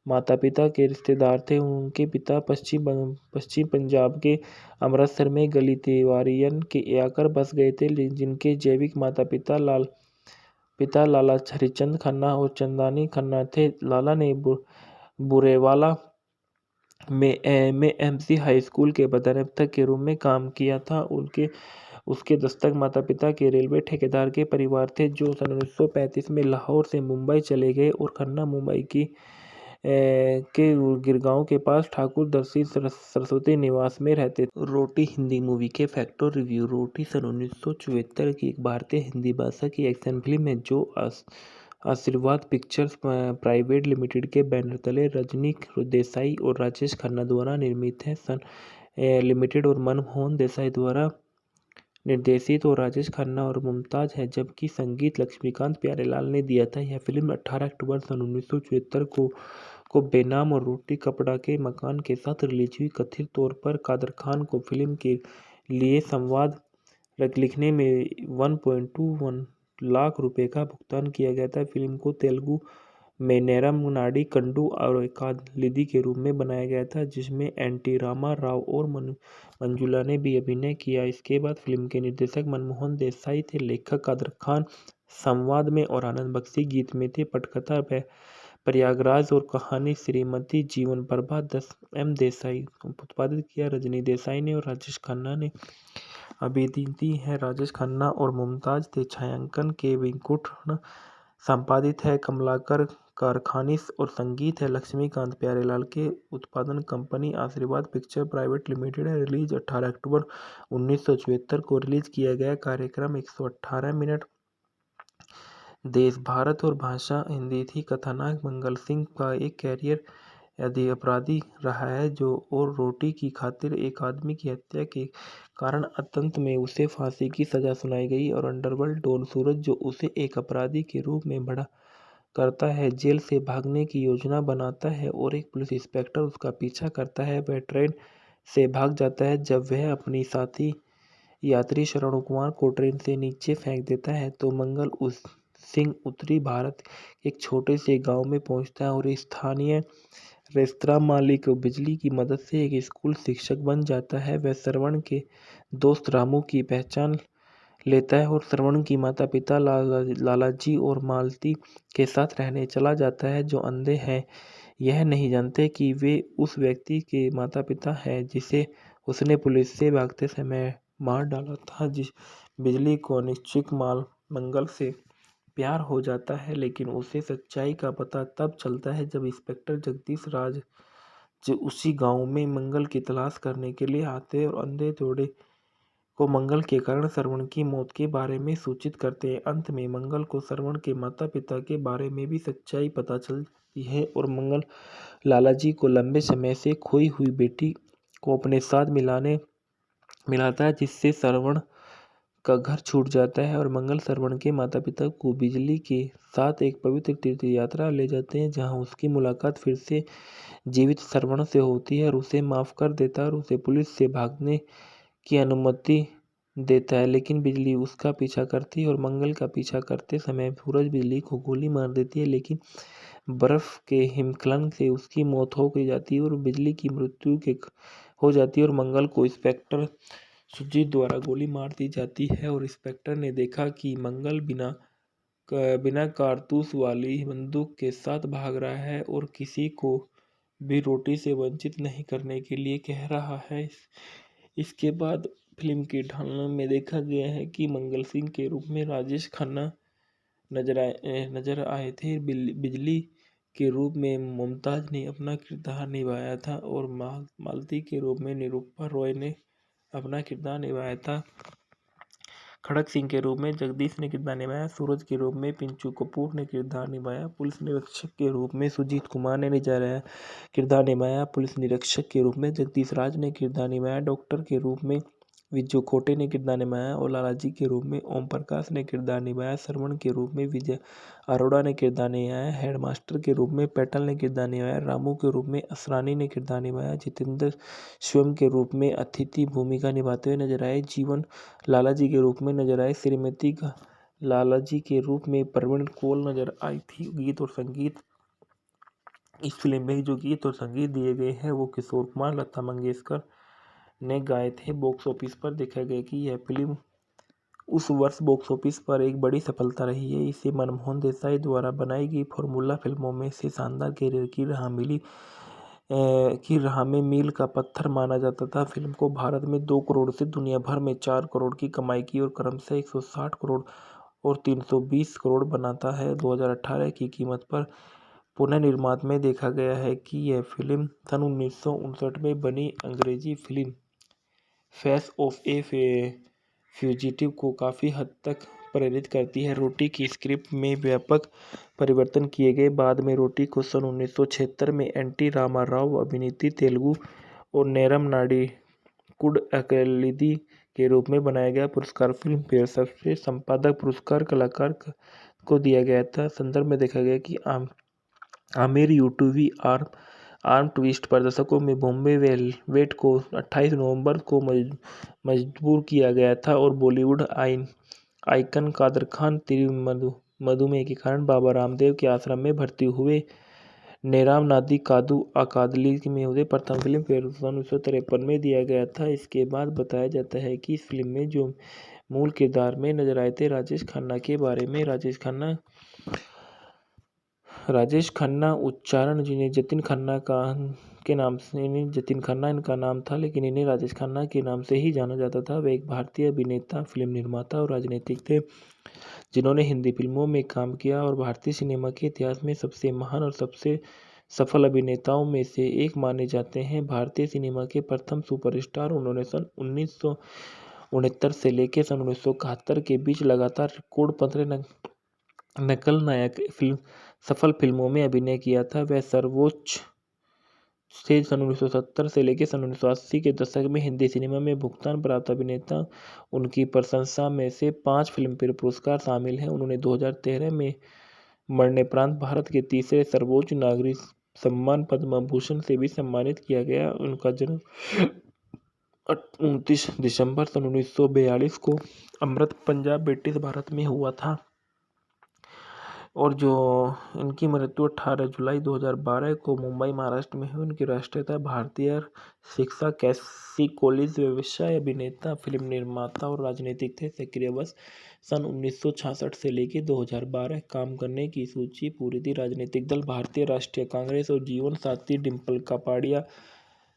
माता पिता के रिश्तेदार थे। उनके पिता पश्चिम पंजाब के अमृतसर में गली तिवारियन के आकर बस गए थे, जिनके जैविक माता पिता लाला हरिचंद खन्ना और चंदानी खन्ना थे। लाला ने बुरेवाला में एमसी हाई स्कूल के प्रधानाध्यापक के रूप में काम किया था। उसके दस्तक माता पिता के रेलवे ठेकेदार के परिवार थे, जो सन 1935 में लाहौर से मुंबई चले गए और खन्ना मुंबई की के गिरगांव के पास ठाकुर दर्शी सरस्वती निवास में रहते थे। रोटी हिंदी मूवी के फैक्ट और रिव्यू। रोटी सन 1974 की एक भारतीय हिंदी भाषा की एक्शन फिल्म है जो आशीर्वाद पिक्चर्स प्राइवेट लिमिटेड के बैनर तले रजनी देसाई और राजेश खन्ना द्वारा निर्मित है। सन लिमिटेड और मनमोहन देसाई द्वारा निर्देशित और राजेश खन्ना और मुमताज है, जबकि संगीत लक्ष्मीकांत प्यारेलाल ने दिया था। यह फिल्म 18 अक्टूबर सन 1974 को बेनाम और रोटी कपड़ा के मकान के साथ रिलीज हुई। कथित तौर पर कादर खान को फिल्म के लिए संवाद लिखने में 1.21 लाख रुपए का भुगतान किया गया था। फिल्म को तेलुगु में नेरम नाडी कंडू और कालिदी के रूप में बनाया गया था, जिसमें एनटी रामा राव और मंजुला ने भी अभिनय किया। इसके बाद फिल्म के निर्देशक मनमोहन देसाई थे, लेखक कादर खान संवाद में और आनंद बख्शी गीत में थे। पटकथा प्रयागराज और कहानी श्रीमती जीवन प्रभा एम देसाई उत्पादित किया। रजनी देसाई ने और राजेश खन्ना ने अभिनीति है। राजेश खन्ना और मुमताज थे। छायांकन के वेंकुट संपादित है। कमलाकर कारखानिस और संगीत है लक्ष्मीकांत प्यारेलाल के। उत्पादन कंपनी आशीर्वाद पिक्चर प्राइवेट लिमिटेड है। रिलीज 18 अक्टूबर 1974 को रिलीज किया गया। कार्यक्रम 118 मिनट। देश भारत और भाषा हिंदी थी। कथानायक मंगल सिंह का एक कैरियर अपराधी रहा है जो और रोटी की खातिर एक आदमी की हत्या के कारण अंत में उसे फांसी की सजा सुनाई गई और अंडरवर्ल्ड डॉन सूरज जो उसे एक अपराधी के रूप में बड़ा करता है, जेल से भागने की योजना बनाता है और एक पुलिस इंस्पेक्टर उसका पीछा करता है। वह ट्रेन से भाग जाता है। जब वह अपनी साथी यात्री श्रवण कुमार को ट्रेन से नीचे फेंक देता है तो मंगल सिंह उत्तरी भारत के एक छोटे से गांव में पहुंचता है और स्थानीय रेस्तरां मालिक बिजली की मदद से एक स्कूल शिक्षक बन जाता है। वह श्रवण के दोस्त रामू की पहचान लेता है और श्रवण की माता पिता लालाजी और मालती के साथ रहने चला जाता है जो अंधे हैं। यह नहीं जानते कि वे उस व्यक्ति के माता पिता हैं जिसे उसने पुलिस से भागते समय मार डाला था। जिस बिजली को अनिश्चित मंगल से प्यार हो जाता है, लेकिन उसे सच्चाई का पता तब चलता है जब इंस्पेक्टर जगदीश राज जो उसी गांव में मंगल की तलाश करने के लिए आते हैं और अंधे जोड़े को मंगल के कारण श्रवण की मौत के बारे में सूचित करते हैं। अंत में मंगल को श्रवण के माता पिता के बारे में भी सच्चाई पता चलती है और मंगल लालाजी को लंबे समय से खोई हुई बेटी को अपने साथ मिलाता है, जिससे श्रवण का घर छूट जाता है और मंगल श्रवण के माता पिता को बिजली के साथ एक पवित्र तीर्थ यात्रा ले जाते हैं, जहां उसकी मुलाकात फिर से जीवित श्रवण से होती है और उसे माफ कर देता है और उसे पुलिस से भागने की अनुमति देता है। लेकिन बिजली उसका पीछा करती है और मंगल का पीछा करते समय सूरज बिजली को गोली मार देती है, लेकिन बर्फ के हिमस्खलन से उसकी मौत हो गई जाती है और बिजली की मृत्यु हो जाती है और मंगल को इंस्पेक्टर सुजीत द्वारा गोली मार दी जाती है और इंस्पेक्टर ने देखा कि मंगल बिना कारतूस वाली बंदूक के साथ भाग रहा है और किसी को भी रोटी से वंचित नहीं करने के लिए कह रहा है। इसके बाद फिल्म के ढालने में देखा गया है कि मंगल सिंह के रूप में राजेश खन्ना नजर आए थे। बिजली के रूप में मुमताज ने अपना किरदार निभाया था और मालती के रूप में निरूपा रॉय ने अपना किरदार निभाया था। खड़क सिंह के रूप में जगदीश ने किरदार निभाया। सूरज के रूप में पिंचू कपूर ने किरदार निभाया। पुलिस निरीक्षक के रूप में सुजीत कुमार ने किरदार निभाया। पुलिस निरीक्षक के रूप में जगदीश राज ने किरदार निभाया। डॉक्टर के रूप में विजू खोटे ने किरदार निभाया और लालाजी के रूप में ओम प्रकाश ने किरदार निभाया। श्रवण के रूप में विजय अरोड़ा ने किरदार निभाया। हेडमास्टर के रूप में पैटल ने किरदार निभाया। रामू के रूप में असरानी ने किरदार निभाया। जितेंद्र स्वयं के रूप में अतिथि भूमिका निभाते हुए नजर आए। जीवन लालाजी के रूप में नजर आए। श्रीमती का लालाजी के रूप में प्रवीण कोल नजर आई थी। गीत और संगीत। इस फिल्म में जो गीत और संगीत दिए गए हैं वो किशोर कुमार लता मंगेशकर ने गाए थे। बॉक्स ऑफिस पर देखा गया कि यह फिल्म उस वर्ष बॉक्स ऑफिस पर एक बड़ी सफलता रही है। इसे मनमोहन देसाई द्वारा बनाई गई फॉर्मूला फिल्मों में से शानदार कैरियर की राह में मील का पत्थर माना जाता था। फिल्म को भारत में 2 करोड़ से दुनिया भर में 4 करोड़ की कमाई की और क्रमशः 160 करोड़ और 320 करोड़ बनाता है। 2018 की कीमत पर पुनर्निर्माण में देखा गया है कि यह फिल्म सन 1959 में बनी अंग्रेजी film face of A fugitive को काफ़ी हद तक प्रेरित करती है। रोटी की स्क्रिप्ट में व्यापक परिवर्तन किए गए। बाद में रोटी को सन 1976 में एन.टी. रामाराव अभिनीत तेलुगु और नेरम नाडीकुड अकलिदी के रूप में बनाया गया। पुरस्कार फिल्म फेयर सबसे संपादक पुरस्कार कलाकार को दिया गया था। संदर्भ में देखा गया कि आमिर यूटूबी आर्म ट्विस्ट प्रदर्शकों में बॉम्बे वेलवेट को 28 नवंबर को मजबूर किया गया था और बॉलीवुड आइकन कादर खान तीव्र मधुमेह के कारण बाबा रामदेव के आश्रम में भर्ती हुए। नेराम नादी कादू अकादली में उन्हें प्रथम फिल्म फेयर 1953 में दिया गया था। इसके बाद बताया जाता है कि इस फिल्म में जो मूल किरदार में नजर आए थे राजेश खन्ना के बारे में। राजेश खन्ना उच्चारण जिन्हें जतिन खन्ना के नाम से इन्हें जतिन खन्ना इनका नाम था, लेकिन इन्हें राजेश खन्ना के नाम से ही जाना जाता था। वे एक भारतीय अभिनेता, फिल्म निर्माता और राजनीतिक थे जिन्होंने हिंदी फिल्मों में काम किया और भारतीय सिनेमा के इतिहास में सबसे महान और सबसे सफल अभिनेताओं में से एक माने जाते हैं। भारतीय सिनेमा के प्रथम सुपरस्टार उन्होंने सन 1969 से लेकर सन 1971 के बीच लगातार रिकॉर्ड 15 नकल नायक सफल फिल्मों में अभिनय किया था। वह सर्वोच्च से सन 1970 से लेकर सन 1980 के दशक में हिंदी सिनेमा में भुगतान प्राप्त अभिनेता। उनकी प्रशंसा में से 5 फिल्मफेयर पुरस्कार शामिल हैं। उन्होंने 2013 में मरणोपरांत भारत के तीसरे सर्वोच्च नागरिक सम्मान पद्म भूषण से भी सम्मानित किया गया। उनका जन्म 29 दिसंबर सन 1942 को अमृत पंजाब ब्रिटिश भारत में हुआ था और जो इनकी मृत्यु 18 जुलाई 2012 को मुंबई महाराष्ट्र में हुई। उनकी राष्ट्रीयता भारतीय शिक्षा कैसी कॉलेज व्यवसाय अभिनेता, फिल्म निर्माता और राजनीतिक थे। सक्रिय वर्ष सन 1966 से लेकर 2012 काम करने की सूची पूरी थी। राजनीतिक दल भारतीय राष्ट्रीय कांग्रेस और जीवन साथी डिम्पल कापाडिया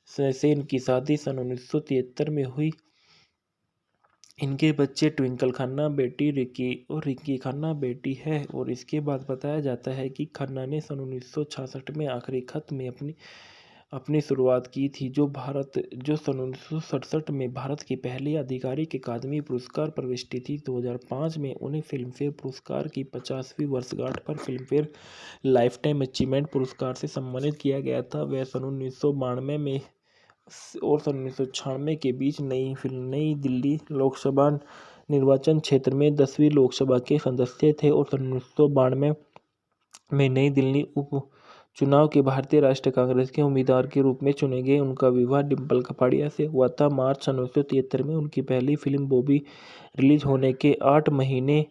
से इनकी शादी सन 1973 में हुई। इनके बच्चे ट्विंकल खन्ना बेटी रिकी और रिकी खन्ना बेटी है। और इसके बाद बताया जाता है कि खन्ना ने सन 1966 में आखिरी खत में अपनी शुरुआत की थी, जो सन 1967 में भारत की पहली आधिकारिक अकादमी पुरस्कार प्रविष्टि थी। 2005 में उन्हें फिल्मफेयर पुरस्कार की 50वीं वर्षगांठ पर फिल्मफेयर लाइफटाइम अचीवमेंट पुरस्कार से सम्मानित किया गया था। वह सन 1992 में और सन 1996 के बीच नई दिल्ली लोकसभा निर्वाचन क्षेत्र में 10वीं लोकसभा के सदस्य थे और सन 1992 में नई दिल्ली उपचुनाव के भारतीय राष्ट्रीय कांग्रेस के उम्मीदवार के रूप में चुने गए। उनका विवाह डिम्पल कपाड़िया से हुआ था। मार्च सन 1973 में उनकी पहली फिल्म बॉबी रिलीज होने के 8 महीने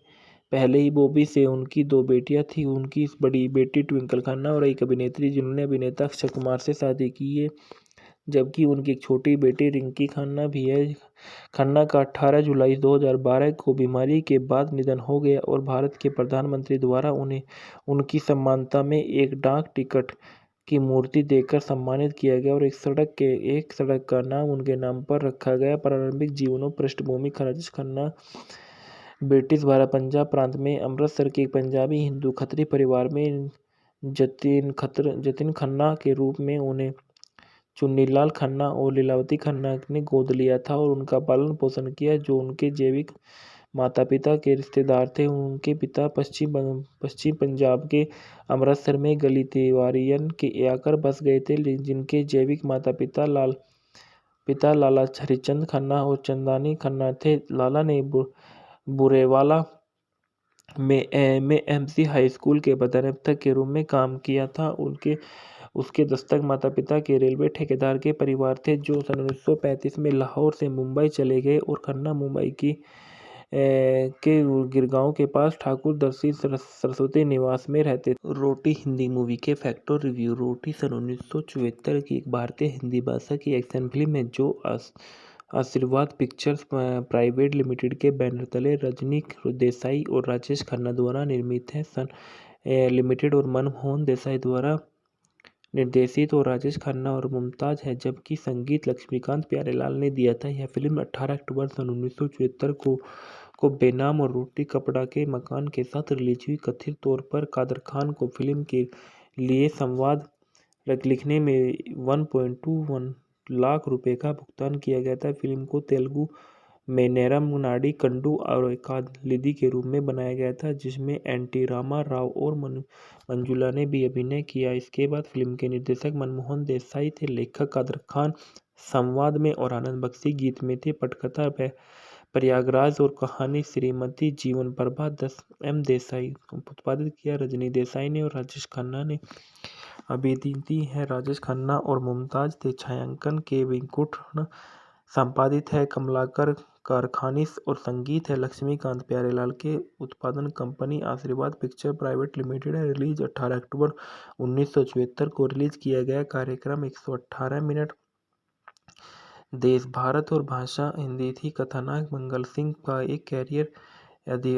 पहले ही बॉबी से उनकी 2 बेटियां थीं। उनकी बड़ी बेटी ट्विंकल खन्ना और एक अभिनेत्री जिन्होंने अभिनेता अक्षय कुमार से शादी की है, जबकि उनकी एक छोटी बेटी रिंकी खन्ना भी है। खन्ना का 18 जुलाई 2012 को बीमारी के बाद निधन हो गया और भारत के प्रधानमंत्री द्वारा उन्हें उनकी सम्मानता में एक डाक टिकट की मूर्ति देकर सम्मानित किया गया और एक सड़क का नाम उनके नाम पर रखा गया। प्रारंभिक जीवनों पृष्ठभूमि राजेश खन्ना ब्रिटिश भारत पंजाब प्रांत में अमृतसर के एक पंजाबी हिंदू खत्री परिवार में जतिन खन्ना के रूप में उन्हें चुन्नीलाल खन्ना और लीलावती खन्ना ने गोद लिया था और उनका पालन पोषण किया, जो उनके जैविक माता पिता के रिश्तेदार थे। उनके पिता पश्चिम पंजाब के अमृतसर में गली तिवारियन के आकर बस गए थे, जिनके जैविक माता पिता लाला हरिचंद खन्ना और चंदानी खन्ना थे। लाला ने बुरेवाला में एमसी हाई स्कूल के प्रधानाध्यापक के रूप में काम किया था। उसके दस्तक माता पिता के रेलवे ठेकेदार के परिवार थे, जो सन 1935 में लाहौर से मुंबई चले गए और खन्ना मुंबई के गिरगांव के पास ठाकुर दर्शी सरस्वती निवास में रहते थे। रोटी हिंदी मूवी के फैक्ट और रिव्यू। रोटी सन 1974 की एक भारतीय हिंदी भाषा की एक्शन फिल्म है जो आशीर्वाद पिक्चर्स प्राइवेट लिमिटेड के बैनर तले रजनी देसाई और राजेश खन्ना द्वारा निर्मित है। सन लिमिटेड और मनमोहन देसाई द्वारा निर्देशित और राजेश खन्ना और मुमताज है, जबकि संगीत लक्ष्मीकांत प्यारेलाल ने दिया था। यह फिल्म 18 अक्टूबर सन 1974 को बेनाम और रोटी कपड़ा के मकान के साथ रिलीज हुई। कथित तौर पर कादर खान को फिल्म के लिए संवाद लिखने में 1.21 लाख रुपए का भुगतान किया गया था। फिल्म को तेलुगु में नेरम नाडी कंडू और कालिदी के रूप में बनाया गया था, जिसमें एनटी रामा राव और मंजुला ने भी अभिनय किया। इसके बाद फिल्म के निर्देशक मनमोहन देसाई थे, लेखक कादर खान संवाद में और आनंद बख्शी गीत में थे। पटकथा प्रयागराज और कहानी श्रीमती जीवन प्रभा 10 एम देसाई उत्पादित किया। रजनी देसाई ने और राजेश खन्ना ने अभिनीति है। राजेश खन्ना और मुमताज थे। छायांकन के वेंकुटन संपादित है। कमलाकर कारखानिस और संगीत है लक्ष्मीकांत प्यारेलाल के। उत्पादन कंपनी आशीर्वाद पिक्चर प्राइवेट लिमिटेड है। रिलीज 18 अक्टूबर 1974 को रिलीज किया गया। कार्यक्रम 118 मिनट। देश भारत और भाषा हिंदी थी। कथानक मंगल सिंह का एक कैरियर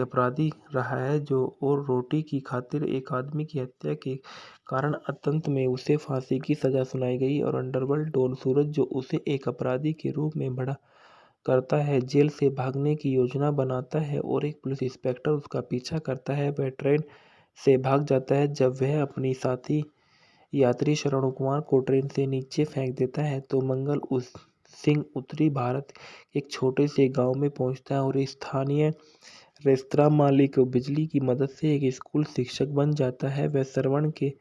अपराधी रहा है जो और रोटी की खातिर एक आदमी की हत्या के कारण अंत में उसे फांसी की सजा सुनाई गई और अंडरवर्ल्ड डॉन सूरज जो उसे एक अपराधी के रूप में बड़ा करता है, जेल से भागने की योजना बनाता है और एक पुलिस इंस्पेक्टर उसका पीछा करता है। वह ट्रेन से भाग जाता है। जब वह अपनी साथी यात्री श्रवण कुमार को ट्रेन से नीचे फेंक देता है तो मंगल उस सिंह उत्तरी भारत एक छोटे से गांव में पहुंचता है और स्थानीय रेस्तरां मालिक बिजली की मदद से एक स्कूल शिक्षक बन जाता है। वह श्रवण के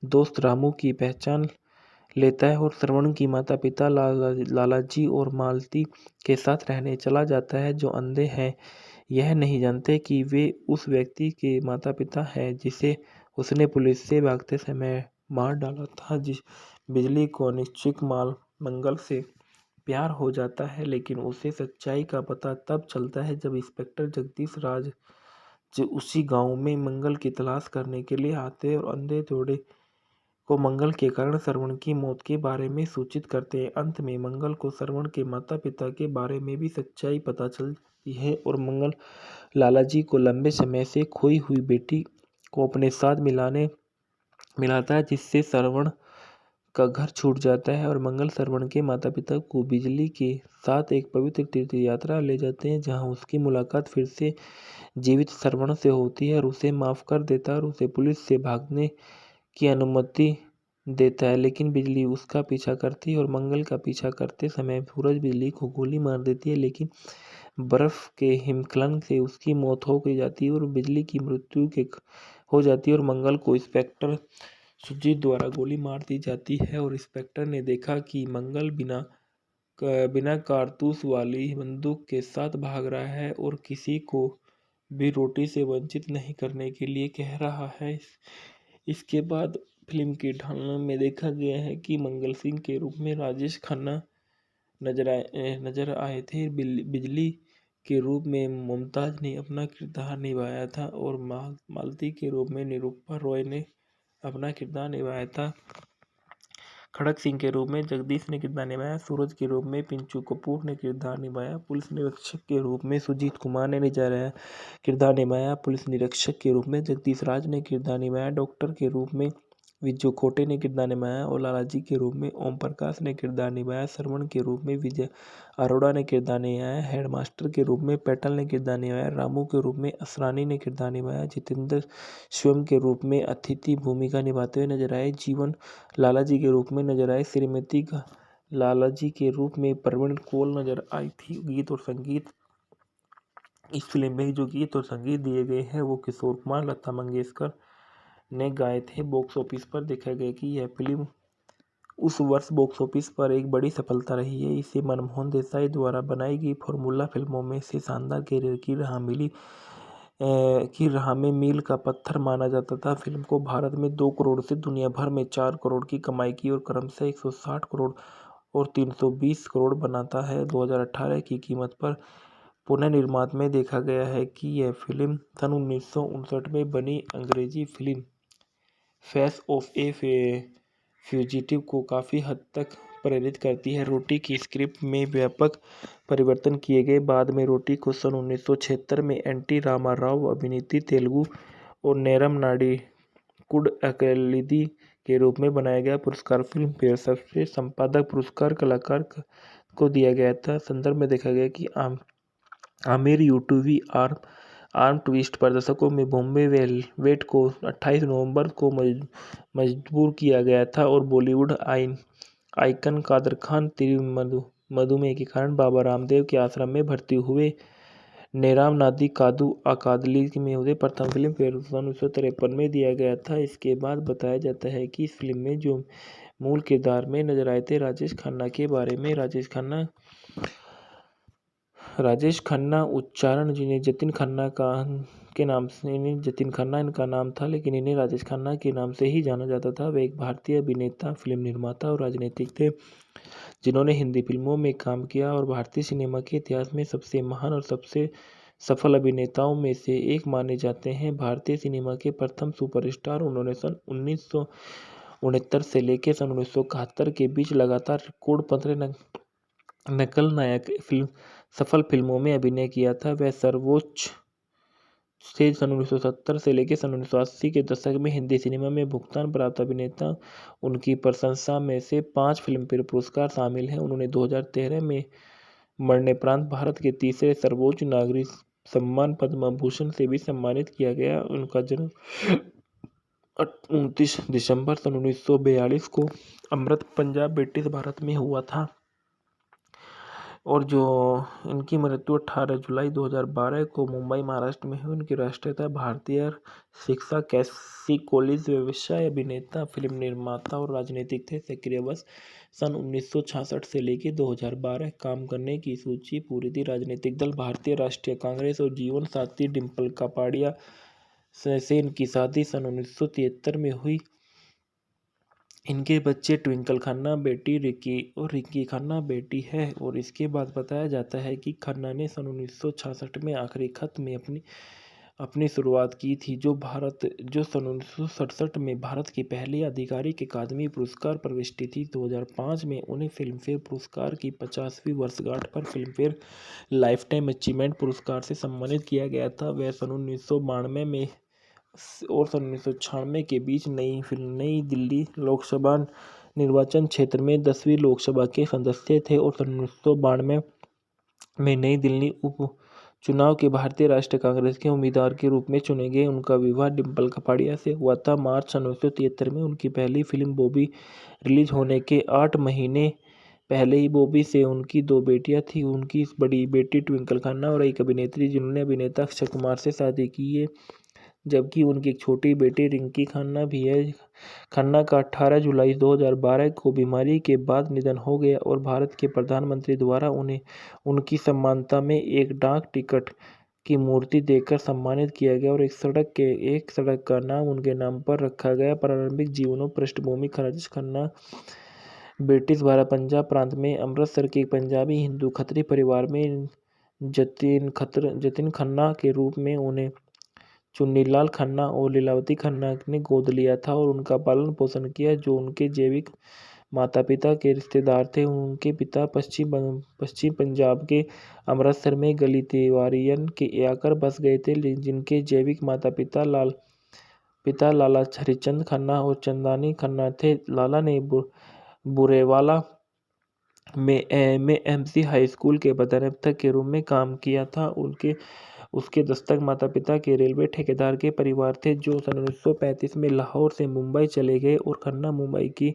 दोस्त रामू की पहचान लेता है और श्रवण की माता पिता लालाजी और मालती के साथ रहने चला जाता है, जो अंधे हैं। यह नहीं जानते कि वे उस व्यक्ति के माता पिता हैं जिसे उसने पुलिस से भागते समय मार डाला था। जिस बिजली को अनिश्चित मंगल से प्यार हो जाता है, लेकिन उसे सच्चाई का पता तब चलता है जब इंस्पेक्टर जगदीश राज जो उसी गांव में मंगल की तलाश करने के लिए आते हैं और अंधे जोड़े को मंगल के कारण श्रवण की मौत के बारे में सूचित करते हैं। अंत में मंगल को श्रवण के माता पिता के बारे में भी सच्चाई पता चलती है और मंगल लालाजी को लंबे समय से खोई हुई बेटी को अपने साथ मिलाता है, जिससे श्रवण का घर छूट जाता है और मंगल श्रवण के माता पिता को बिजली के साथ एक पवित्र तीर्थ यात्रा ले जाते हैं, जहां उसकी मुलाकात फिर से जीवित श्रवण से होती है और उसे माफ कर देता है और उसे पुलिस से भागने की अनुमति देता है। लेकिन बिजली उसका पीछा करती है और मंगल का पीछा करते समय सूरज बिजली को गोली मार देती है, लेकिन बर्फ के हिमस्खलन से उसकी मौत हो जाती है और बिजली की मृत्यु हो जाती है और मंगल को इंस्पेक्टर सुजीत द्वारा गोली मार दी जाती है और इंस्पेक्टर ने देखा कि मंगल बिना कारतूस वाली बंदूक के साथ भाग रहा है और किसी को भी रोटी से वंचित नहीं करने के लिए कह रहा है। इसके बाद फिल्म की ढालना में देखा गया है कि मंगल सिंह के रूप में राजेश खन्ना नजर आए थे। बिजली के रूप में मुमताज ने अपना किरदार निभाया था और मालती के रूप में निरूपा रॉय ने अपना किरदार निभाया था। खड़क सिंह के रूप में जगदीश ने किरदार निभाया। सूरज के रूप में पिंचू कपूर ने किरदार निभाया। पुलिस निरीक्षक के रूप में सुजीत कुमार ने किरदार निभाया। पुलिस निरीक्षक के रूप में जगदीश राज ने किरदार निभाया। डॉक्टर के रूप में विजू खोटे ने किरदार निभाया और लालाजी के रूप में ओम प्रकाश ने किरदार निभाया। श्रवण के रूप में विजय अरोड़ा ने किरदार निभाया। हेडमास्टर के रूप में पैटल ने किरदार निभाया। रामू के रूप में असरानी ने किरदार निभाया। जितेंद्र स्वयं के रूप में अतिथि भूमिका निभाते हुए नजर आए। जीवन लालाजी के रूप में नजर आए। श्रीमती लालाजी के रूप में प्रवीण कौल नजर आई थी। गीत और संगीत इस फिल्म में जो गीत और संगीत दिए गए हैं वो किशोर कुमार लता मंगेशकर ने गाए थे। बॉक्स ऑफिस पर देखा गया कि यह फिल्म उस वर्ष बॉक्स ऑफिस पर एक बड़ी सफलता रही है। इसे मनमोहन देसाई द्वारा बनाई गई फॉर्मूला फिल्मों में से शानदार कैरियर की राह में मील का पत्थर माना जाता था। फिल्म को भारत में 2 करोड़ से दुनिया भर में 4 करोड़ की कमाई की और क्रमशः 160 करोड़ और 320 करोड़ बनाता है। 2018 की कीमत पर पुनर्निर्माण में देखा गया है कि यह फिल्म सन 1959 में बनी अंग्रेजी film face of A fugitive को काफ़ी हद तक प्रेरित करती है। रोटी की स्क्रिप्ट में व्यापक परिवर्तन किए गए। बाद में रोटी को सन 1976 में एनटी रामा राव अभिनीत तेलुगु और नेरम नाडी कालिदी के रूप में बनाया गया। पुरस्कार फिल्म फेयर सर्वश्रेष्ठ संपादक पुरस्कार कलाकार को दिया गया था। संदर्भ में देखा गया कि आमिर यूटूवी आर आर्म ट्विस्ट प्रदर्शकों में बॉम्बे वेलवेट को 28 नवंबर को मजबूर किया गया था और बॉलीवुड आइकन कादर खान तीव्र मधुमेह के कारण बाबा रामदेव के आश्रम में भर्ती हुए। नेराम नादी कादू अकादली में उन्हें प्रथम फिल्म फेयर 1953 में दिया गया था। इसके बाद बताया जाता है कि इस फिल्म में जो मूल किरदार में नजर आए थे राजेश खन्ना के बारे में। राजेश खन्ना उच्चारण जिन्हें जतिन खन्ना के नाम से इन्हें जतिन खन्ना इनका नाम था, लेकिन इन्हें राजेश खन्ना के नाम से ही जाना जाता था। वे एक भारतीय अभिनेता, फिल्म निर्माता और राजनीतिक थे जिन्होंने हिंदी फिल्मों में काम किया और भारतीय सिनेमा के इतिहास में सबसे महान और सबसे सफल अभिनेताओं में से एक माने जाते हैं। भारतीय सिनेमा के प्रथम सुपरस्टार उन्होंने सन 1969 से लेकर सन 1971 के बीच लगातार रिकॉर्ड 15 नकल नायक सफल फिल्मों में अभिनय किया था। वह सर्वोच्च से सन 1970 से लेकर सन 1980 के दशक में हिंदी सिनेमा में भुगतान प्राप्त अभिनेता। उनकी प्रशंसा में से 5 फिल्मफेयर पुरस्कार शामिल हैं। उन्होंने 2013 में मरणोपरांत भारत के तीसरे सर्वोच्च नागरिक सम्मान पद्म भूषण से भी सम्मानित किया गया। उनका जन्म 29 दिसंबर सन 1942 को अमृत पंजाब ब्रिटिश भारत में हुआ था और जो इनकी मृत्यु 18 जुलाई 2012 को मुंबई महाराष्ट्र में हुई। उनकी राष्ट्रीयता भारतीय, शिक्षा कैसी कॉलेज, व्यवसाय, अभिनेता, फिल्म निर्माता और राजनीतिक थे। सक्रिय वर्ष सन 1966 से लेकर 2012। काम करने की सूची पूरी थी। राजनीतिक दल भारतीय राष्ट्रीय कांग्रेस और जीवन साथी डिम्पल कापाडिया से इनकी शादी सन 1973 में हुई। इनके बच्चे ट्विंकल खन्ना बेटी रिकी और रिकी खन्ना बेटी है। और इसके बाद बताया जाता है कि खन्ना ने सन 1966 में आखिरी खत में अपनी शुरुआत की थी, जो सन 1967 में भारत की पहली आधिकारिक अकादमी पुरस्कार प्रविष्टि थी। 2005 में उन्हें फिल्मफेयर पुरस्कार की 50वीं वर्षगांठ पर फिल्मफेयर लाइफ टाइम अचीवमेंट पुरस्कार से सम्मानित किया गया था। वह सन 1992 में और सन 1996 के बीच नई दिल्ली लोकसभा निर्वाचन क्षेत्र में 10वीं लोकसभा के सदस्य थे और सन 1992 में नई दिल्ली उपचुनाव के भारतीय राष्ट्रीय कांग्रेस के उम्मीदवार के रूप में चुने गए। उनका विवाह डिम्पल कपाड़िया से हुआ था। मार्च सन 1973 में उनकी पहली फिल्म बॉबी रिलीज होने के 8 महीने पहले ही बॉबी से उनकी 2 बेटियां थीं। उनकी बड़ी बेटी ट्विंकल खन्ना और एक अभिनेत्री जिन्होंने अभिनेता अक्षय कुमार से शादी की है, जबकि उनकी एक छोटी बेटी रिंकी खन्ना भी है। खन्ना का 18 जुलाई 2012 को बीमारी के बाद निधन हो गया और भारत के प्रधानमंत्री द्वारा उन्हें उनकी सम्मानता में एक डाक टिकट की मूर्ति देकर सम्मानित किया गया और एक सड़क का नाम उनके नाम पर रखा गया। प्रारंभिक जीवन और पृष्ठभूमि राजेश खन्ना ब्रिटिश भारत पंजाब प्रांत में अमृतसर के एक पंजाबी हिंदू खत्री परिवार में जतिन खन्ना के रूप में उन्हें चुन्नीलाल खन्ना और लीलावती खन्ना ने गोद लिया था और उनका पालन पोषण किया, जो उनके जैविक माता पिता के रिश्तेदार थे। उनके पिता पश्चिम पंजाब के अमृतसर में गली तिवारियन के आकर बस गए थे, जिनके जैविक माता पिता लाला हरिचंद खन्ना और चंदानी खन्ना थे। लाला ने बुरेवाला में एमसी हाई स्कूल के प्रधानाध्यापक के रूप में काम किया था। उसके दस्तक माता पिता के रेलवे ठेकेदार के परिवार थे, जो सन 1935 में लाहौर से मुंबई चले गए और खन्ना मुंबई के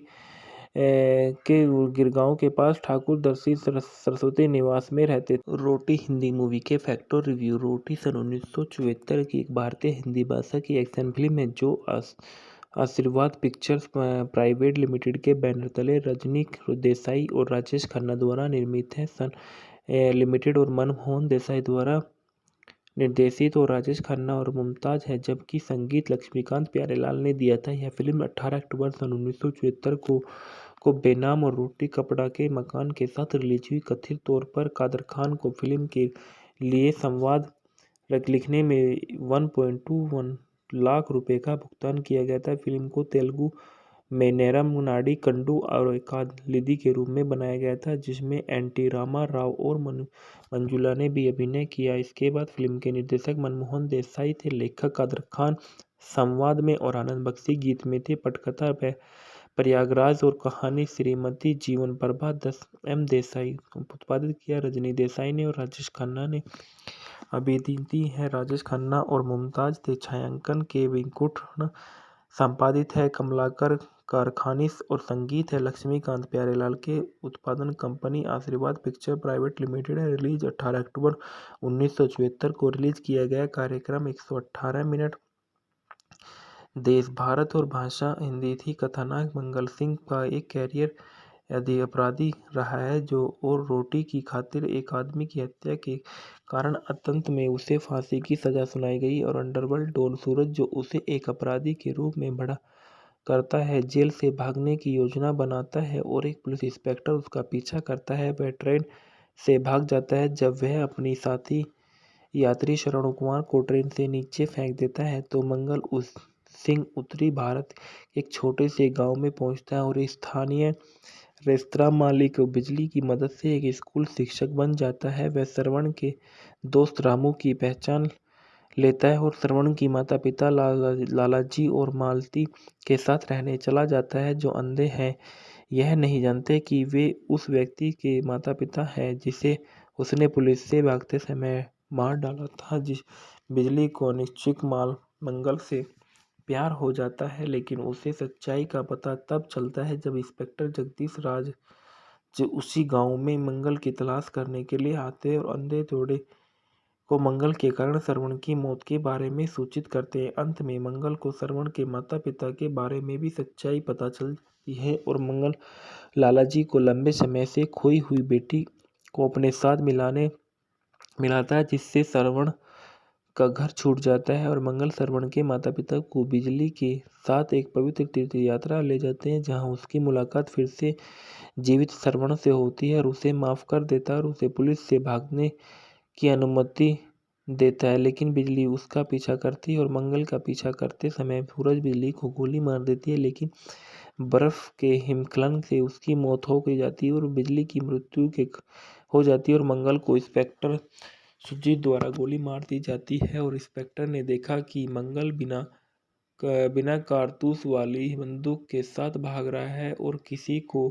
गिरगांव के पास ठाकुर दर्शी सरस्वती निवास में रहते थे। रोटी हिंदी मूवी के फैक्ट और रिव्यू। रोटी सन 1974 की एक भारतीय हिंदी भाषा की एक्शन फिल्म है जो आशीर्वाद पिक्चर्स प्राइवेट लिमिटेड के बैनर तले रजनी देसाई और राजेश खन्ना द्वारा निर्मित है। लिमिटेड और मनमोहन देसाई द्वारा निर्देशित और राजेश खन्ना और मुमताज है, जबकि संगीत लक्ष्मीकांत प्यारेलाल ने दिया था। यह फिल्म 18 अक्टूबर सन 1974 को बेनाम और रोटी कपड़ा के मकान के साथ रिलीज हुई। कथित तौर पर कादर खान को फिल्म के लिए संवाद लिखने में 1.21 लाख रुपए का भुगतान किया गया था। फिल्म को तेलुगु में नेरम नाडी कंडू और कादलिदी के रूप में बनाया गया था, जिसमें एनटी रामा राव और मंजुला ने भी अभिनय किया। इसके बाद फिल्म के निर्देशक मनमोहन देसाई थे, लेखक कादर खान संवाद में और आनंद बख्शी गीत में थे। पटकथा प्रयागराज और कहानी श्रीमती जीवन प्रभा 10 एम देसाई उत्पादित किया। रजनी देसाई ने और राजेश खन्ना ने अभिनीति है राजेश खन्ना और मुमताज थे। छायांकन के वेंकुटरमण। संपादित है कमलाकर कारखानिस और संगीत है लक्ष्मीकांत प्यारेलाल के। उत्पादन कंपनी आशीर्वाद पिक्चर प्राइवेट लिमिटेड है। रिलीज 18 अक्टूबर 1974 को रिलीज किया गया। कार्यक्रम 118 मिनट। देश भारत और भाषा हिंदी थी। कथानायक मंगल सिंह का एक कैरियर अपराधी रहा है जो और रोटी की खातिर एक आदमी की हत्या के कारण अंत में उसे फांसी की सजा सुनाई गई और अंडरवर्ल्ड डॉन सूरज जो उसे एक अपराधी के रूप में बड़ा करता है जेल से भागने की योजना बनाता है और एक पुलिस इंस्पेक्टर उसका पीछा करता है। वह ट्रेन से भाग जाता है। जब वह अपनी साथी यात्री शरण कुमार को ट्रेन से नीचे फेंक देता है तो मंगल उस सिंह उत्तरी भारत के एक छोटे से गांव में पहुंचता है और स्थानीय रेस्तरां मालिक बिजली की मदद से एक स्कूल शिक्षक बन जाता है। वह श्रवण के दोस्त रामू की पहचान लेता है और श्रवण की माता पिता लालाजी और मालती के साथ रहने चला जाता है जो अंधे हैं। यह नहीं जानते कि वे उस व्यक्ति के माता पिता हैं जिसे उसने पुलिस से भागते समय मार डाला था। जिस बिजली को अनिश्चित माल मंगल से प्यार हो जाता है लेकिन उसे सच्चाई का पता तब चलता है जब इंस्पेक्टर जगदीश राज जो उसी गांव में मंगल की तलाश करने के लिए आते हैं और अंधे जोड़े को मंगल के कारण श्रवण की मौत के बारे में सूचित करते हैं। अंत में मंगल को श्रवण के माता पिता के बारे में भी सच्चाई पता चलती है और मंगल लालाजी को लंबे समय से खोई हुई बेटी को अपने साथ मिलाता है जिससे श्रवण का घर छूट जाता है और मंगल श्रवण के माता पिता को बिजली के साथ एक पवित्र तीर्थ यात्रा ले जाते हैं जहां उसकी मुलाकात फिर से जीवित श्रवण से होती है और उसे माफ कर देता है और उसे पुलिस से भागने की अनुमति देता है। लेकिन बिजली उसका पीछा करती है और मंगल का पीछा करते समय सूरज बिजली को गोली मार देती है लेकिन बर्फ के हिमस्खलन से उसकी मौत हो गई जाती है और बिजली की मृत्यु हो जाती है और मंगल को इंस्पेक्टर सुजीत द्वारा गोली मार दी जाती है और इंस्पेक्टर ने देखा कि मंगल बिना कारतूस वाली बंदूक के साथ भाग रहा है और किसी को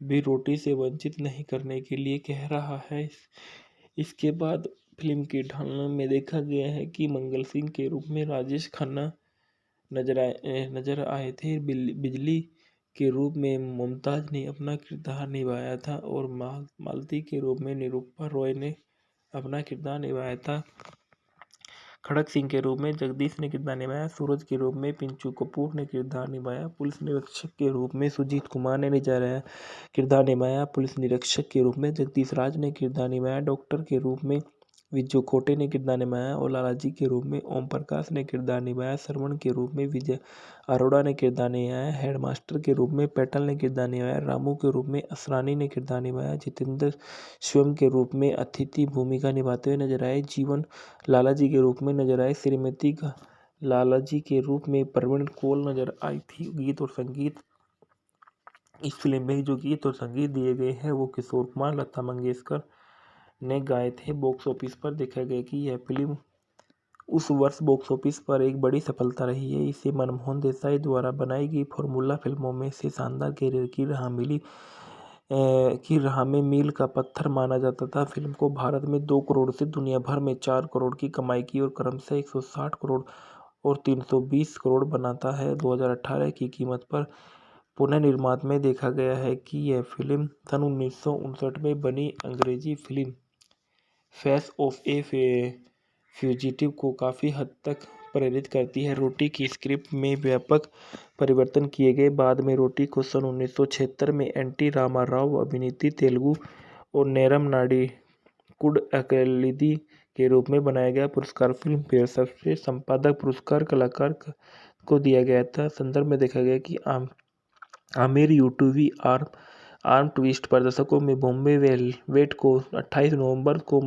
भी रोटी से वंचित नहीं करने के लिए कह रहा है। इसके बाद फिल्म की ढालना में देखा गया है कि मंगल सिंह के रूप में राजेश खन्ना नजर आए थे। बिजली के रूप में मुमताज ने अपना किरदार निभाया था और मालती के रूप में निरूपा रॉय ने अपना किरदार निभाया था। खड़क सिंह के रूप में जगदीश ने किरदार निभाया। सूरज के रूप में पिंचू कपूर ने किरदार निभाया। पुलिस निरीक्षक के रूप में सुजीत कुमार ने किरदार निभाया। पुलिस निरीक्षक के रूप में जगदीश राज ने किरदार निभाया। डॉक्टर के रूप में विजय खोटे ने किरदार निभाया और लालाजी के रूप में ओम प्रकाश ने किरदार निभाया। श्रवण के रूप में विजय अरोड़ा ने किरदार निभाया। हेडमास्टर के रूप में पैटल ने किरदार निभाया। रामू के रूप में असरानी ने किरदार निभाया। जितेंद्र स्वयं के रूप में अतिथि भूमिका निभाते हुए नजर आए। जीवन लालाजी के रूप में नजर आए। श्रीमती लालाजी के रूप में प्रवीण कौल नजर आई थी। गीत और संगीत इस फिल्म में जो गीत और संगीत दिए गए हैं वो किशोर कुमार लता मंगेशकर ने गाए थे। बॉक्स ऑफिस पर देखा गया कि यह फिल्म उस वर्ष बॉक्स ऑफिस पर एक बड़ी सफलता रही है। इसे मनमोहन देसाई द्वारा बनाई गई फॉर्मूला फिल्मों में से शानदार कैरियर की राह में मील का पत्थर माना जाता था। फिल्म को भारत में 2 करोड़ से दुनिया भर में 4 करोड़ की कमाई की और क्रमशः 160 करोड़ और 320 करोड़ बनाता है। 2018 की कीमत पर पुनर्निर्माण में देखा गया है कि यह फिल्म सन 1959 में बनी अंग्रेजी film face of A fugitive को काफ़ी हद तक प्रेरित करती है। रोटी की स्क्रिप्ट में व्यापक परिवर्तन किए गए। बाद में रोटी को सन 1976 में एन.टी. रामाराव अभिनीत तेलुगु और नेरम नाडीकुड अकेलिदी के रूप में बनाया गया। पुरस्कार फिल्म फेयर सबसे संपादक पुरस्कार कलाकार को दिया गया था। संदर्भ में देखा गया कि आमिर यूटूबी आर्म ट्विस्ट प्रदर्शकों में बॉम्बे वेलवेट को 28 नवंबर को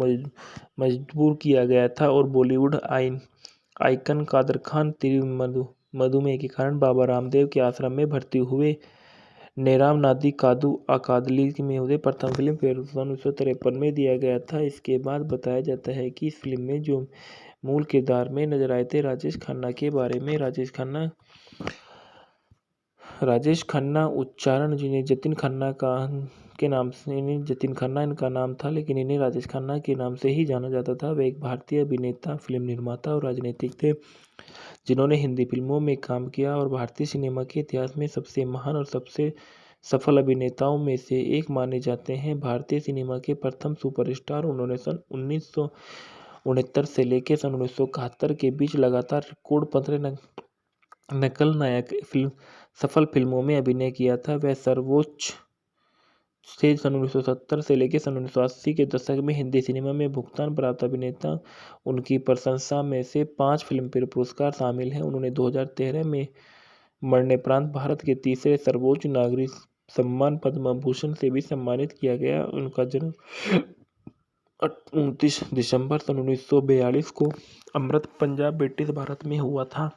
मजबूर किया गया था और बॉलीवुड आइकन कादर खान तीव्र मधुमेह के कारण बाबा रामदेव के आश्रम में भर्ती हुए। नेराम नादी कादू अकादली में उसे प्रथम फिल्म फेयर 1953 में दिया गया था। इसके बाद बताया जाता है कि इस फिल्म में जो मूल किरदार में नजर आए थे राजेश खन्ना के बारे में। राजेश खन्ना उच्चारण जिन्हें जतिन खन्ना का के नाम से, इन्हें जतिन खन्ना इनका नाम था, लेकिन इन्हें राजेश खन्ना के नाम से ही जाना जाता था। वे एक भारतीय अभिनेता, फिल्म निर्माता और राजनीतिक थे जिन्होंने हिंदी फिल्मों में काम किया और भारतीय सिनेमा के इतिहास में सबसे महान और सबसे सफल अभिनेताओं में से एक माने जाते हैं। भारतीय सिनेमा के प्रथम सुपरस्टार, उन्होंने सन 1969 से लेकर सन 1971 के बीच लगातार रिकॉर्ड 15 नकल नायक सफल फिल्मों में अभिनय किया था। वह सर्वोच्च से सन 1970 से लेकर सन 1980 के दशक में हिंदी सिनेमा में भुगतान प्राप्त अभिनेता। उनकी प्रशंसा में से 5 फिल्मफेयर पुरस्कार शामिल हैं। उन्होंने 2013 में मरणोपरांत भारत के तीसरे सर्वोच्च नागरिक सम्मान पद्म भूषण से भी सम्मानित किया गया। उनका जन्म 29 दिसंबर सन 1942 को अमृत पंजाब, ब्रिटिश भारत में हुआ था।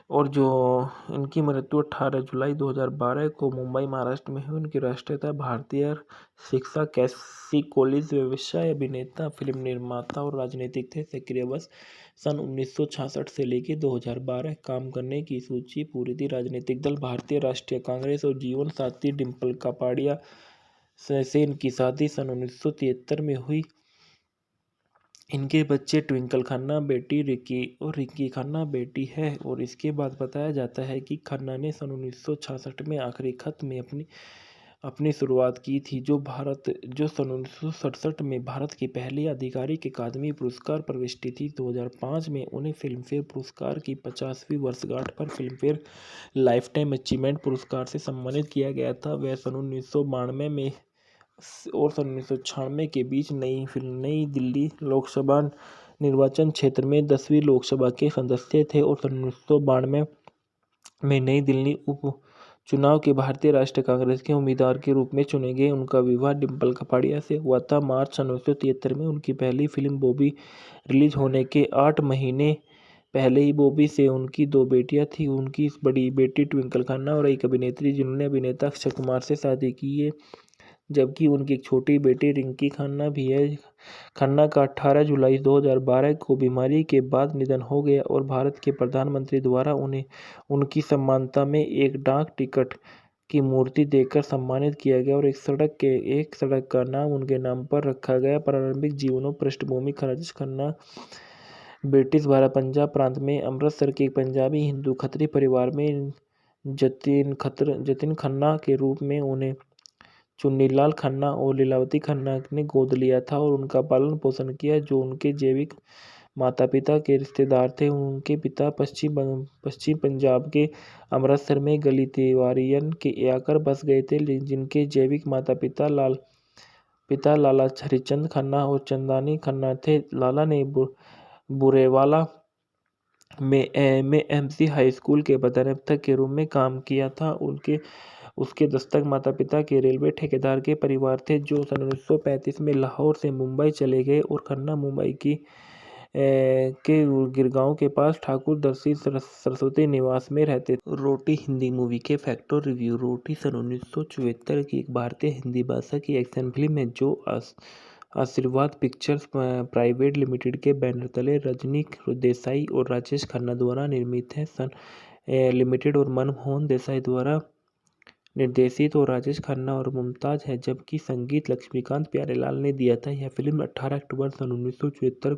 और जो इनकी मृत्यु 18 जुलाई 2012 को मुंबई, महाराष्ट्र में हुई। उनकी राष्ट्रीयता भारतीय, शिक्षा कैसी कॉलेज, व्यवसाय, अभिनेता, फिल्म निर्माता और राजनीतिक थे। सक्रिय वर्ष सन 1966 से लेकर 2012। काम करने की सूची पूरी थी। राजनीतिक दल भारतीय राष्ट्रीय कांग्रेस और जीवन साथी डिम्पल कापाडिया से इनकी शादी सन 1973 में हुई। इनके बच्चे ट्विंकल खन्ना बेटी रिकी और रिकी खन्ना बेटी है। और इसके बाद बताया जाता है कि खन्ना ने सन 1966 में आखिरी खत में अपनी शुरुआत की थी, जो सन 1967 में भारत की पहली आधिकारिक अकादमी पुरस्कार प्रविष्टि थी। 2005 में उन्हें फिल्मफेयर पुरस्कार की 50वीं वर्षगांठ पर फिल्मफेयर लाइफटाइम अचीवमेंट पुरस्कार से सम्मानित किया गया था। वह सन 1992 में और सन 1996 के बीच नई दिल्ली लोकसभा निर्वाचन क्षेत्र में 10वीं लोकसभा के सदस्य थे और सन 1992 में नई दिल्ली उपचुनाव के भारतीय राष्ट्रीय कांग्रेस के उम्मीदवार के रूप में चुने गए। उनका विवाह डिम्पल कपाड़िया से हुआ था। मार्च सन 1973 में उनकी पहली फिल्म बॉबी रिलीज होने के 8 महीने पहले ही बॉबी से उनकी 2 बेटियां थीं। उनकी बड़ी बेटी ट्विंकल खन्ना और एक अभिनेत्री जिन्होंने अभिनेता अक्षय कुमार से शादी की है, जबकि उनकी एक छोटी बेटी रिंकी खन्ना भी है। खन्ना का 18 जुलाई 2012 को बीमारी के बाद निधन हो गया और भारत के प्रधानमंत्री द्वारा उन्हें उनकी सम्मानता में एक डाक टिकट की मूर्ति देकर सम्मानित किया गया और एक सड़क का नाम उनके नाम पर रखा गया। प्रारंभिक जीवन पृष्ठभूमि राजेश खन्ना ब्रिटिश भारत पंजाब प्रांत में अमृतसर के एक पंजाबी हिंदू खत्री परिवार में जतिन खन्ना के रूप में उन्हें चुन्नीलाल खन्ना और लीलावती खन्ना ने गोद लिया था और उनका पालन पोषण किया, जो उनके जैविक माता पिता के रिश्तेदार थे। उनके पिता पश्चिम पंजाब के अमृतसर में गली तिवारियन के आकर बस गए थे, जिनके जैविक माता पिता लाला हरिचंद खन्ना और चंदानी खन्ना थे। लाला ने बुरेवाला में एमसी हाई स्कूल के प्रधानाध्यापक के रूप में काम किया था। उसके दस्तक माता पिता के रेलवे ठेकेदार के परिवार थे, जो सन 1935 में लाहौर से मुंबई चले गए और खन्ना मुंबई के गिरगांव के पास ठाकुर दर्शी सरस्वती निवास में रहते थे। रोटी हिंदी मूवी के फैक्ट और रिव्यू। रोटी सन 1974 की एक भारतीय हिंदी भाषा की एक्शन फिल्म है जो आशीर्वाद पिक्चर्स प्राइवेट लिमिटेड के बैनर तले रजनी देसाई और राजेश खन्ना द्वारा निर्मित है। सन लिमिटेड और मनमोहन देसाई द्वारा निर्देशित और राजेश खन्ना और मुमताज है, जबकि संगीत लक्ष्मीकांत प्यारेलाल ने दिया था। यह फिल्म 18 अक्टूबर सन 1974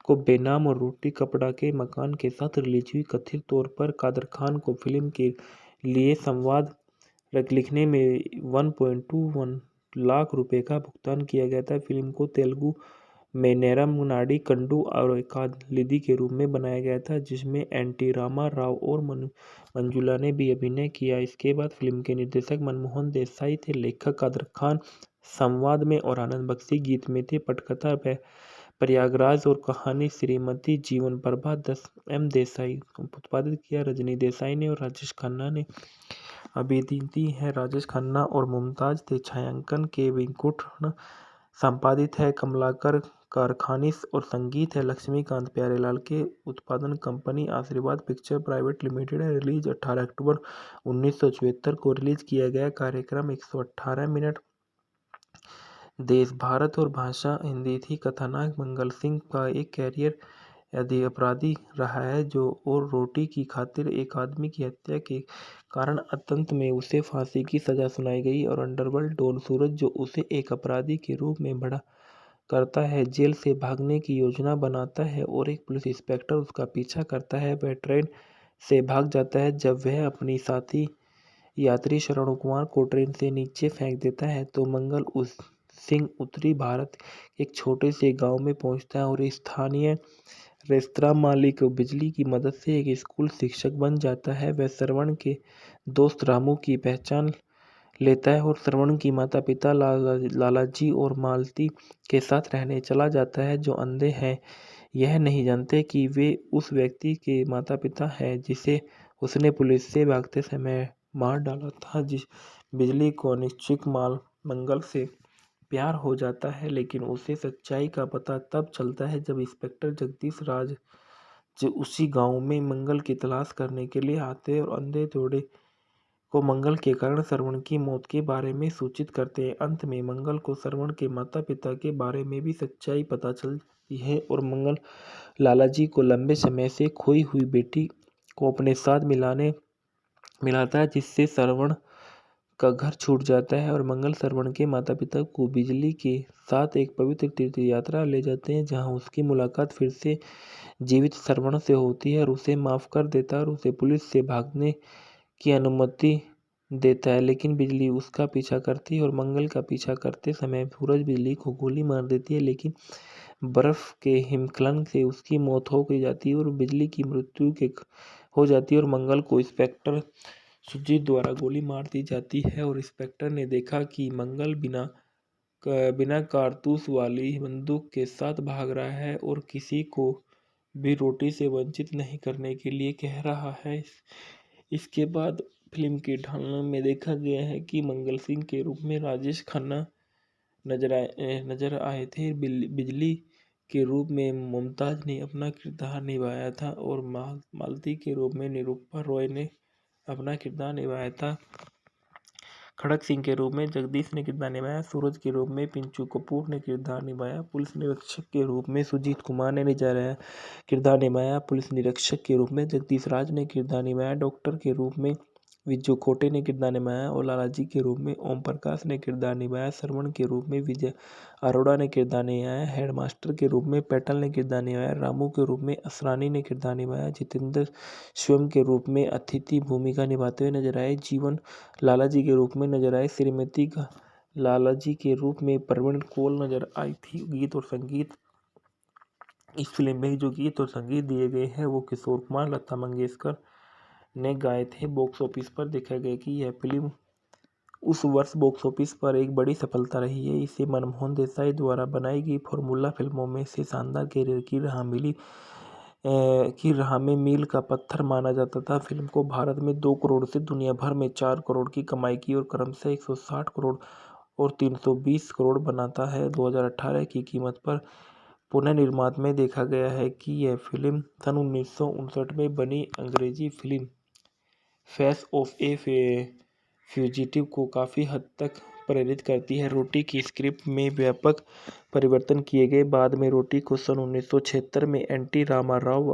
को बेनाम और रोटी कपड़ा के मकान के साथ रिलीज हुई। कथित तौर पर कादर खान को फिल्म के लिए संवाद लिखने में 1.21 लाख रुपए का भुगतान किया गया था। फिल्म को तेलुगु में नेरम नाडी कंडू और कालिदी के रूप में बनाया गया था, जिसमें एनटी रामा राव और मंजुला ने भी अभिनय किया। इसके बाद फिल्म के निर्देशक मनमोहन देसाई थे, लेखक कादर खान संवाद में और आनंद बख्शी गीत में थे। पटकथा प्रयागराज और कहानी श्रीमती जीवन प्रभा 10 एम देसाई उत्पादित किया। रजनी देसाई ने और राजेश खन्ना ने अभिनीति है। राजेश खन्ना और मुमताज थे। छायांकन के वेंकुट संपादित है। कमलाकर कारखानिस और संगीत है लक्ष्मीकांत प्यारेलाल के। उत्पादन कंपनी आशीर्वाद पिक्चर प्राइवेट लिमिटेड है। रिलीज 18 अक्टूबर 1974 को रिलीज किया गया। कार्यक्रम 118 मिनट। देश भारत और भाषा हिंदी थी। कथानायक मंगल सिंह का एक कैरियर यदि अपराधी रहा है जो और रोटी की खातिर एक आदमी की हत्या के कारण अंत में उसे फांसी की सजा सुनाई गई और अंडरवर्ल्ड डॉन सूरज जो उसे एक अपराधी के रूप में बड़ा करता है, जेल से भागने की योजना बनाता है और एक पुलिस इंस्पेक्टर उसका पीछा करता है। वह ट्रेन से भाग जाता है जब वह अपनी साथी यात्री श्रवण कुमार को ट्रेन से नीचे फेंक देता है तो मंगल उस सिंह उत्तरी भारत एक छोटे से गांव में पहुंचता है और स्थानीय रेस्तरां मालिक बिजली की मदद से एक स्कूल शिक्षक बन जाता है। वह श्रवण के दोस्त रामू की पहचान लेता है और श्रवण की माता पिता लालाजी और मालती के साथ रहने चला जाता है जो अंधे हैं। यह नहीं जानते कि वे उस व्यक्ति के माता पिता हैं जिसे उसने पुलिस से भागते समय मार डाला था। जिस बिजली को अनिश्चित माल मंगल से प्यार हो जाता है, लेकिन उसे सच्चाई का पता तब चलता है जब इंस्पेक्टर जगदीश राज जो उसी गांव में मंगल की तलाश करने के लिए आते हैं और अंधे जोड़े को मंगल के कारण श्रवण की मौत के बारे में सूचित करते हैं। अंत में मंगल को श्रवण के माता पिता के बारे में भी सच्चाई पता चलती है और मंगल लालाजी को लंबे समय से खोई हुई बेटी को अपने साथ मिलाता है, जिससे श्रवण का घर छूट जाता है और मंगल श्रवण के माता पिता को बिजली के साथ एक पवित्र तीर्थ यात्रा ले जाते हैं जहां उसकी मुलाकात फिर से जीवित श्रवण से होती है और उसे माफ कर देता है और उसे पुलिस से भागने की अनुमति देता है। लेकिन बिजली उसका पीछा करती है और मंगल का पीछा करते समय सूरज बिजली को गोली मार देती है, लेकिन बर्फ के हिमस्खलन से उसकी मौत हो गई जाती है और बिजली की मृत्यु हो जाती है और मंगल को इंस्पेक्टर सुजीत द्वारा गोली मार दी जाती है और इंस्पेक्टर ने देखा कि मंगल बिना कारतूस वाली बंदूक के साथ भाग रहा है और किसी को भी रोटी से वंचित नहीं करने के लिए कह रहा है। इसके बाद फिल्म के ढालने में देखा गया है कि मंगल सिंह के रूप में राजेश खन्ना नजर आए थे। बिजली के रूप में मुमताज ने अपना किरदार निभाया था और मालती के रूप में निरूपा रॉय ने अपना किरदार निभाया था। खड़क सिंह के रूप में जगदीश ने किरदार निभाया। सूरज के रूप में पिंचू कपूर ने किरदार निभाया। पुलिस निरीक्षक के रूप में सुजीत कुमार ने किरदार निभाया। पुलिस निरीक्षक के रूप में जगदीश राज ने किरदार निभाया। डॉक्टर के रूप में विजू खोटे ने किरदार निभाया और लालाजी के रूप में ओम प्रकाश ने किरदार निभाया। श्रवण के रूप में विजय अरोड़ा ने किरदार निभाया। हेडमास्टर के रूप में पैटल ने किरदार निभाया। रामू के रूप में असरानी ने किरदार निभाया। जितेंद्र स्वयं के रूप में अतिथि भूमिका निभाते हुए नजर आए। जीवन लालाजी के रूप में नजर आए। श्रीमती का लालाजी के रूप में प्रवीण कौल नजर आई थी। गीत और संगीत इस फिल्म में जो गीत और संगीत दिए गए हैं वो किशोर कुमार लता मंगेशकर ने गाए थे। बॉक्स ऑफिस पर देखा गया कि यह फिल्म उस वर्ष बॉक्स ऑफिस पर एक बड़ी सफलता रही है। इसे मनमोहन देसाई द्वारा बनाई गई फॉर्मूला फिल्मों में से शानदार कैरियर की राह में मील का पत्थर माना जाता था। फिल्म को भारत में 2 करोड़ से दुनिया भर में 4 करोड़ की कमाई की और क्रमशः 160 करोड़ और 320 करोड़ बनाता है। 2018 की कीमत पर पुनर्निर्माण में देखा गया है कि यह फिल्म सन 1959 में बनी अंग्रेजी film face of A fugitive को काफ़ी हद तक प्रेरित करती है। रोटी की स्क्रिप्ट में व्यापक परिवर्तन किए गए। बाद में रोटी को सन 1976 में एन टी रामाराव